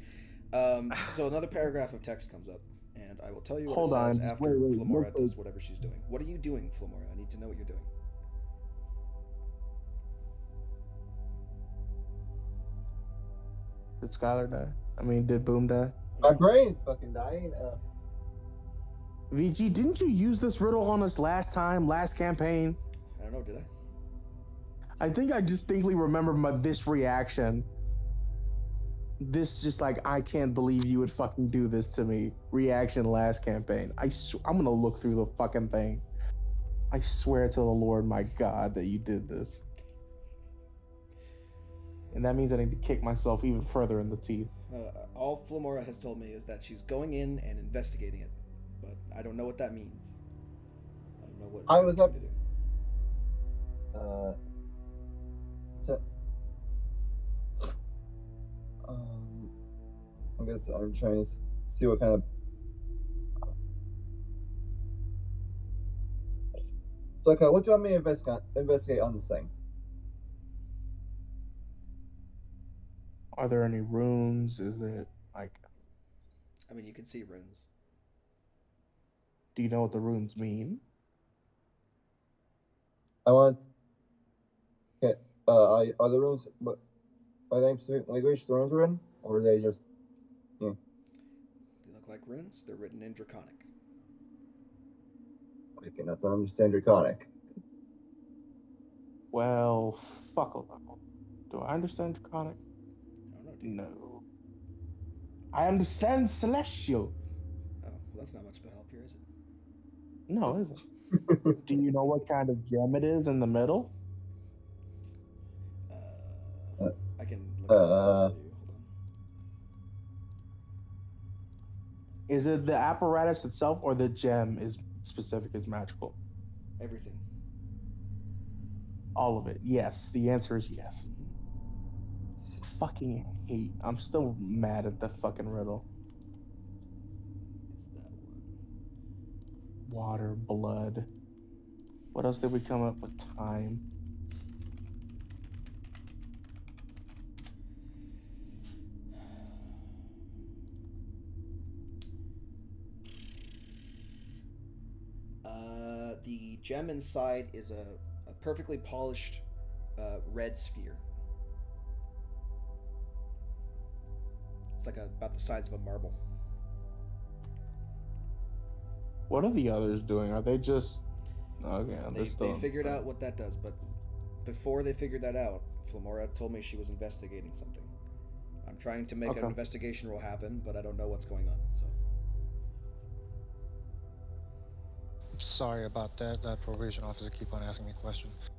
So another paragraph of text comes up, and I will tell you what it says after Flamora does whatever she's doing. What are you doing, Flamora? I need to know what you're doing. Did Skylar die? I mean, did Boom die? My brain's fucking dying. VG, didn't you use this riddle on us last campaign? I don't know, did I? I think I distinctly remember this reaction. This just like, I can't believe you would fucking do this to me. Reaction last campaign. I'm gonna look through the fucking thing. I swear to the Lord, my God, that you did this. And that means I need to kick myself even further in the teeth. All Flamora has told me is that she's going in and investigating it, but I don't know what that means. I don't know what I was up to do. I guess I'm trying to see what kind of. So, okay, what do you want me to investigate on this thing? Are there any runes? Is it like? I mean, you can see runes. Do you know what the runes mean? I want. Okay. Are the runes? Are they specific language the runes are in, or are they just? Yeah. They look like runes. They're written in Draconic. I cannot understand Draconic. Well, fuck all that. Do I understand Draconic? I don't know, do you? No. I understand Celestial. Oh, well, that's not much of a help here, is it? No, it isn't. Do you know what kind of gem it is in the middle? I can look at it for you. Hold on. Is it the apparatus itself or the gem is specific as magical? Everything. All of it. Yes. The answer is yes. Fucking hate. I'm still mad at the fucking riddle. It's that one. Water, blood. What else did we come up with? Time. The gem inside is a perfectly polished red sphere. It's like about the size of a marble. What are the others doing? Are they just... Okay, They figured out what that does, but before they figured that out, Flamora told me she was investigating something. trying to make an investigation roll happen, but I don't know what's going on. So. Sorry about that. That probation officer keep on asking me questions.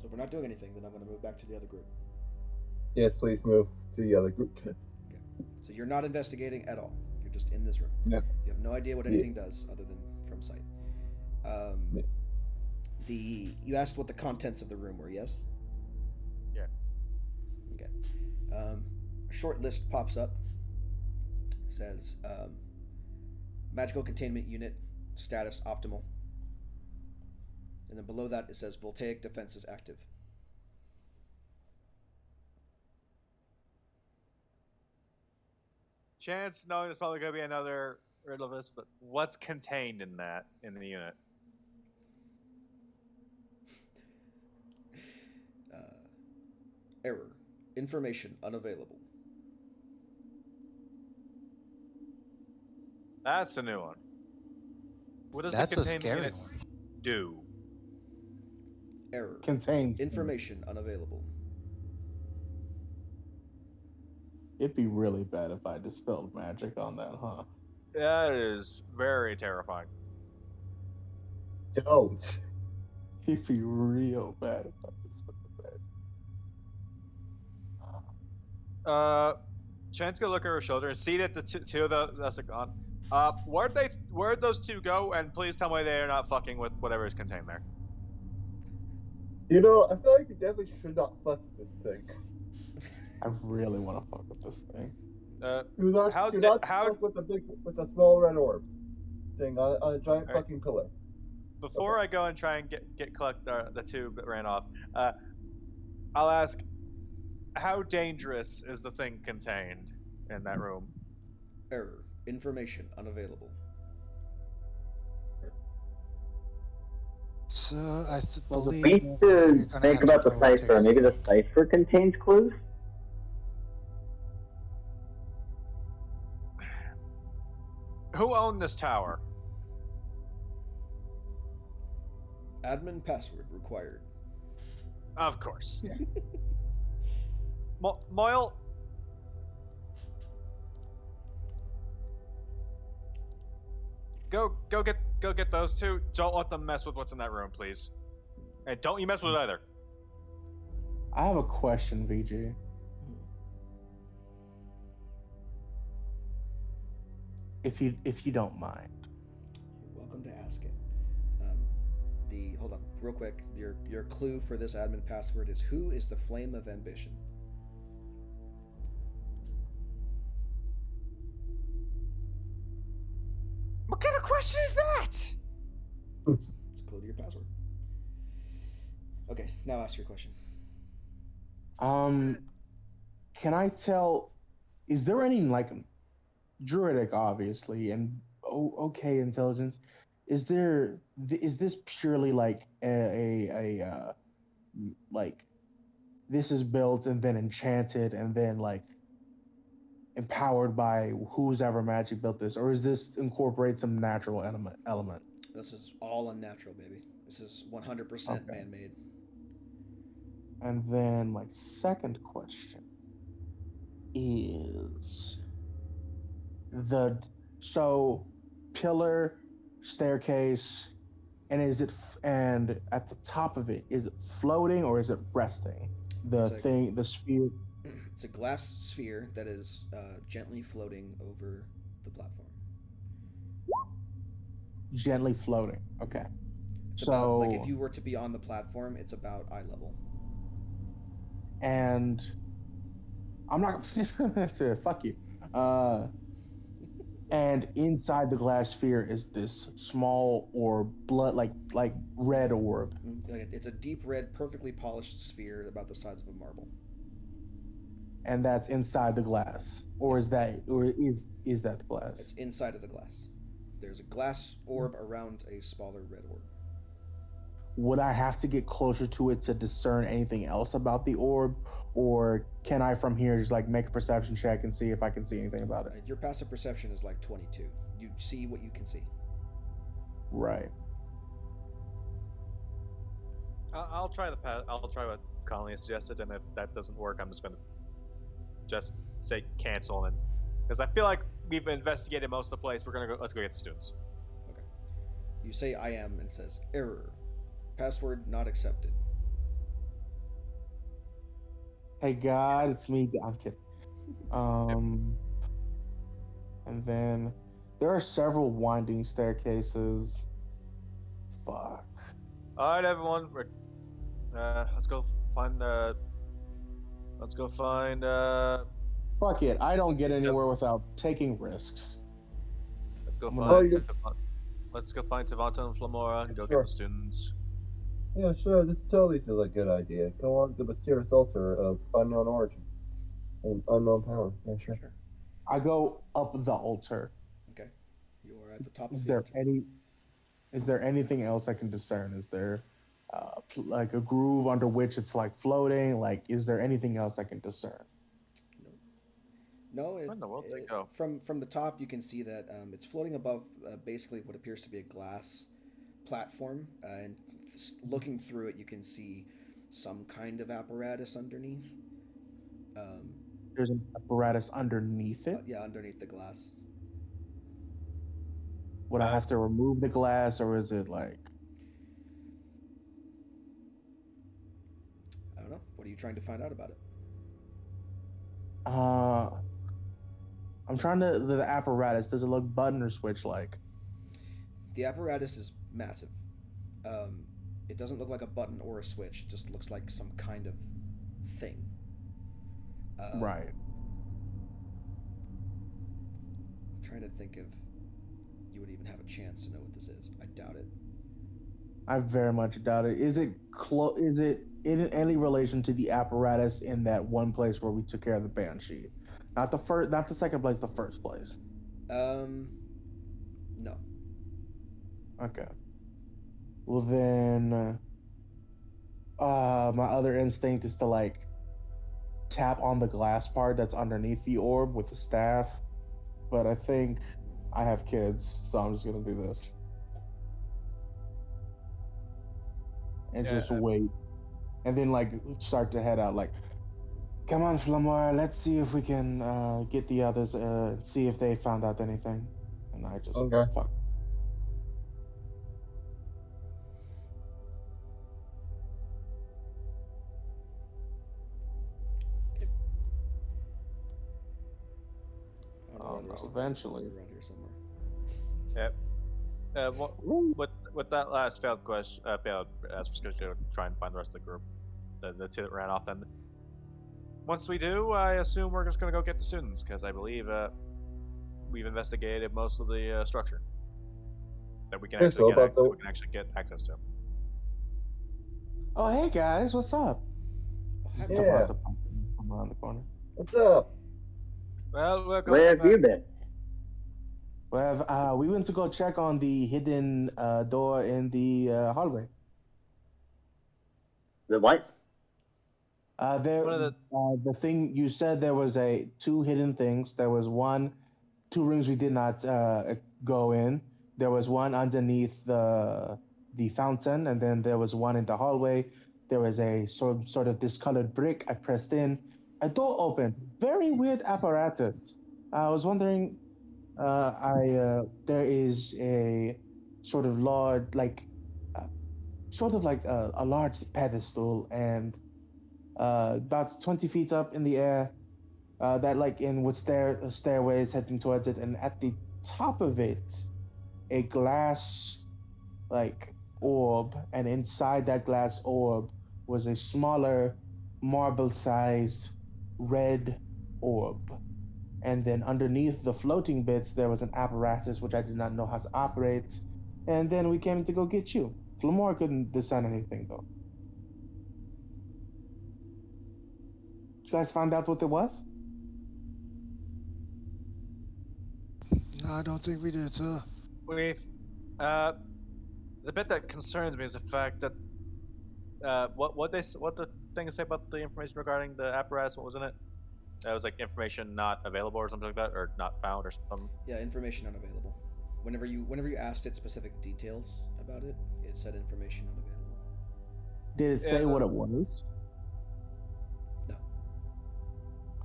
So if we're not doing anything, then I'm going to move back to the other group. Yes, please move to the other group. Okay. So you're not investigating at all. You're just in this room. Yeah. You have no idea what anything does other than from sight. You asked what the contents of the room were, yes? Yeah. Okay. A short list pops up. It says magical containment unit status optimal. And then below that it says voltaic defenses active. Chance knowing there's probably going to be another riddle of this, but what's contained in the unit? Error. Information unavailable. That's a new one. What does That's the a containment scary unit one. do? Error. Contains information unavailable. It'd be really bad if I dispelled magic on that, huh? That is very terrifying. Don't. It'd be real bad if I dispelled magic. Chance go look at her shoulder and see that the two of that's gone. Where'd those two go? And please tell me they are not fucking with whatever is contained there. You know, I feel like you definitely should not fuck with this thing. I really want to fuck with this thing. Do not fuck with the small red orb thing on a giant fucking pillar. Before I go and try and get collect the two that ran off, I'll ask, how dangerous is the thing contained in that room? Error. Information unavailable. So I We believe should think about the Cipher. Maybe the Cipher contains clues? Who owned this tower? Admin password required. Of course. Moyle? Go get those two. Don't let them mess with what's in that room, please. And don't you mess with it either. I have a question, VG. If you don't mind. You're welcome to ask it. Hold on, real quick. Your clue for this admin password is who is the flame of ambition? What kind of question is that? It's a clue to your password. Okay, now ask your question. Can I tell? Is there any druidic, obviously, and okay intelligence? Is this purely like a this is built and then enchanted and then like empowered by who's ever magic built this, or is this incorporate some natural element? This is all unnatural, baby. This is 100% man-made. And then my second question is pillar, staircase, and and at the top of it, is it floating or is it resting? The sphere. It's a glass sphere that is gently floating over the platform. Gently floating. Okay. It's about, like, if you were to be on the platform, it's about eye level. And I'm not fuck you. And inside the glass sphere is this small orb, blood like red orb. It's a deep red, perfectly polished sphere about the size of a marble. And that's inside the glass, or is that the glass? It's inside of the glass. There's a glass orb around a smaller red orb. Would I have to get closer to it to discern anything else about the orb, or can I from here just like make a perception check and see if I can see anything about it? Your passive perception is like 22. You see what you can see. Right. I'll try I'll try what Connolly suggested, and if that doesn't work, I'm just going to just say cancel, and because I feel like we've investigated most of the place, let's go get the students. Okay. You say I am and it says error. Password not accepted. Hey God, it's me. I'm kidding. And then there are several winding staircases. Fuck. All right, everyone. Let's go find. Let's go find. Fuck it. I don't get anywhere without taking risks. Let's go Oh, find. Let's go find Tavanta and Flamora and go get the students. Yeah, sure. This totally feels like a good idea. Go on the mysterious altar of unknown origin and unknown power. Yeah, sure. I go up the altar. Okay. You are at the top Is of the there altar. is there anything else I can discern? Is there like a groove under which it's like floating? Like, is there anything else I can discern? No, Where in the world did it go? From the top, you can see that it's floating above basically what appears to be a glass platform, and looking through it, you can see some kind of apparatus underneath. There's an apparatus underneath it. Yeah, underneath the glass. Would I have to remove the glass, or is it like? I don't know. What are you trying to find out about it? I'm trying to the apparatus. Does it look button or switch like? The apparatus is massive. It doesn't look like a button or a switch. It just looks like some kind of thing. Right. I'm trying to think if you would even have a chance to know what this is. I doubt it. I very much doubt it. Is it Is it in any relation to the apparatus in that one place where we took care of the banshee? Not the second place, the first place. No. Okay. Well then, my other instinct is to like tap on the glass part that's underneath the orb with the staff, but I think I have kids, so I'm just gonna do this and just wait, and then like start to head out. Like, come on, Flamora, let's see if we can get the others, see if they found out anything. And I just fuck. Eventually. Around here somewhere. Yep. With that last failed question, failed ask, we're going to try and find the rest of the group, the two that ran off. Then, once we do, I assume we're just going to go get the students because I believe we've investigated most of the structure that we can actually get access to. Oh, hey guys, what's up? Yeah. Come around the corner. What's up? Well, where have you been? Well, we went to go check on the hidden door in the hallway. The what? The thing you said, there was two hidden things. There was two rooms we did not go in. There was one underneath the fountain, and then there was one in the hallway. There was a sort of discolored brick. I pressed in. A door opened. Very weird apparatus. I was wondering. There is a sort of large, a large pedestal, and about 20 feet up in the air, that with stairways heading towards it, and at the top of it, a glass orb, and inside that glass orb was a smaller, marble-sized red orb. And then underneath the floating bits, there was an apparatus which I did not know how to operate. And then we came to go get you. Flamora couldn't discern anything, though. You guys found out what it was? No, I don't think we did, sir. The bit that concerns me is the fact that what the thing say about the information regarding the apparatus. What was in it? That was like information not available or something like that, or not found or something. Yeah, information unavailable. Whenever you asked it specific details about it, it said information unavailable. Did it say what it was? No.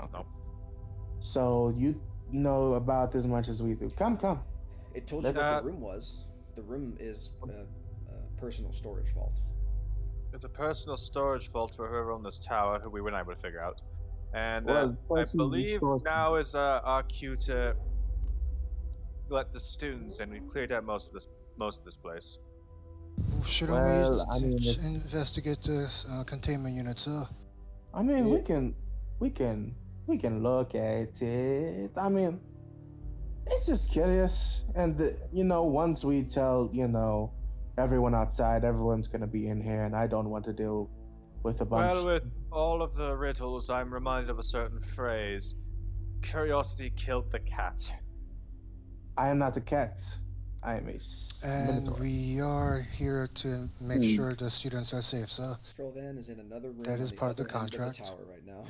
Okay. No. So you know about as much as we do. Come. It told you what the room was. The room is a personal storage vault. It's a personal storage vault for whoever owned this tower, who we weren't able to figure out. And Well, I believe now is our cue to let the students in. We cleared out most of this place. Shouldn't we investigate this containment unit, sir? I mean, we can look at it. I mean, it's just curious, and once we tell everyone outside, everyone's gonna be in here, and I don't want to deal with a bunch. Well, with all of the riddles, I'm reminded of a certain phrase: "Curiosity killed the cat." I am not a cat. I am a And minotaur. we are here to make sure the students are safe, sir. Strovan is in another room. That is on part of the other end contract. Of the tower right now.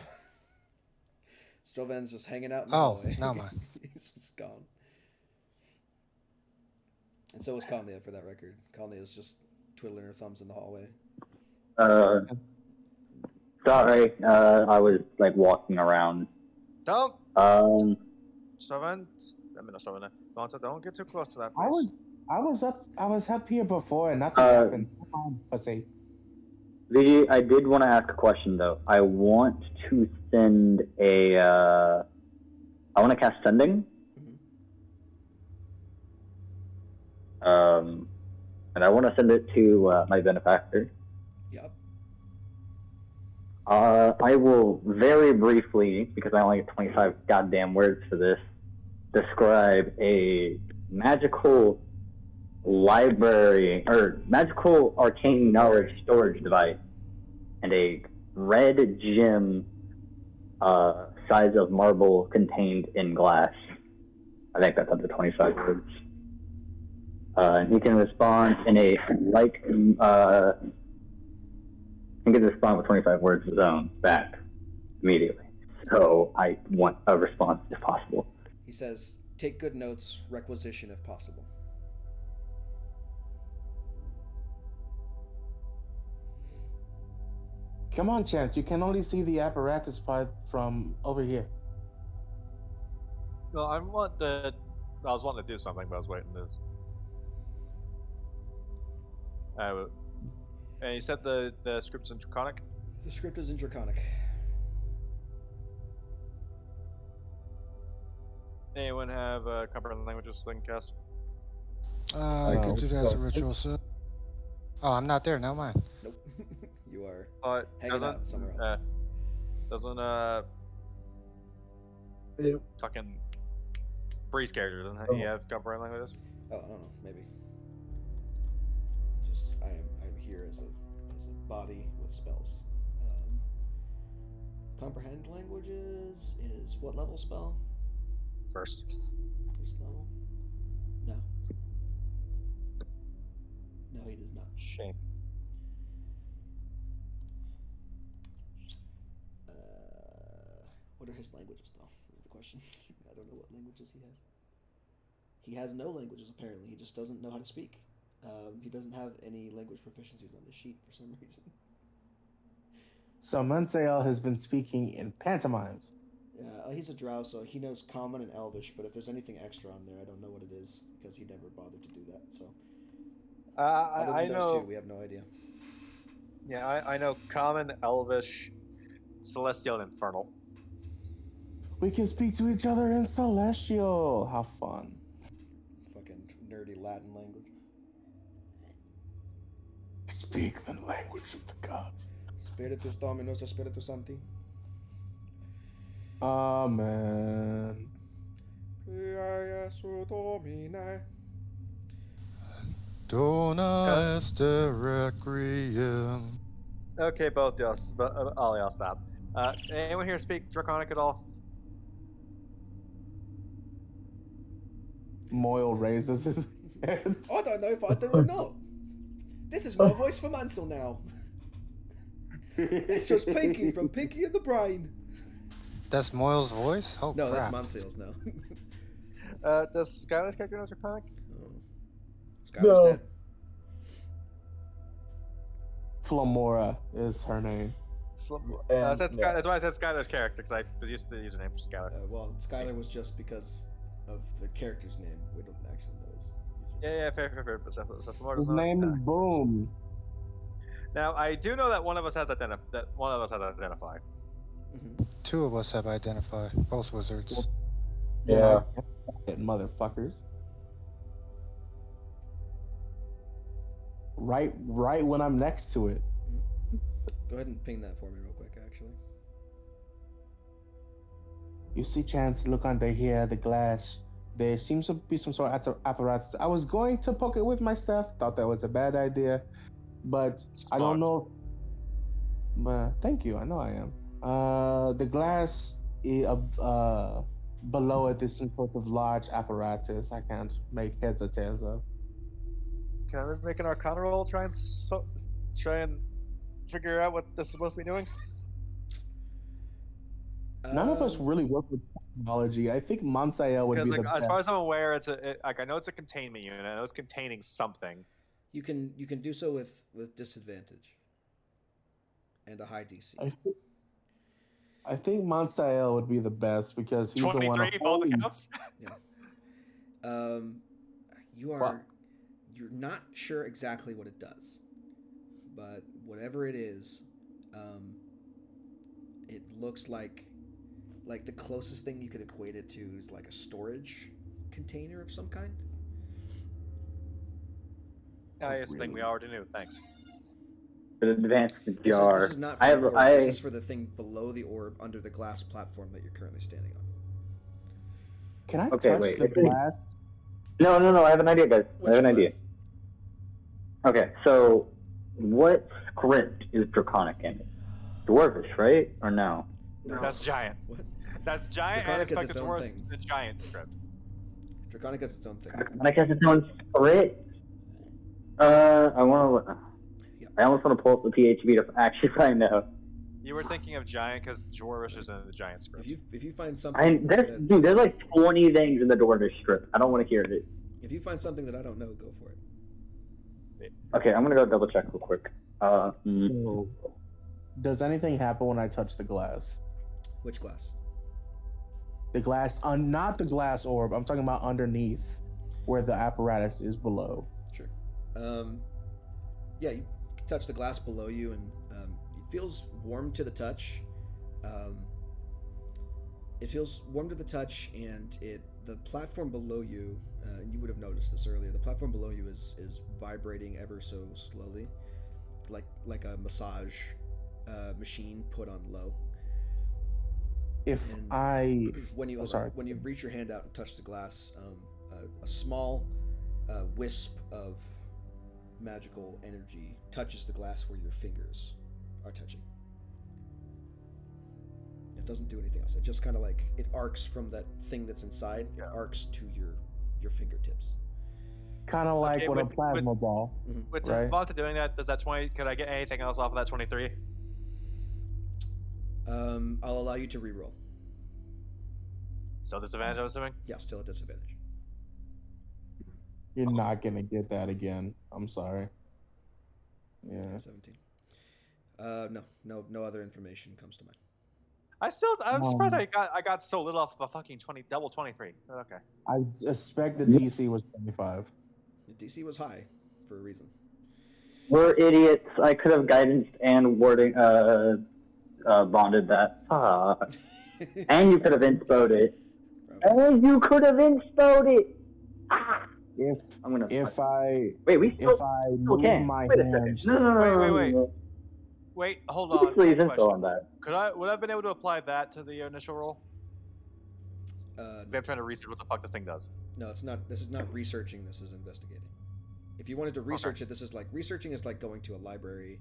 Strovan's just hanging out in the Oh, hallway. now mine. He's just gone. And so is Conlia, for that record. Conlia is just twiddling her thumbs in the hallway. Sorry, I was like walking around. Don't. Strovan, not Strovan. Monta, don't get too close to that place. I was up here before and nothing happened. Pussy. I did want to ask a question though. I want to send I want to cast sending. And I want to send it to my benefactor. Yep. I will very briefly, because I only get 25 goddamn words for this, describe a magical library, or magical arcane knowledge storage device, and a red gem size of marble contained in glass. I think that's up to 25 words. And he can respond in a light, he can respond with 25 words of his own back immediately. So I want a response if possible. He says, take good notes, requisition if possible. Come on, Chance. You can only see the apparatus part from over here. Well, I was wanting to do something, but I was waiting this. And you said the script's in Draconic? The script is in Draconic. Anyone have comprehend languages they can cast? I could do that as a ritual, sir. Oh, I'm not there. Now mine. Nope. You are Hanging out somewhere else. Doesn't fucking Breeze character, doesn't he have comprehend languages? Oh, I don't know, maybe. I'm here as a body with spells. Comprehend languages is what level spell? First level? No. No, he does not. Shame. What are his languages, though? Is the question. I don't know what languages he has. He has no languages, apparently. He just doesn't know how to speak. He doesn't have any language proficiencies on the sheet for some reason. So Munsael has been speaking in pantomimes. Yeah, he's a drow, so he knows Common and Elvish, but if there's anything extra on there, I don't know what it is, because he never bothered to do that, so... I know... Two, we have no idea. Yeah, I know Common, Elvish, Celestial, and Infernal. We can speak to each other in Celestial! How fun. Fucking nerdy Latin language. Speak the language of the gods. Spiritus Dominus et Spiritus Sancti. Amen. Jesu Domine. Dona est requiem. Okay, both y'all, all y'all stop. Anyone here speak Draconic at all? Moyle raises his head. I don't know if I do or not. This is my voice for Mansell now. It's just Pinky from Pinky and the Brain. That's Moyle's voice? Oh, no, crap. that's Mansell's now. Does Skylar's character know Draconic? Skylar's dead. Flamora is her name. That's why I said Skylar's character, because I was used to the username Skylar. Well, Skylar was just because of the character's name. We don't actually know his username. Yeah, fair. So His name is Boom. Now I do know that one of us has identify. Mm-hmm. Two of us have identify. Both wizards. Yeah. Motherfuckers. Right when I'm next to it. Go ahead and ping that for me real quick, actually. You see, Chance, look under here, the glass. There seems to be some sort of apparatus. I was going to poke it with my staff. Thought that was a bad idea. But Smart. I don't know. But thank you. I know I am. The glass below it is some sort of large apparatus. I can't make heads or tails of. Can I make an Arcana roll? Try and figure out what this is supposed to be doing. None of us really work with technology. I think Monsael would be the best. As far as I'm aware, I know it's a containment unit. I know it's containing something. You can do so with disadvantage and a high DC. I think Monsael would be the best because he's 23, the one. both accounts. Yeah. You're not sure exactly what it does, but whatever it is, it looks like the closest thing you could equate it to is like a storage container of some kind. It's a thing we already knew. Thanks. The advanced jar. This is not for the orb. This is for the thing below the orb under the glass platform that you're currently standing on. Can I touch the glass? No. I have an idea, guys. I have an idea. Okay, so what script is Draconic in? Dwarvish, right? Or no? No. That's Giant. What? That's Giant, Draconic and is it's its own worse thing. than Giant script. Draconic has its own thing. Draconic has its own script? I almost want to pull up the PHB to actually find out. You were thinking of Giant because Dwarvish is in the Giant script. If you find something, there's like 20 things in the Dwarvish script. I don't want to hear it. If you find something that I don't know, go for it. Okay, I'm gonna go double check real quick. So, does anything happen when I touch the glass? Which glass? The glass, not the glass orb. I'm talking about underneath, where the apparatus is below. Sure. Yeah, you can touch the glass below you, and it feels warm to the touch. It feels warm to the touch, and the platform below you. You would have noticed this earlier. The platform below you is vibrating ever so slowly, like a massage machine put on low. When you reach your hand out and touch the glass, a small wisp of magical energy touches the glass where your fingers are touching. It doesn't do anything else. It just kind of it arcs from that thing that's inside. It arcs to your fingertips. Kind of like a plasma ball. With Devonta doing that, does that 20? Could I get anything else off of that 23? I'll allow you to reroll. Still disadvantage, I'm assuming? Yeah, still at disadvantage. You're not gonna get that again. I'm sorry. Yeah. 17. No other information comes to mind. I'm surprised I got so little off of a fucking double 23. But okay. I suspect the DC was 25. The DC was high for a reason. We're idiots. I could have guidance and wording bonded that. And you could have inspoed it. And you could have inspoed it. If I move my hands. No. Wait, hold on. Please info on that. Would I have been able to apply that to the initial roll? Because I'm trying to research what the fuck this thing does. No, it's not. This is not researching. This is investigating. If you wanted to research it, this is researching is like going to a library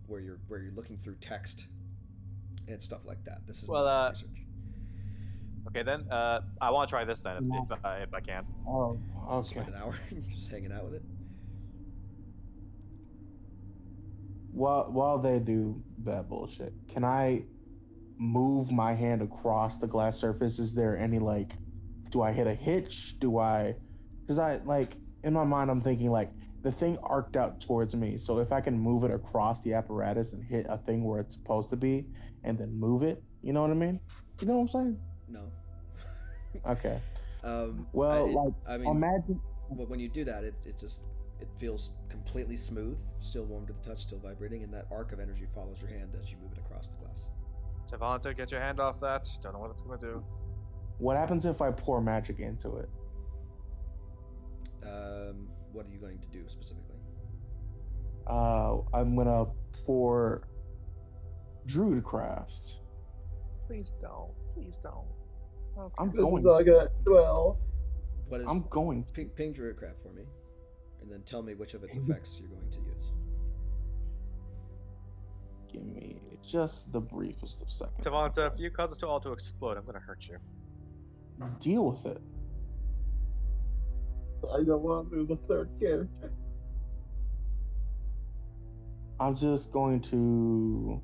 where you're looking through text and stuff like that. This is not research. Okay, then I want to try this then if I can. Oh, okay. Spend an hour just hanging out with it. While they do that bullshit, can I move my hand across the glass surface? Is there any do I hit a hitch? Because in my mind, I'm thinking like the thing arced out towards me. So if I can move it across the apparatus and hit a thing where it's supposed to be, and then move it, you know what I mean? You know what I'm saying? No. Okay. Well, I mean, imagine. when you do that, it feels completely smooth, still warm to the touch, still vibrating, and that arc of energy follows your hand as you move it across the glass. Tavanta, get your hand off that. Don't know what it's gonna do. What happens if I pour magic into it? What are you going to do specifically? I'm gonna pour Druidcraft. Please don't. Please don't. Okay. I'm This going is like to. a 12. What is? I'm going to. Ping Druidcraft for me, and then tell me which of its effects you're going to use. Give me just the briefest of seconds. Tavanta, if you cause us to all to explode, I'm gonna hurt you. Deal with it. I don't want to lose a third character. I'm just going to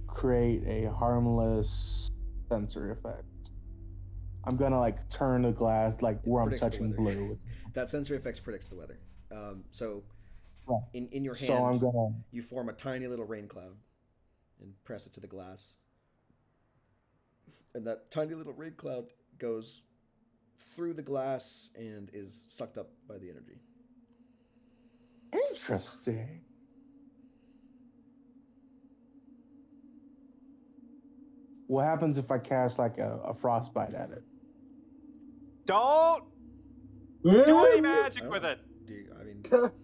create a harmless sensory effect. I'm gonna like turn the glass like where I'm touching blue. That sensory effects predicts the weather. So right. in your hand, so I'm gonna... you form a tiny little rain cloud and press it to the glass. And that tiny little rain cloud goes through the glass and is sucked up by the energy. Interesting. What happens if I cast like a frostbite at it? Don't do any magic with it.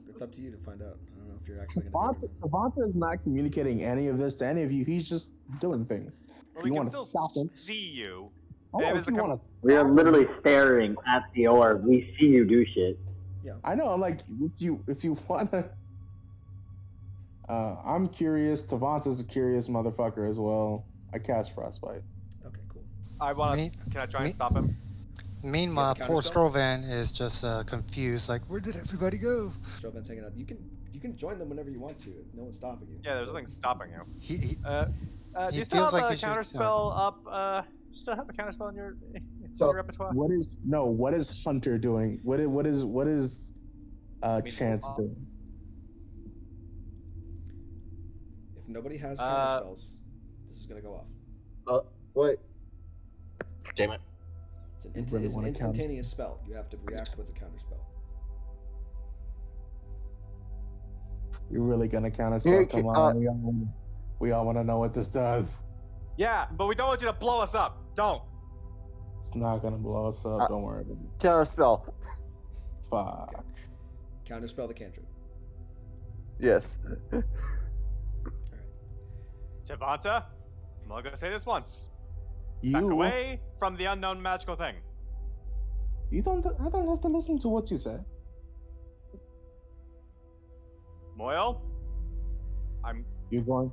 It's up to you to find out. I don't know if you're actually going to. Tavanta is not communicating any of this to any of you. He's just doing things. Well, you we want can to still stop him? see you. We are literally staring at the orb. We see you do shit. Yeah. I know. I'm like, if you wanna. I'm curious. Tavanta's a curious motherfucker as well. I cast frostbite. Okay, cool. Can I try and stop him? Meanwhile, poor Strovan is just confused. Like, where did everybody go? Strovan's hanging out. You can join them whenever you want to. No one's stopping you. Yeah, there's nothing stopping you. He do you still have like a counterspell up? Do you still have a counterspell in your repertoire? What is Hunter doing? What is Chance doing? If nobody has counterspells, this is gonna go off. Wait. Damn it. It's an instantaneous spell. You have to react with a counterspell. You're really gonna counterspell? Come on, we all want to know what this does. Yeah, but we don't want you to blow us up. Don't. It's not gonna blow us up. Don't worry about it. Counterspell. Fuck. Okay. Counterspell the cantrip. Yes. All right. Tavanta, I'm only gonna say this once. You back away from the unknown magical thing. I don't have to listen to what you say. Moyle, You're going.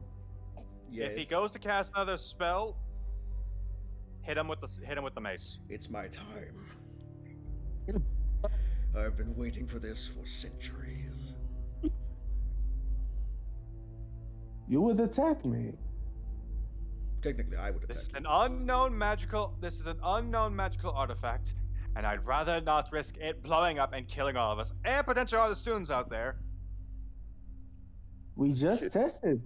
Yes. If he goes to cast another spell, hit him with the mace. It's my time. I've been waiting for this for centuries. You would attack me. Technically, I would attack. This is an unknown magical artifact, and I'd rather not risk it blowing up and killing all of us and potential other students out there. We just tested.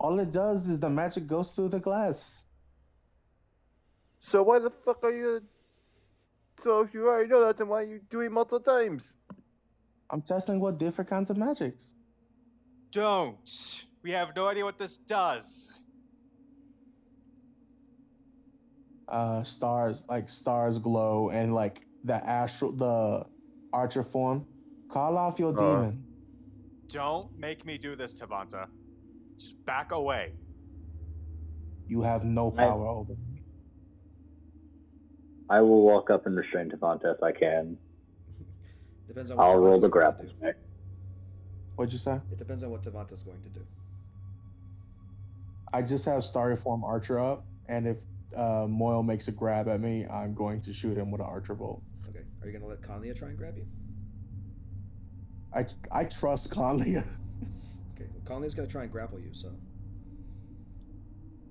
All it does is the magic goes through the glass. So why the fuck are you? So if you already know that, then why are you doing multiple times? I'm testing what different kinds of magics. Don't. We have no idea what this does. Stars glow, and like the archer form. Call off your demon. Don't make me do this, Tavanta. Just back away. You have no power over me. I will walk up and restrain Tavanta if I can. Depends on what I'll roll Tavanta's the going to grapple do. check. What'd you say? It depends on what Tavanta's going to do. I just have starry form archer up, and if Moyle makes a grab at me, I'm going to shoot him with an archer bolt. Okay. Are you going to let Conlia try and grab you? I trust Conlia. Okay. Well, Conlia's going to try and grapple you, so.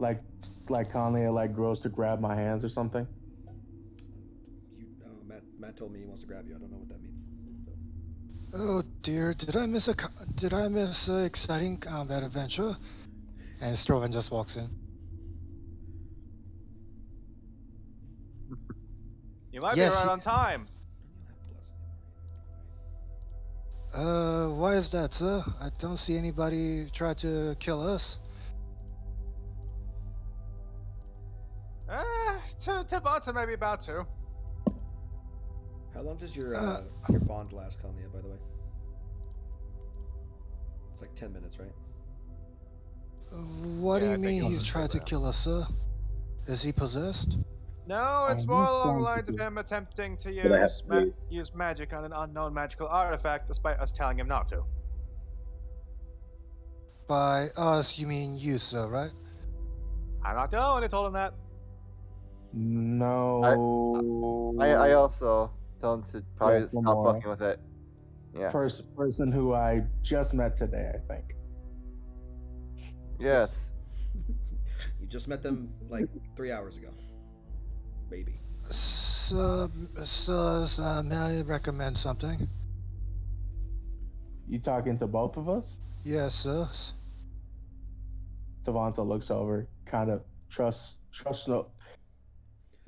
like Conlia grows to grab my hands or something. You told me he wants to grab you. I don't know what that means. So. Oh dear, did I miss an exciting combat adventure? And Strovan just walks in. You might be Yes, right on time. Why is that, sir? I don't see anybody try to kill us. Tavanta may be about to. How long does your bond last, Kanya, by the way? It's like 10 minutes, right? What do you mean he's tried to kill us, sir? Is he possessed? No, it's more along the lines of him attempting to use magic on an unknown magical artifact, despite us telling him not to. By us, you mean you, sir, right? I'm not the only one who told him that. No. I also tell him to probably stop fucking with it. Yeah. First person who I just met today, I think. Yes. You just met them like 3 hours ago. Maybe. Sir, may I recommend something? You talking to both of us? Yes, sir. Tavanta looks over, kind of trusts no.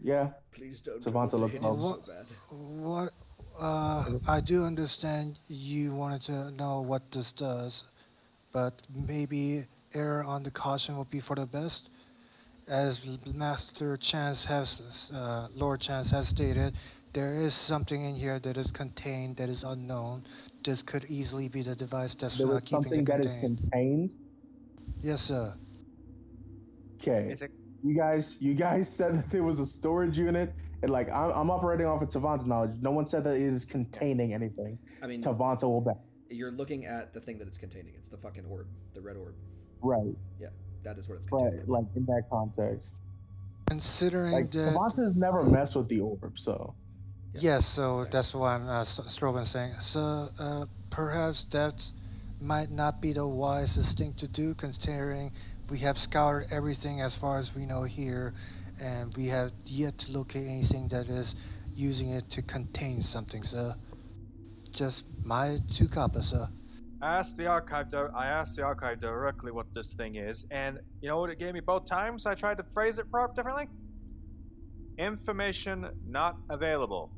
Yeah. Please don't. Tavanta looks over. So bad. What? I do understand you wanted to know what this does, but maybe error on the caution will be for the best. As Master Chance has, Lord Chance has stated, there is something in here that is contained, that is unknown. This could easily be the device that's there was keeping something it that contained. is contained. Yes, sir. Okay. You guys said that there was a storage unit, and like I'm operating off of Tavanta's knowledge. No one said that it is containing anything. I mean, Tavanta will bet. You're looking at the thing that it's containing. It's the fucking orb, the red orb. Right. Yeah, that is what it's containing. But like in that context, considering like that Tavanta's never messed with the orb, so. Yeah. Yes, so exactly. That's why I'm Stroban saying. So perhaps that might not be the wisest thing to do, considering we have scoured everything as far as we know here, and we have yet to locate anything that is using it to contain something, sir. Just my 2 coppers, sir. I asked the archive directly what this thing is, and you know what it gave me both times? I tried to phrase it differently. Information not available.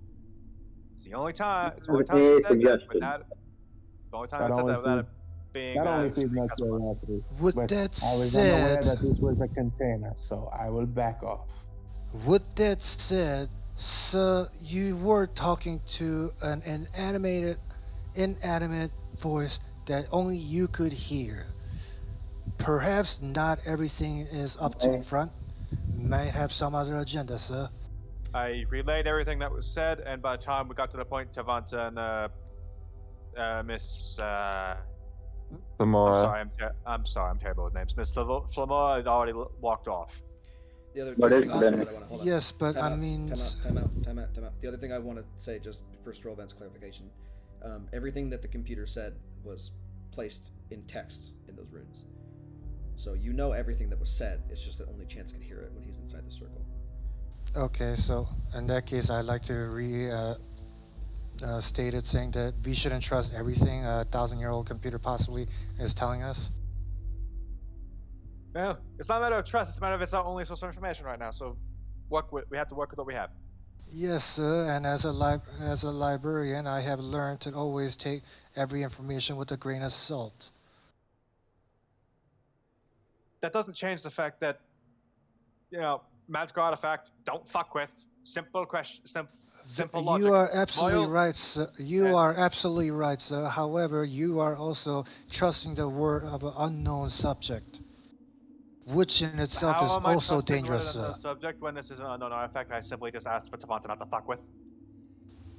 It's the only time. It's the only time it said that without. The only time it said that without it being. That only feeds my curiosity. With but that I was said, unaware that this was a container, so I will back off. With that said, sir, you were talking to an inanimate voice that only you could hear. Perhaps not everything is up to front. Might have some other agenda, sir. I relayed everything that was said, and by the time we got to the point, Tavanta and Miss Flamora. I'm sorry, I'm terrible with names. Miss Flamora had already walked off. The other thing also that I want to hold on. Yes, but time I out, mean, time out. The other thing I want to say, just for Strovan's clarification, everything that the computer said was placed in text in those runes. So you know everything that was said. It's just that only Chance can hear it when he's inside the circle. Okay, so in that case, I'd like to state it, saying that we shouldn't trust everything a 1,000-year-old computer possibly is telling us. No, it's not a matter of trust. It's a matter of it's our only source of information right now. So, we have to work with what we have. Yes, sir. And as a librarian, I have learned to always take every information with a grain of salt. That doesn't change the fact that, magical artifact, don't fuck with. Simple question. Simple logic. You are absolutely right, sir. You are absolutely right, sir. However, you are also trusting the word of an unknown subject, which in itself is also dangerous, sir. How am I trusting the subject when this is an unknown artifact? I simply just asked for Tavanta not to fuck with.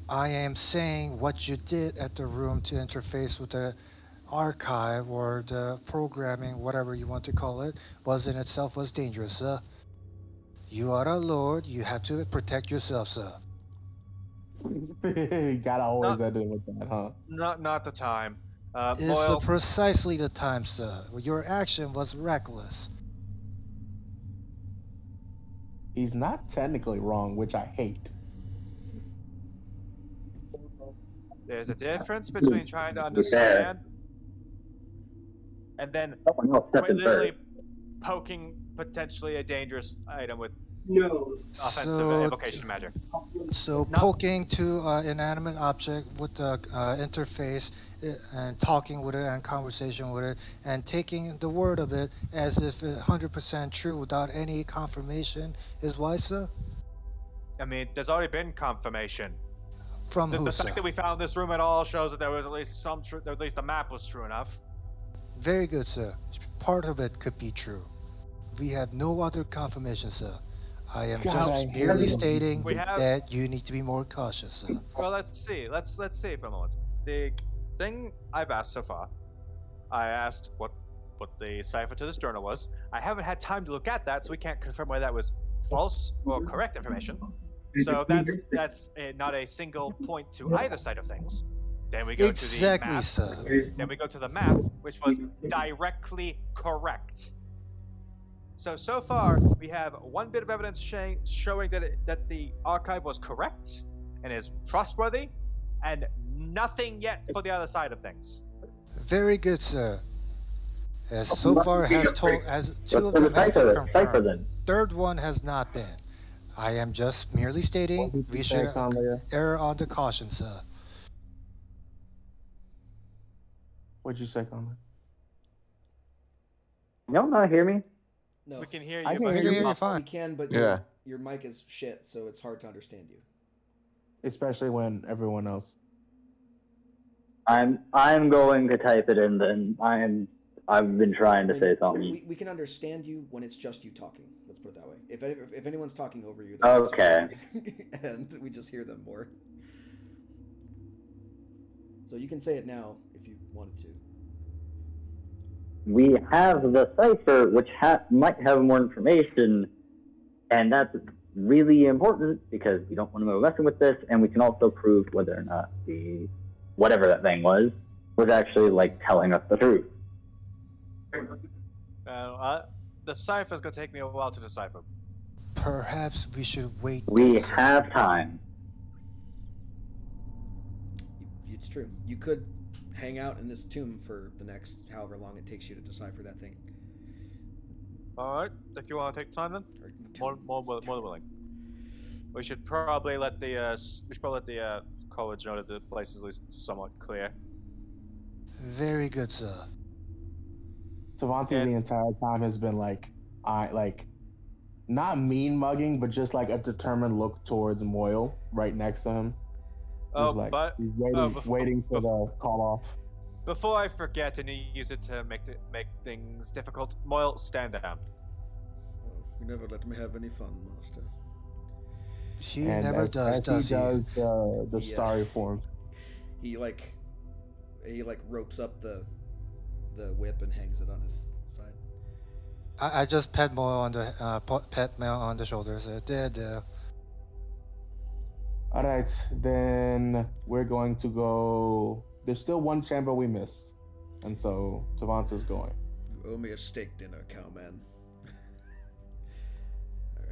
I am saying what you did at the room to interface with the archive or the programming, whatever you want to call it, was in itself was dangerous, sir. You are a lord. You have to protect yourself, sir. Gotta always end it with that, huh? Not the time. It's precisely the time, sir. Your action was reckless. He's not technically wrong, which I hate. There's a difference between trying to To be fair, understand and then someone else stepped quite in literally first. poking potentially a dangerous item with offensive So, evocation magic. so Not poking to inanimate object with the interface and talking with it and conversation with it and taking the word of it as if it's 100% true without any confirmation is why, sir? I mean, there's already been confirmation. From The who, fact sir? that we found this room at all shows that there was at least some truth. At least the map was true enough. Very good, sir. Part of it could be true. We have no other confirmation, sir. I am God, I just hate merely when these stating We things- have. that you need to be more cautious, sir. Well, let's see. Let's see for a moment. The thing I've asked so far, I asked what the cipher to this journal was. I haven't had time to look at that, so we can't confirm whether that was false or correct information. So that's not a single point to either side of things. Then we go to the Exactly, map. sir. Then we go to the map, which was directly correct. So far, we have one bit of evidence showing that the archive was correct and is trustworthy, and nothing yet for the other side of things. Very good, sir. As so far has told, as two Let's of do them the have been cipher confirmed. then. Third one has not been. I am just merely stating What did you we say, should Conlayer? err on the caution, sir. What'd you say, Conlayer? No, not hear me. No, We can hear I you, can but We hear can you. hear you we fine. can, but Yeah. your mic is shit, so it's hard to understand you. Especially when everyone else. I'm going to type it in. Then I've been trying to say something. We can understand you when it's just you talking. Let's put it that way. If anyone's talking over you, they're Okay. and we just hear them more. So you can say it now if you wanted to. We have the cipher, which might have more information, and that's really important because we don't want to go messing with this, and we can also prove whether or not the whatever that thing was actually like telling us the truth. The cipher's gonna take me a while to decipher. Perhaps we should wait. We there, sir. have time. It's true. You could hang out in this tomb for the next however long it takes you to decipher that thing. All right, if you want to take time, then Or more than willing. We should probably let the college know that the place is at least somewhat clear. Very good, sir. Savanti And- the entire time has been not mean mugging, but just like a determined look towards Moyle right next to him. Oh, He's like but he's waiting for the call off. before I forget and you use it to make things difficult, Moyle, stand down. Oh, you never let me have any fun, Master. He And never as does, he does he? does the Yeah. starry form. He ropes up the whip and hangs it on his side. I just pet Moyle on the pet Mel on the shoulder. Said, "There." All right, then we're going to go. There's still one chamber we missed, and so Savanta's going. You owe me a steak dinner, cowman.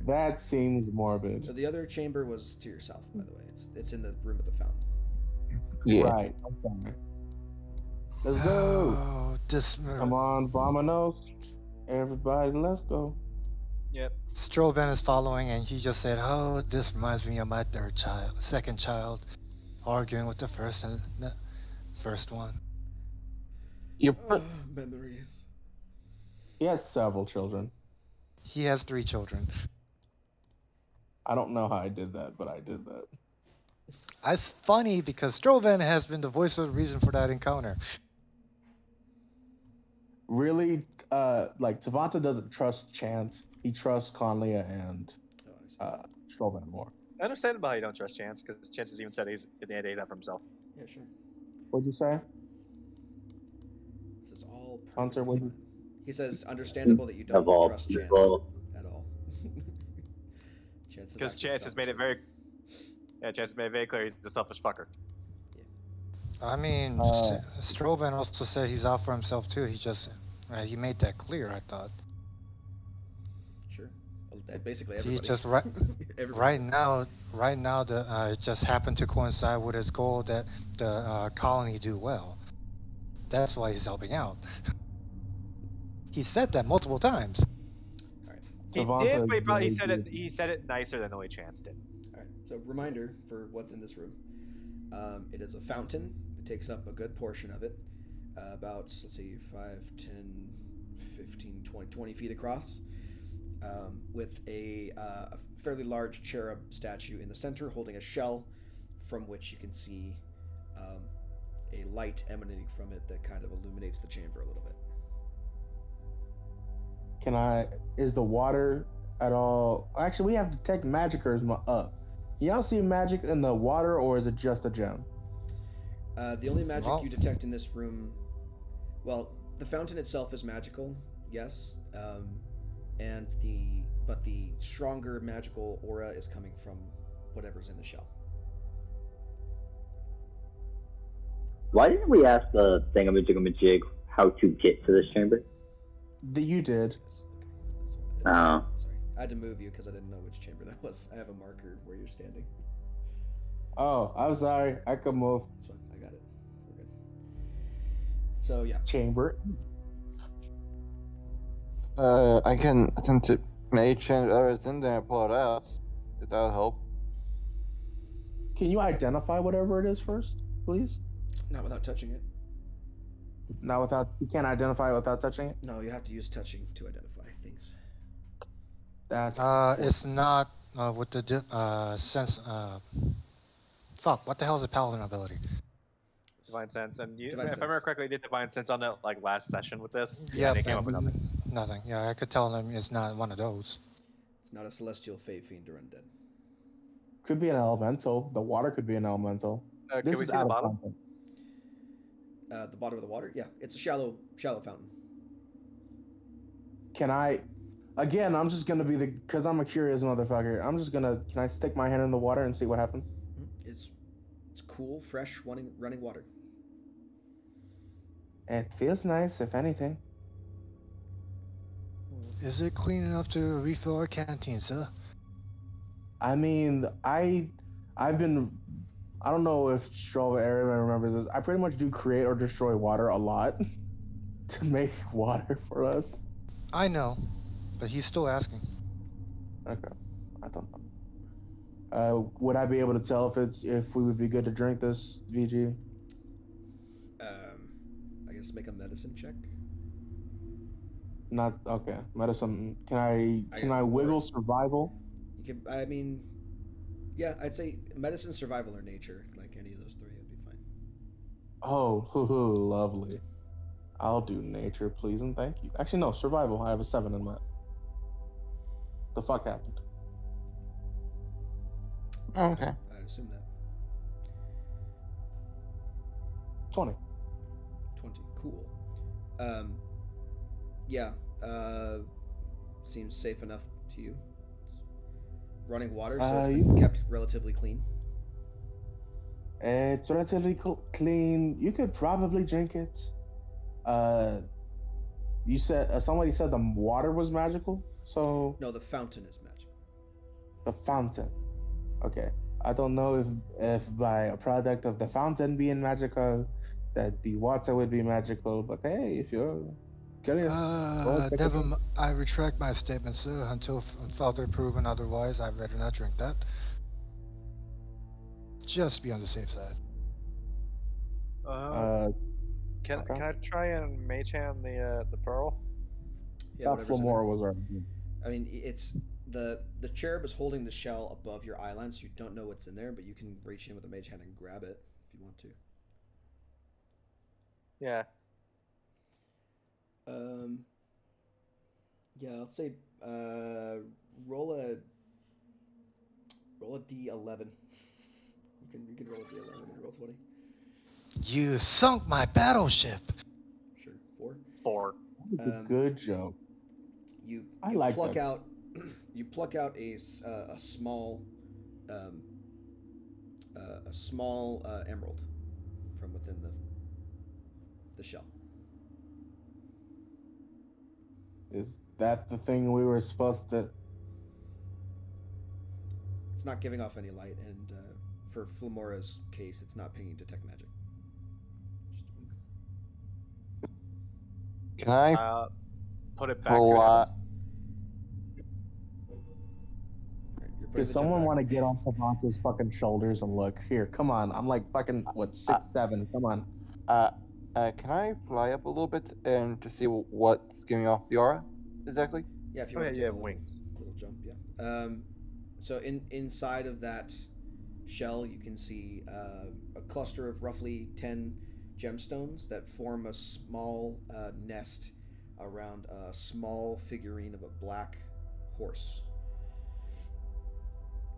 That seems morbid. So the other chamber was to your south, by the way. It's in the room of the fountain. Yeah. Right. I'm sorry. Let's go. Oh, this. Come on, Vamonos. Everybody, let's go. Yep. Strovan is following, and he just said, "Oh, this reminds me of my second child, arguing with the first one." Memories. He has several children. He has 3 children. I don't know how I did that, but I did that. It's funny because Strovan has been the voice of the reason for that encounter. Really, Savanta doesn't trust Chance. He trusts Conlia and Strovan more. Understandable how you don't trust Chance, because Chance has even said he's at the end of that for himself. Yeah, sure. What'd you say? This is all Hunter, perfectly what'd you- fine. He says, understandable that you don't Evolve. trust Chance Evolve. at all. Because Chance has made it very... Yeah, Chance has made it very clear he's a selfish fucker. I mean, Strovan also said he's out for himself too. He just he made that clear. I thought. Sure. Basically He everybody. just Everybody. right now, it just happened to coincide with his goal that the colony do well. That's why he's helping out. He said that multiple times. All right. He Savanta did, but is he very said it. good. He said it nicer than Only Chance did. All right. So reminder for what's in this room. It is a fountain. It takes up a good portion of it. About, let's see, 5, 10, 15, 20 feet across. With a fairly large cherub statue in the center holding a shell from which you can see a light emanating from it that kind of illuminates the chamber a little bit. Is the water at all? Actually, we have to detect magic or y'all see magic in the water, or is it just a gem? The only magic Well- you detect in this room, well, the fountain itself is magical, yes, but the stronger magical aura is coming from whatever's in the shell. Why didn't we ask the thingamajig how to get to this chamber? You did. Oh. Sorry, I had to move you because I didn't know which chamber that was. I have a marker where you're standing. Oh, I'm sorry. I could move. That's fine. I got it. We're good. So yeah. Chamber. I can attempt to mage hand whatever's in there and pull it out. If that'll help. Can you identify whatever it is first, please? Not without touching it. Not without. You can't identify it without touching it. No, you have to use touching to identify things. That's. It's not with the sense. Fuck. What the hell is a paladin ability? Divine Sense, and you, Divine if Sense. I remember correctly, I did Divine Sense on the last session with this. Yeah, and it came up with nothing. Nothing. Yeah, I could tell him it's not one of those. It's not a celestial, fey, fiend, or undead. Could be an elemental. The water could be an elemental. Can This we is see the out of bottom? context. The bottom of the water? Yeah, it's a shallow fountain. Can I? Again, I'm just gonna be because I'm a curious motherfucker. Can I stick my hand in the water and see what happens? It's cool, fresh, running water. It feels nice, if anything. Is it clean enough to refill our canteen, sir? I mean, I don't know if Strova Aaron remembers this. I pretty much do create or destroy water a lot to make water for us. I know, but he's still asking. Okay, I don't know. Would I be able to tell if we would be good to drink this, VG? I guess make a medicine check. Not okay. Medicine. Can I wiggle survival? You can. I mean, yeah, I'd say medicine, survival, or nature. Like any of those three, would be fine. Oh, lovely. I'll do nature, please and thank you. Actually, no, survival. I have a 7 in that. The fuck happened? Oh, okay. I'd assume that. 20. 20. Cool. Yeah. Seems safe enough to you. It's running water, so it's been kept relatively clean. It's relatively clean. You could probably drink it. You said somebody said the water was magical, so No, the fountain is magical. the fountain. Okay, I don't know if by a product of the fountain being magical, that the water would be magical. But hey, if you're curious, I retract my statement, sir. Until further proven otherwise, I'd rather not drink that. Just be on the safe side. Can I try and mage hand the pearl? Yeah, that Flamora was already. I mean, it's the cherub is holding the shell above your eye line, so you don't know what's in there, but you can reach in with a mage hand and grab it if you want to. Yeah. Yeah, I'll say roll a d11. You can roll a d11 and roll 20. You sunk my battleship. Sure, 4. 4. It's a good joke. You like pluck that. out you pluck out a small emerald from within the shell. Is that the thing we were supposed to? it's not giving off any light, and for Flamora's case, it's not pinging detect magic. Can I put it back, see what happens. Does someone want to get on Tavanta's fucking shoulders and look? Here, come on. I'm like fucking, 6'7". Come on. Can I fly up a little bit and to see what's giving off the aura exactly? Yeah, if you want to take a wings. Little jump, yeah. So inside of that shell, you can see a cluster of roughly 10 gemstones that form a small nest around a small figurine of a black horse.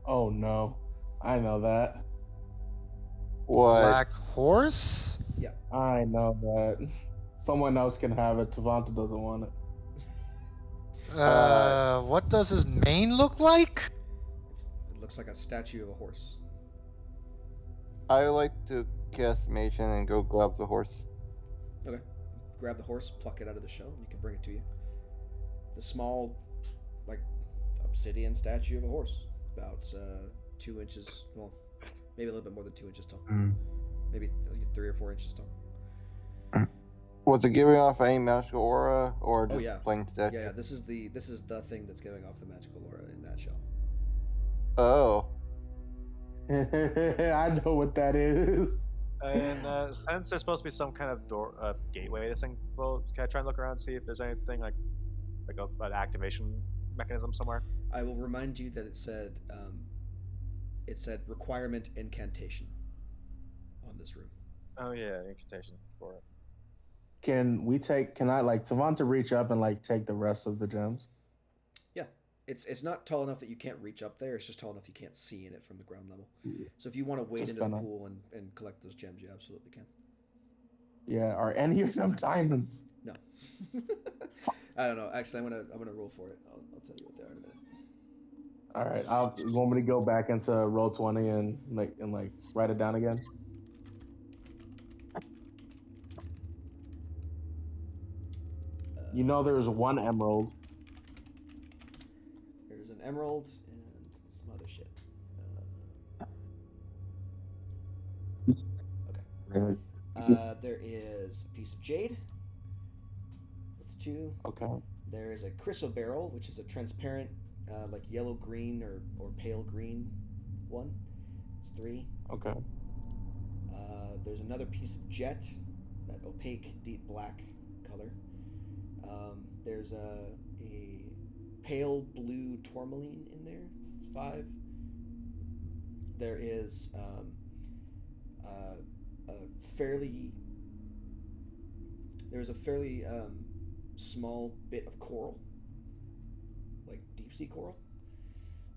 Oh no, I know that. What? Black horse? Yeah. I know that. Someone else can have it. Tavanta doesn't want it. What does his mane look like? It looks like a statue of a horse. I would like to cast Mage Hand and go grab the horse. Okay. Grab the horse, pluck it out of the shell, and you can bring it to you. It's a small, like, obsidian statue of a horse. About 2 inches, well, maybe a little bit more than 2 inches tall. Maybe 3 or 4 inches tall. Was it giving off any magical aura or just plain statue? Yeah, this is the thing that's giving off the magical aura in that shell. Oh. I know what that is. And since there's supposed to be some kind of door, gateway, this thing floats, can I try and look around and see if there's anything like an activation mechanism somewhere? I will remind you that it said requirement incantation on this room. Oh yeah, incantation for it. Can I like Tavanta reach up and like take the rest of the gems? Yeah. It's not tall enough that you can't reach up there, it's just tall enough you can't see in it from the ground level. So if you want to wade into the pool and collect those gems, you absolutely can. Yeah, are any of them diamonds? No. I don't know. Actually, I'm gonna roll for it. I'll tell you what they are in a minute. All right. You want me to go back into roll 20 and write it down again? You know, there's one emerald. There's an emerald and some other shit. Okay. There is a piece of jade. That's 2. Okay. There is a chrysoberyl, which is a transparent, like yellow green or pale green one. It's 3. Okay. There's another piece of jet, that opaque deep black color. There's a pale blue tourmaline in there. It's 5. There is a fairly small bit of coral, like deep sea coral.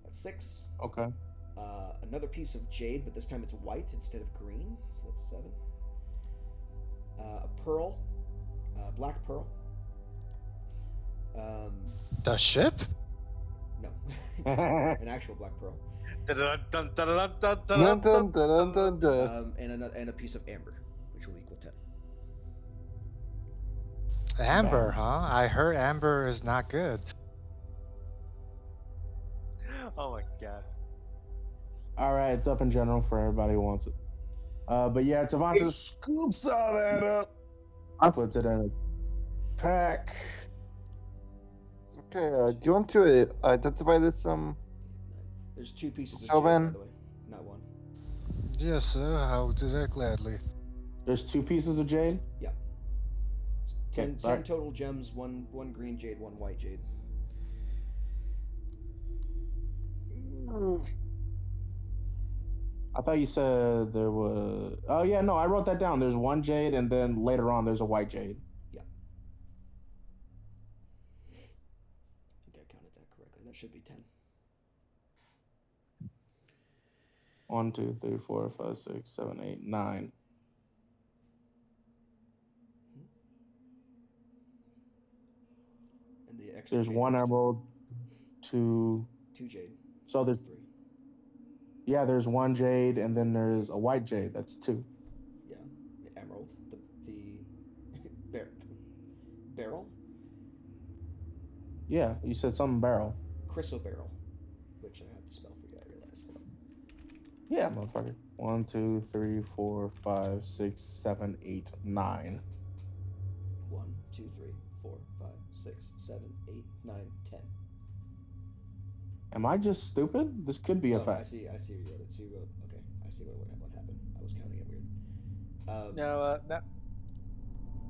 That's 6. Okay. Another piece of jade, but this time it's white instead of green, so that's 7. A pearl, black pearl. The ship? No, an actual black pearl. And a piece of amber, which will equal 10. Amber, huh? I heard amber is not good. Oh my god. All right, it's up in general for everybody who wants it. But yeah, Tavanta scoops all that up, puts it in a pack. Okay, do you want to identify this? There's 2 pieces of So jade, then, by the way, not 1. Yes, sir. I'll do that gladly. There's 2 pieces of jade? Yeah. 10 total gems, one green jade, 1 white jade. I thought you said there was... Oh, yeah, no, I wrote that down. There's 1 jade, and then later on there's a white jade. Yeah. I think I counted that correctly. That should be 10. 1, 2, 3, 4, 5, 6, 7, 8, 9. And the extra There's jade 1 emerald, 2 jade. So there's 3. Yeah, there's 1 jade, and then there's a white jade. That's 2. Yeah, the emerald, the barrel. Yeah, you said something barrel. Chrysoberyl, which I have to spell for you. I realize. Yeah, motherfucker. 1, 2, 3, 4, 5, 6, 7, 8, 9. 1, 2, 3, 4, 5, 6, 7, 8, 9, 10. Am I just stupid? This could be a Oh, I fact. see. I see. You wrote it. So you wrote. Okay, I see what happened. I was counting it weird. No.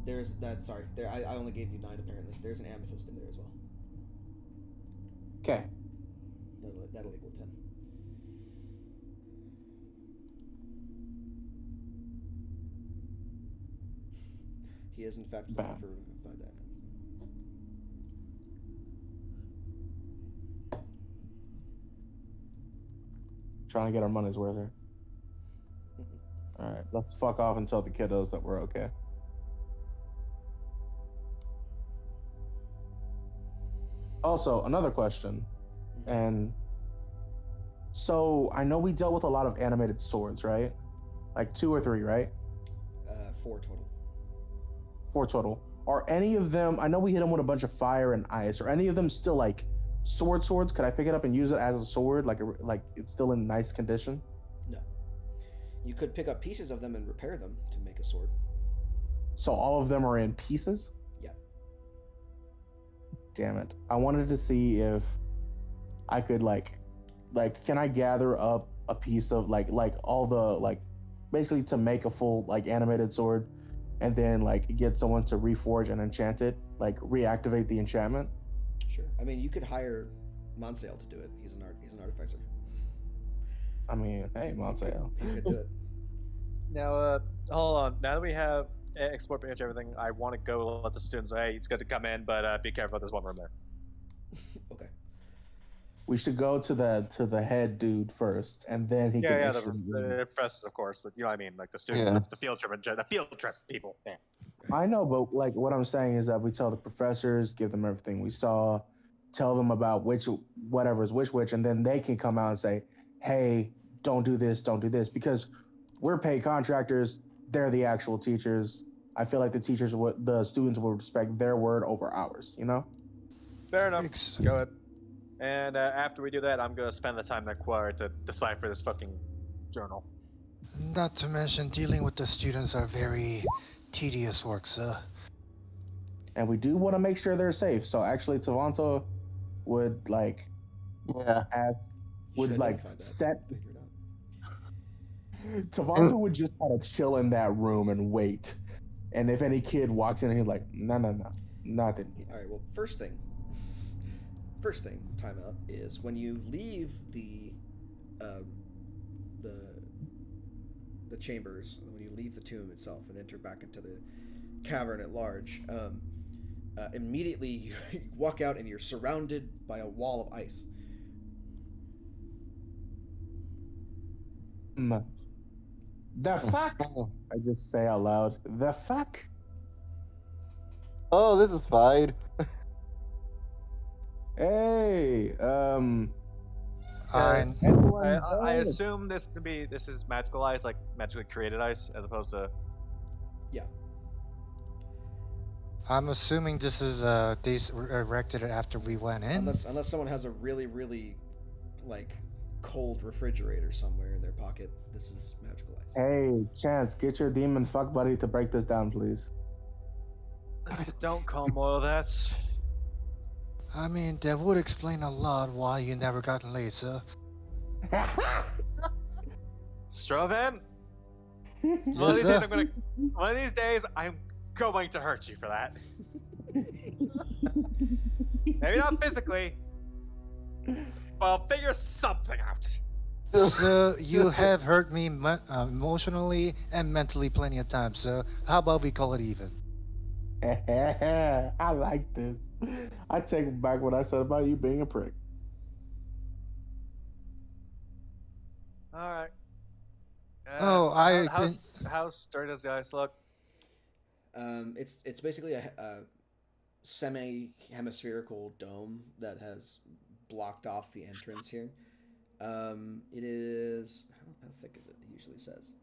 There's that. Sorry, there. I only gave you 9 apparently. There's an amethyst in there as well. Okay. That'll equal 10. He is in fact looking Bam. for 5 diamonds. Trying to get our money's worth here. Alright, let's fuck off and tell the kiddos that we're okay. Also, another question. And so I know we dealt with a lot of animated swords, right? Like 2 or 3, right? 4 total. 4 total. Are any of them, I know we hit them with a bunch of fire and ice, are any of them still like swords? Could I pick it up and use it as a sword? Like it's still in nice condition? No. You could pick up pieces of them and repair them to make a sword. So all of them are in pieces? Yeah. Damn it. I wanted to see if I could like can I gather up a piece of like all the basically to make a full like animated sword and then like get someone to reforge and enchant it, like reactivate the enchantment? Sure. I mean, you could hire Monsale to do it. He's an artificer. I mean, hey, Monsale. He could do it. Now, hold on. Now that we have explored pretty much everything, I want to go let the students know, hey, it's good to come in, but be careful. There's one room there. Okay. We should go to the head dude first, and then he can issue the professors, of course, but you know what I mean, like the students, the field trip people. Yeah. I know, but like what I'm saying is that we tell the professors, give them everything we saw, tell them about whatever is which, and then they can come out and say, hey, don't do this, because we're paid contractors. They're the actual teachers. I feel like the students will respect their word over ours, you know? Fair enough. Go ahead. And after we do that, I'm going to spend the time required to decipher this fucking journal. Not to mention, dealing with the students are very tedious work, sir. And we do want to make sure they're safe. So actually, Tavanto would set. Tavanto would just kind of chill in that room and wait. And if any kid walks in, he's like, no, nothing here. All right. Well, first thing, timeout is when you leave the chambers, when you leave the tomb itself and enter back into the cavern at large. Immediately you walk out and you're surrounded by a wall of ice. The fuck? I just say out loud, the fuck? Oh, this is fine. Hey, I assume this is magical ice, like magically created ice, as opposed to. Yeah. I'm assuming this is they erected it after we went in. Unless someone has a really, really like cold refrigerator somewhere in their pocket, this is magical ice. Hey, Chance, get your demon fuck buddy to break this down, please. Don't call Moyle that. I mean, that would explain a lot why you never gotten late, sir. Strovan? One of these days, I'm going to hurt you for that. Maybe not physically, but I'll figure something out. So you have hurt me emotionally and mentally plenty of times, so how about we call it even? I like this. I take back what I said about you being a prick. All right. How sturdy does the ice look? It's basically a semi-hemispherical dome that has blocked off the entrance here. It is, how thick is it? It usually says.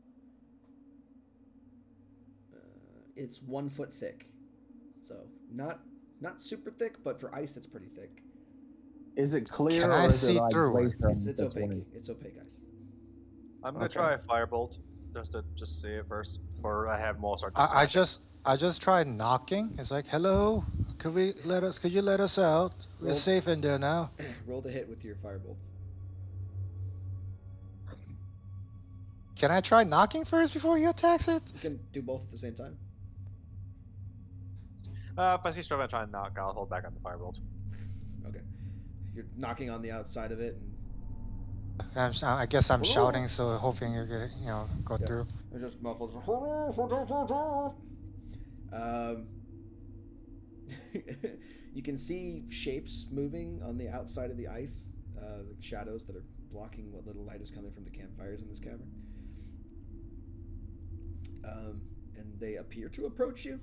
It's 1 foot thick, so not super thick, but for ice, it's pretty thick. Is it clear Can or I is see it like through it? glacier? It's opaque. It's opaque ice. I'm gonna try a firebolt just to see it first before I have more start to I smashing. I just tried knocking. It's like, hello, could you let us out? We're Roll- safe in there now. Roll to hit with your firebolts. Can I try knocking first before he attacks it? You can do both at the same time. If I see stuff I'm trying to knock, I'll hold back on the firebolt. Okay. You're knocking on the outside of it, and I guess I'm shouting, so hoping you're gonna, go through. it just muffles. You can see shapes moving on the outside of the ice, like shadows that are blocking what little light is coming from the campfires in this cavern. And they appear to approach you.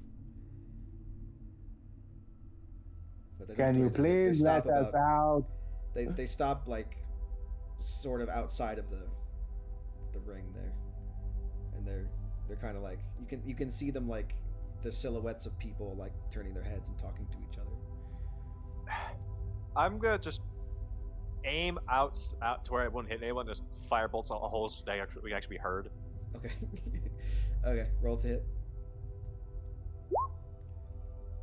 But they don't Can do you anything. please They let stop us out? They stop like sort of outside of the ring there, and they're kind of like you can see them like the silhouettes of people like turning their heads and talking to each other. I'm gonna just aim out to where it wouldn't hit anyone. Just firebolts all holes so we can actually be heard. Okay. Okay. Roll to hit.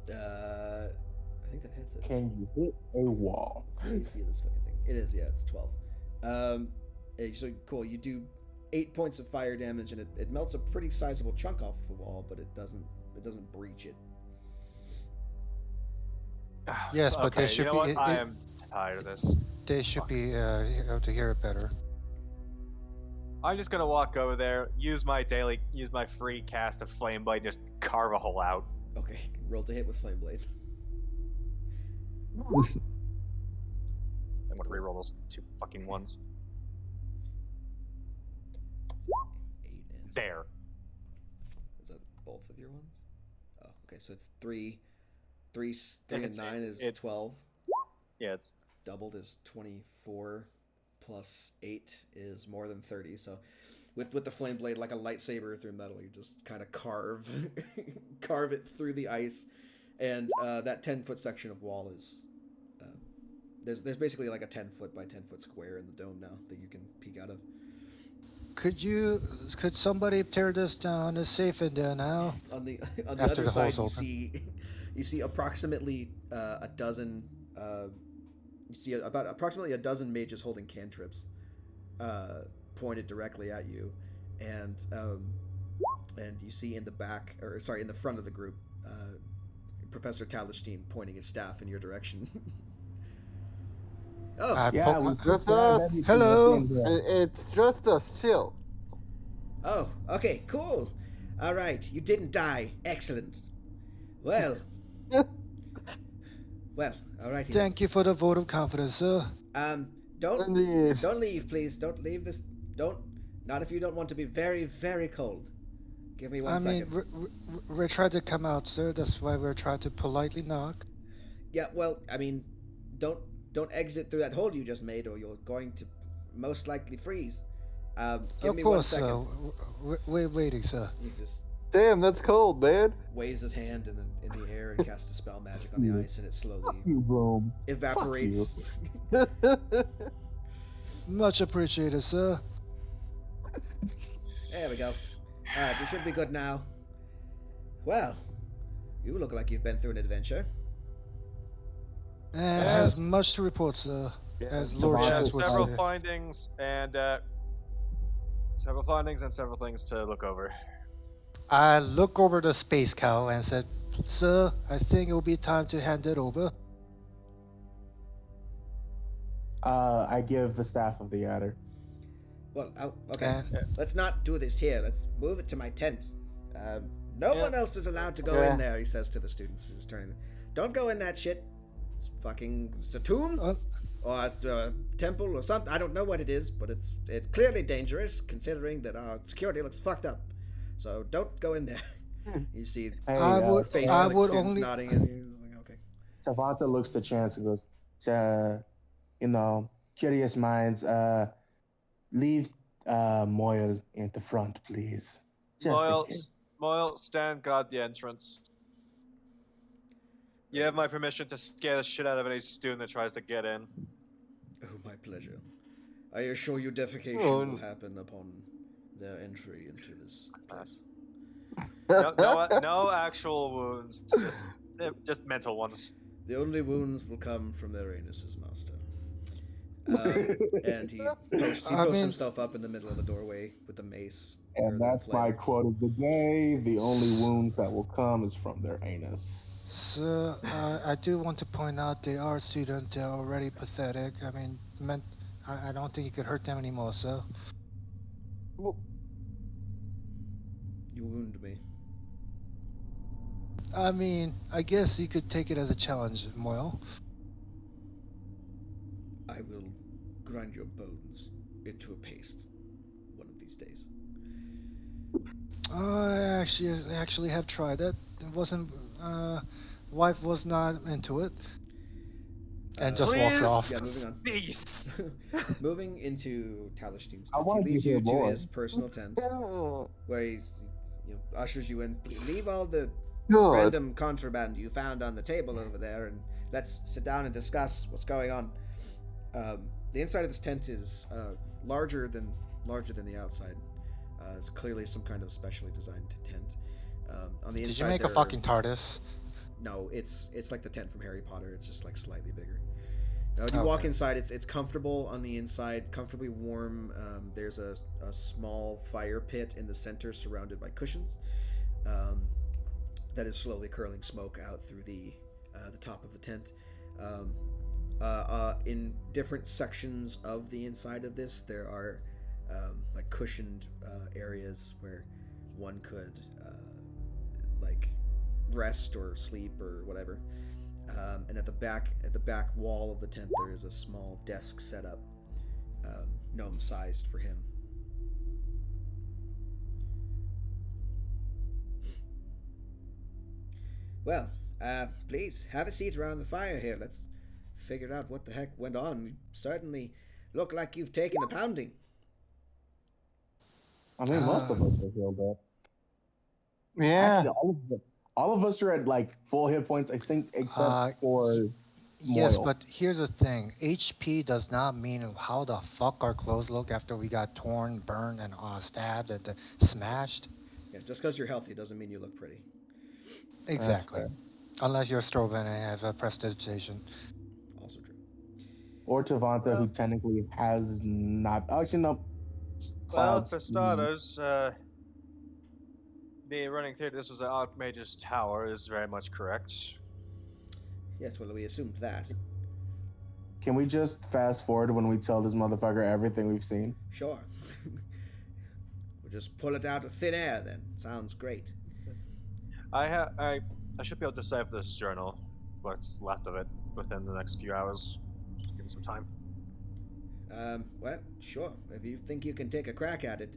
I think that hits it. Can you hit a wall? Let me see this fucking thing. It is, yeah, it's 12. So cool. You do 8 points of fire damage, and it melts a pretty sizable chunk off the wall, but it doesn't breach it. Yes, but okay, they should you know be. what? I am tired of this. They should be able to hear it better. I'm just gonna walk over there, use my free cast of flame blade, and just carve a hole out. Okay. Roll to hit with flame blade. I'm gonna reroll those 2 fucking ones. 8 and There. Is that both of your ones? Oh, okay. So it's 3 and 9 is 12. Yeah, it's Doubled is 24. Plus 8 is more than 30. So with the flame blade, like a lightsaber through metal, you just kind of carve it through the ice, and that 10-foot section of wall is there's basically like a 10-foot by 10-foot square in the dome now that you can peek out of. Could somebody tear this down? It's safe in there now. On the After other the side, hole's you see approximately a dozen. You see about approximately a dozen mages holding cantrips, pointed directly at you, and you see in the back, or sorry, in the front of the group, Professor Tallerstein pointing his staff in your direction. Oh, Yeah, we Just grabbed us. everything Hello? within there. It's just us. Chill. oh, okay, cool. All right, you didn't die. Excellent. Well, all right. Thank you for the vote of confidence, sir. Don't Indeed. leave, please. Don't leave this. Not if you don't want to be very, very cold. Give me one I second. mean, we're trying to come out, sir. That's why we're trying to politely knock. Yeah, well, I mean, don't exit through that hole you just made, or you're going to most likely freeze. Give Of me course, 1 second. sir. We're waiting, sir. He just Damn, that's cold, man. waves his hand in the air and casts a spell magic on the ice, and it slowly Fuck you, Broom. evaporates. Much appreciated, sir. There we go. All right, you should be good now. Well, you look like you've been through an adventure. And Yes. has much to report, sir. As So Lord we have Chance would several say. findings and several things to look over. I look over the space cow and said, "Sir, I think it will be time to hand it over." I give the staff of the adder. Well, okay. And Let's not do this here. Let's move it to my tent. No one else is allowed to go in there, he says to the students. He's turning. Don't go in that shit. It's a tomb or a temple or something. I don't know what it is, but it's clearly dangerous considering that our security looks fucked up. So don't go in there. You see Hey, faces I of the would students only- nodding, and he's like, okay. Savanta looks to Chance and goes, curious minds, leave Moyle in the front, please. Just in case. Moyle, stand guard the entrance. You have my permission to scare the shit out of any student that tries to get in. Oh, my pleasure. I assure you defecation will happen upon their entry into this place. No actual wounds, just mental ones. The only wounds will come from their anuses, master. And he posts himself up in the middle of the doorway with the mace. And that's my quote of the day. The only wound that will come is from their anus. So, I do want to point out they are students. They're already pathetic. I mean, I don't think you could hurt them anymore, so. You wound me. I mean, I guess you could take it as a challenge, Moyle. I will grind your bones into a paste one of these days. I actually have tried that. It wasn't. Wife was not into it, and just walks off. Yeah, moving on. Moving into Talishtine's tent, he wanted to leads hear you to more. his personal tent, where he ushers you in. Leave all the Good. random contraband you found on the table over there, and let's sit down and discuss what's going on. The inside of this tent is larger than the outside. It's clearly some kind of specially designed tent. On the inside, Did you make a fucking TARDIS? No, it's like the tent from Harry Potter. It's just like slightly bigger. Now, when you walk inside, it's comfortable on the inside, comfortably warm. There's a small fire pit in the center, surrounded by cushions, that is slowly curling smoke out through the top of the tent. In different sections of the inside of this, there are like cushioned areas where one could like rest or sleep or whatever. And at the back wall of the tent, there is a small desk set up, gnome-sized for him. Well, please have a seat around the fire here. Let's figure out what the heck went on. You certainly look like you've taken a pounding. I mean, most of us have healed up. Yeah. Actually, all of us are at like full hit points, I think, except for Yes, Moyle. but here's the thing. HP does not mean how the fuck our clothes look after we got torn, burned, and stabbed and smashed. Yeah, just because you're healthy doesn't mean you look pretty. Exactly. Unless you're Stroban and have a prestidigitation. Also true. Or Tavanta, who technically has not. Actually, no. Well, for starters, the running theory this was an Archmage's tower is very much correct. Yes, well, we assumed that. Can we just fast forward when we tell this motherfucker everything we've seen? Sure. We'll just pull it out of thin air then. Sounds great. I should be able to decipher this journal, what's left of it, within the next few hours. Just give me some time. Well, sure. If you think you can take a crack at it,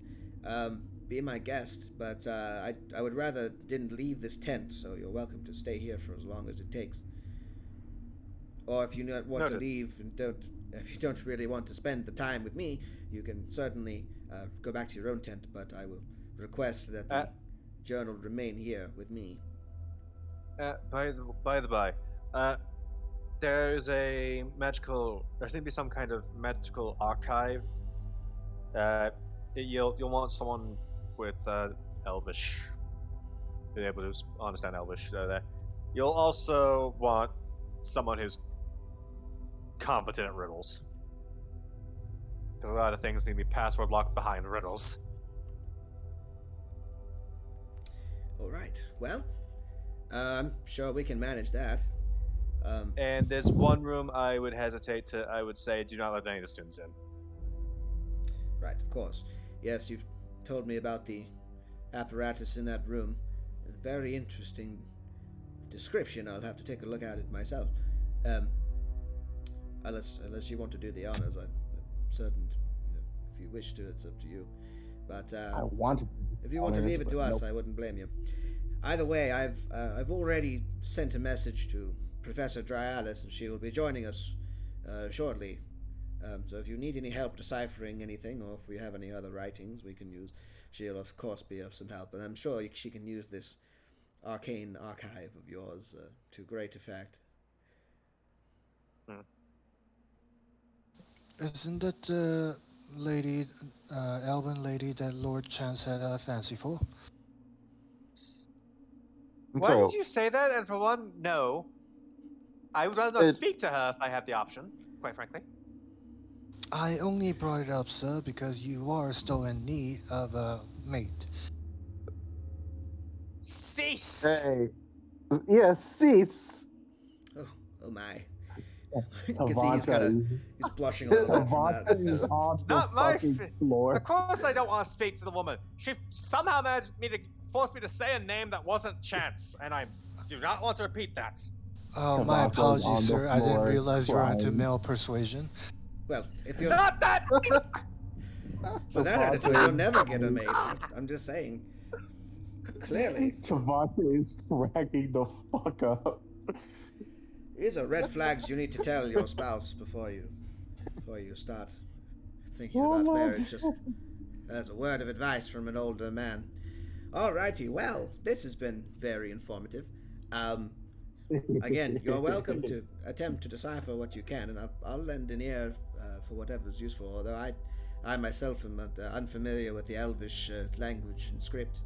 be my guest. But I would rather didn't leave this tent, so you're welcome to stay here for as long as it takes. Or if you not want to leave and if you don't really want to spend the time with me, you can certainly go back to your own tent. But I will request that the journal remain here with me. By the by, there's a magical. There seems to be some kind of magical archive. You'll want someone with Elvish, being able to understand Elvish. There. You'll also want someone who's competent at riddles, because a lot of things need to be password locked behind riddles. All right. Well, I'm sure we can manage that. And there's one room I would say do not let any of the students in. Right, of course. Yes, you've told me about the apparatus in that room. A very interesting description. I'll have to take a look at it myself. Unless you want to do the honors, I'm certain. If you wish to, it's up to you. But I want to. If you want to leave it to us, I wouldn't blame you. Either way, I've already sent a message to Professor Dryalis, and she will be joining us shortly. So if you need any help deciphering anything, or if we have any other writings we can use, she'll of course be of some help. And I'm sure she can use this arcane archive of yours to great effect. Isn't it lady, elven lady that Lord Chance had a fancy for. Why did you say that? And for one, no. I would rather not speak to her if I had the option, quite frankly. I only brought it up, sir, because you are still in need of a mate. Cease! Hey. Yes, cease. Oh my. You can see Tavanta he's blushing a little bit from Tavanta that. is on It's the not my fucking floor. Of course I don't want to speak to the woman. She somehow managed to force me to say a name that wasn't Chance, and I do not want to repeat that. Oh, Tavanta's my apologies, on the sir. I didn't floor realize you were into crying. male persuasion. Well, if you're Not that! with that attitude, you'll never get a mate. I'm just saying. Clearly. Tavanta is cracking the fuck up. These are red flags you need to tell your spouse before you start thinking about marriage. Just as a word of advice from an older man. Alrighty, well, this has been very informative. Again, you're welcome to attempt to decipher what you can, and I'll lend an ear for whatever's useful, although I myself am unfamiliar with the Elvish language and script.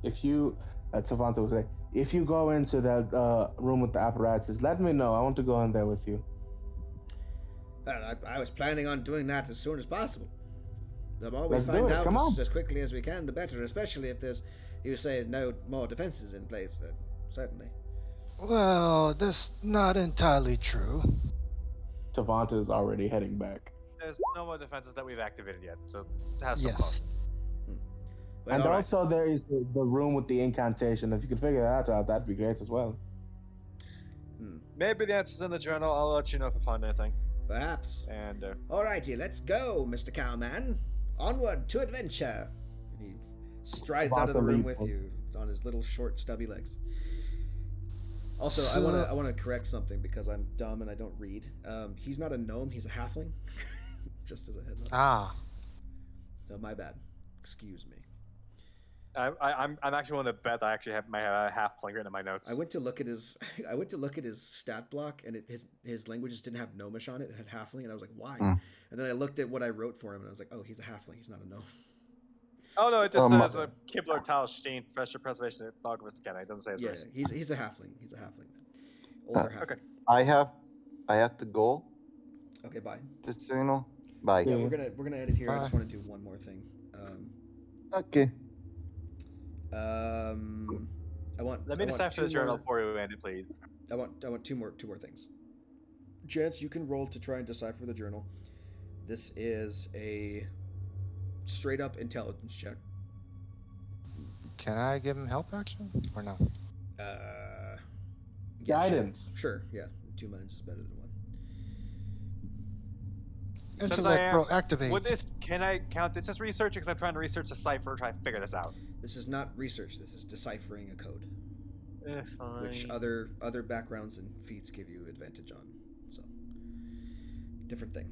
If you, Tavanta would say, if you go into that room with the apparatus, let me know. I want to go in there with you. Well, I was planning on doing that as soon as possible. The more we Let's find do it. out Come on. as quickly as we can, the better, especially if there's, you say, no more defenses in place, certainly. Well, that's not entirely true. Tavanta is already heading back. There's no more defenses that we've activated yet, so have some Yes. caution. Well, And all right. also there is the room with the incantation. If you could figure that out, that'd be great as well. Maybe the answer's in the journal. I'll let you know if I find anything. Perhaps. And Alrighty, let's go, Mr. Cowman. Onward to adventure. And he strides out of the room with you. It's on his little short, stubby legs. Also, I want to correct something because I'm dumb and I don't read. He's not a gnome; he's a halfling. Just as a heads up. Ah. So my bad. Excuse me. I'm actually willing to bet I actually might have a halfling written in my notes. I went to look at his stat block, and his languages didn't have gnomish on it. It had halfling, and I was like, why? And then I looked at what I wrote for him, and I was like, oh, he's a halfling. He's not a gnome. Oh no, it just says Kibler Talstein, Professor of Preservation at Alchemist Academy. It doesn't say his race. He's a halfling. He's a halfling. Older halfling. Okay. I have to go. Okay, bye. Just so you know. Bye. Yeah, we're gonna edit here. I just want to do one more thing. Okay. Let me decipher the journal for you, Andy, please. I want two more things. Chance, you can roll to try and decipher the journal. This is a straight up intelligence check. Can I give him help action or no? Guidance. Sure, yeah. 2 minutes is better than 1. Since I am, activate. Can I count this as research? Because I'm trying to research a cipher, try to figure this out. This is not research. This is deciphering a code, Fine. which other backgrounds and feats give you advantage on. So, different thing.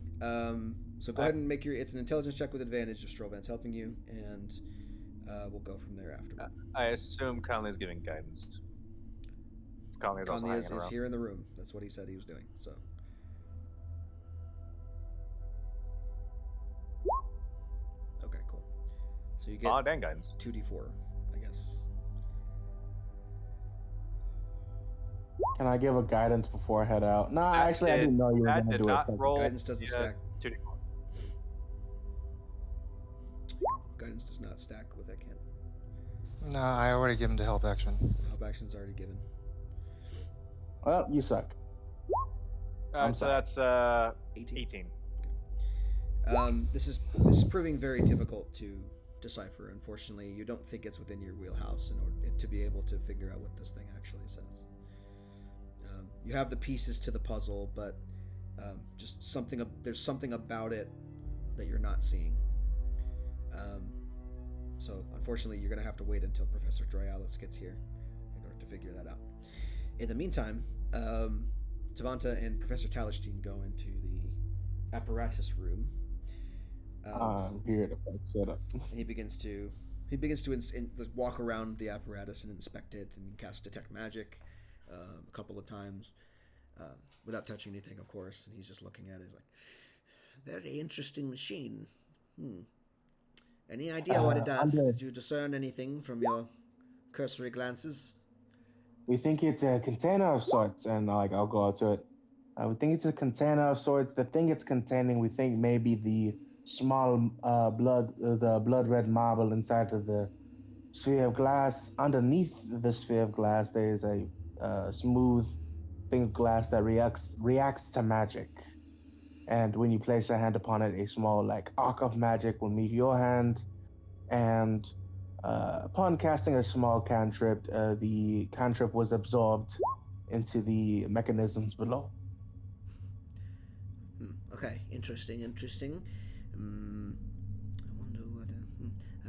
So go ahead and make it's an intelligence check with advantage if Strovan's helping you, and we'll go from there after. I assume Conley's giving guidance. Conley's also hanging around. Is here in the room. That's what he said he was doing. So. Okay, cool. So you get and guidance. 2d4, I guess. Can I give a guidance before I head out? No, actually, I didn't know you were going to do it. Roll guidance doesn't stack. 2d4. Guidance does not stack with that can. No, I already gave him the help action. Help action's already given. Well, you suck. So that's 18. This is proving very difficult to decipher. Unfortunately, you don't think it's within your wheelhouse in order to be able to figure out what this thing actually says. You have the pieces to the puzzle, but just there's something about it that you're not seeing. So unfortunately, you're going to have to wait until Professor Dryalis gets here in order to figure that out. In the meantime, Tavanta and Professor Tallerstein go into the apparatus room. I'm here to fuck shit up. And he begins to walk around the apparatus and inspect it and cast detect magic a couple of times. without touching anything, of course. And he's just looking at it. He's like, very interesting machine. Any idea what it does? Did you discern anything from your cursory glances? We think it's a container of sorts, and I'll go out to it. We think it's a container of sorts. The thing it's containing, we think, maybe the small the blood red marble inside of the sphere of glass. Underneath the sphere of glass, there is a smooth thing of glass that reacts to magic. And when you place your hand upon it, a small arc of magic will meet your hand. And upon casting a small cantrip, the cantrip was absorbed into the mechanisms below. Okay, interesting. I wonder what...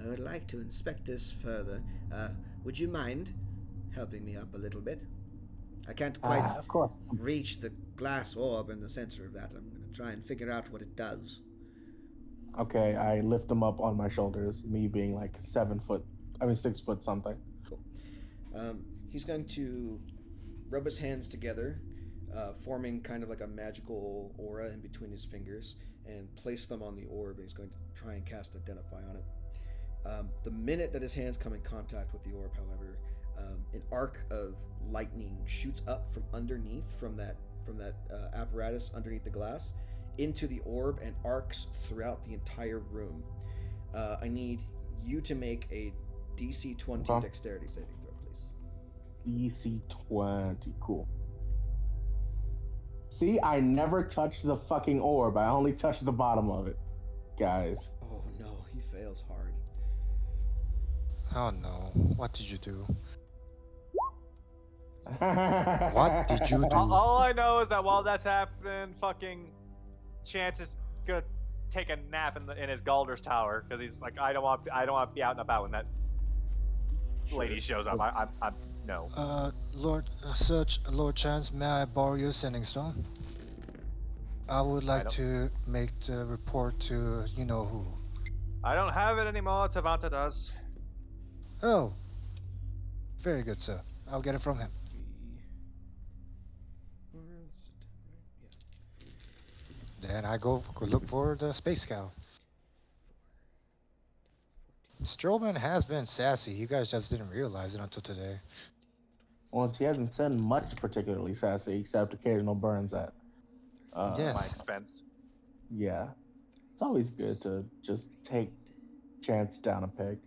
I would like to inspect this further. Would you mind helping me up a little bit? I can't quite Of course. reach the glass orb in the center of that. I'm going to try and figure out what it does. Okay, I lift them up on my shoulders, me being 6 foot something. Cool. He's going to rub his hands together, forming kind of like a magical aura in between his fingers, and place them on the orb, and he's going to try and cast Identify on it. The minute that his hands come in contact with the orb, however, an arc of lightning shoots up from underneath, from that apparatus underneath the glass, into the orb and arcs throughout the entire room. I need you to make a DC 20 dexterity saving throw, please. DC 20, cool. See, I never touched the fucking orb. I only touched the bottom of it, guys. Oh no, he fails hard. Oh no, what did you do? What did you do? All I know is that while that's happening, fucking Chance is gonna take a nap in his Galder's tower because he's like, I don't want to be out and about when that lady shows up. I'm no. Lord Chance, may I borrow your sending stone? I would like to make the report to you know who. I don't have it anymore. Tavanta does. Oh, very good, sir. I'll get it from him. Then I go look for the space cow. Strowman has been sassy. You guys just didn't realize it until today. Well, he hasn't said much particularly sassy, except occasional burns at yes. My expense. Yeah. It's always good to just take Chance down a peg.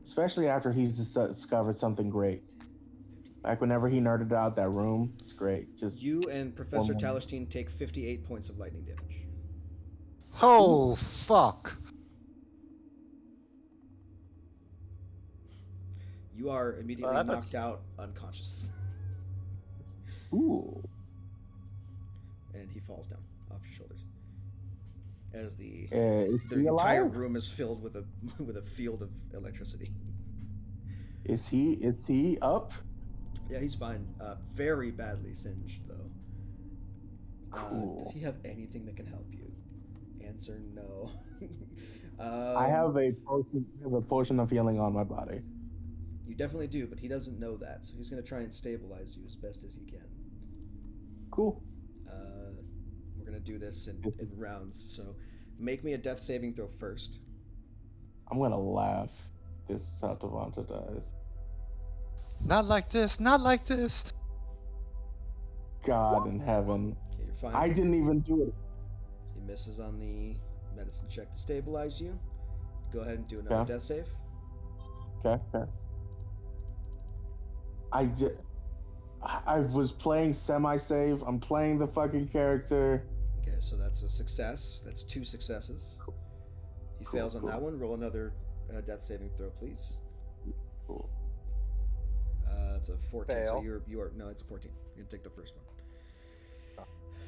Especially after he's discovered something great. Like whenever he nerded out that room, it's great. Just you and Professor Tallerstein take 58 points of lightning damage. Oh, fuck. You are immediately knocked out unconscious. Ooh. And he falls down off your shoulders. As the alive? entire room is filled with a field of electricity. Is he up? Yeah, he's fine. Very badly singed, though. Cool. Does he have anything that can help you? Answer no. I have a potion of healing on my body. You definitely do, but he doesn't know that, so he's going to try and stabilize you as best as he can. Cool. We're going to do this in rounds, so make me a death saving throw first. I'm going to laugh if this is how Tavanta dies. Not like this, not like this. God in heaven. Okay, you're fine. I didn't even do it. He misses on the medicine check to stabilize you. Go ahead and do another death save. Okay. I was playing semi-save. I'm playing the fucking character. Okay, so that's a success. That's 2 successes. He fails on that one. Roll another death saving throw, please. Cool. It's a 14. Fail. So no, it's a 14. You're gonna take the first one.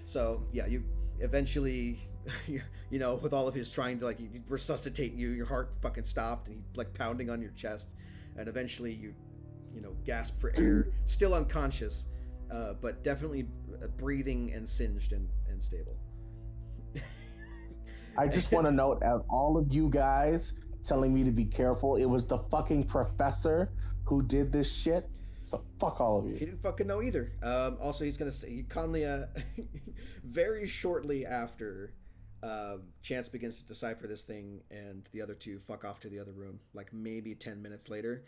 So yeah, you eventually, you know, with all of his trying to resuscitate you, your heart fucking stopped, and he pounding on your chest, and eventually you gasp for air, still unconscious, but definitely breathing and singed and stable. I just want to note, all of you guys telling me to be careful, it was the fucking professor who did this shit. So fuck all of He you. didn't fucking know either. Also, he's gonna say Conley, very shortly after Chance begins to decipher this thing, and the other two fuck off to the other room. Like maybe 10 minutes later,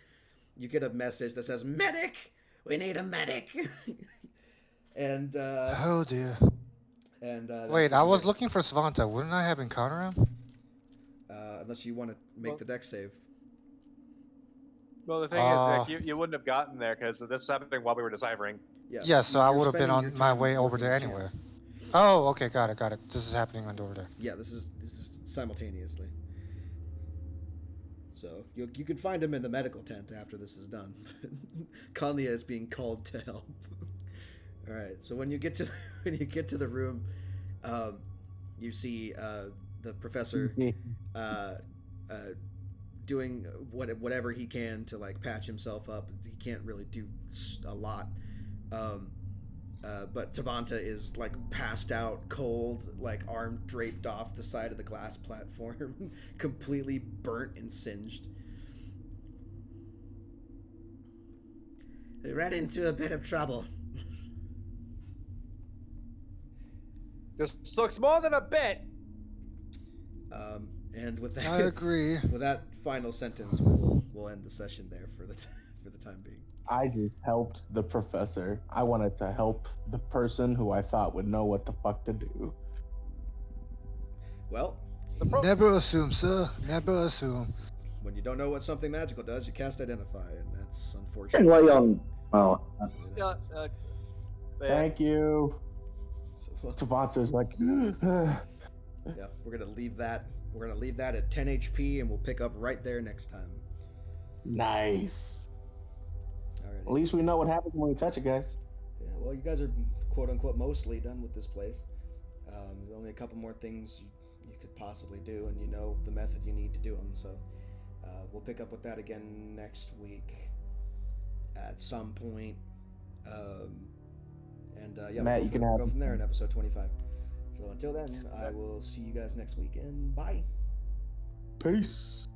you get a message that says, "Medic, we need a medic." and Oh dear. that's Wait, what I you was hear. looking for Savanta. Wouldn't I have encountered him? Unless you want to make the deck save. Well, the thing is, like, you wouldn't have gotten there because this was happening while we were deciphering. Yeah, so I you're would have been spending your on my time way over working there with anyway. Chance. Oh, okay, got it. This is happening over there. Yeah, this is simultaneously. So you can find him in the medical tent after this is done. Conlia is being called to help. All right. So when you get to the room, you see the professor doing whatever he can to like patch himself up. He can't really do a lot. But Tavanta is like passed out, cold, like arm draped off the side of the glass platform, completely burnt and singed. We ran into a bit of trouble. This looks more than a bit. And with that, I agree. With that final sentence, we'll end the session there for the time being. I just helped the professor. I wanted to help the person who I thought would know what the fuck to do. Well, Never assume, sir. Never assume. When you don't know what something magical does, you cast Identify, and that's And unfortunate. while you're on, oh, Thank you. So, Tavanta's like, yeah, we're gonna leave that. We're gonna leave that at 10 HP, and we'll pick up right there next time. nice. Alright. At least we know what happens when we touch it, guys. Yeah. Well, you guys are quote unquote mostly done with this place. There's only a couple more things you could possibly do, and you know the method you need to do them. So we'll pick up with that again next week at some point. Yeah, Matt, you can have go from there in episode 25. So until then, I will see you guys next week, and bye. Peace.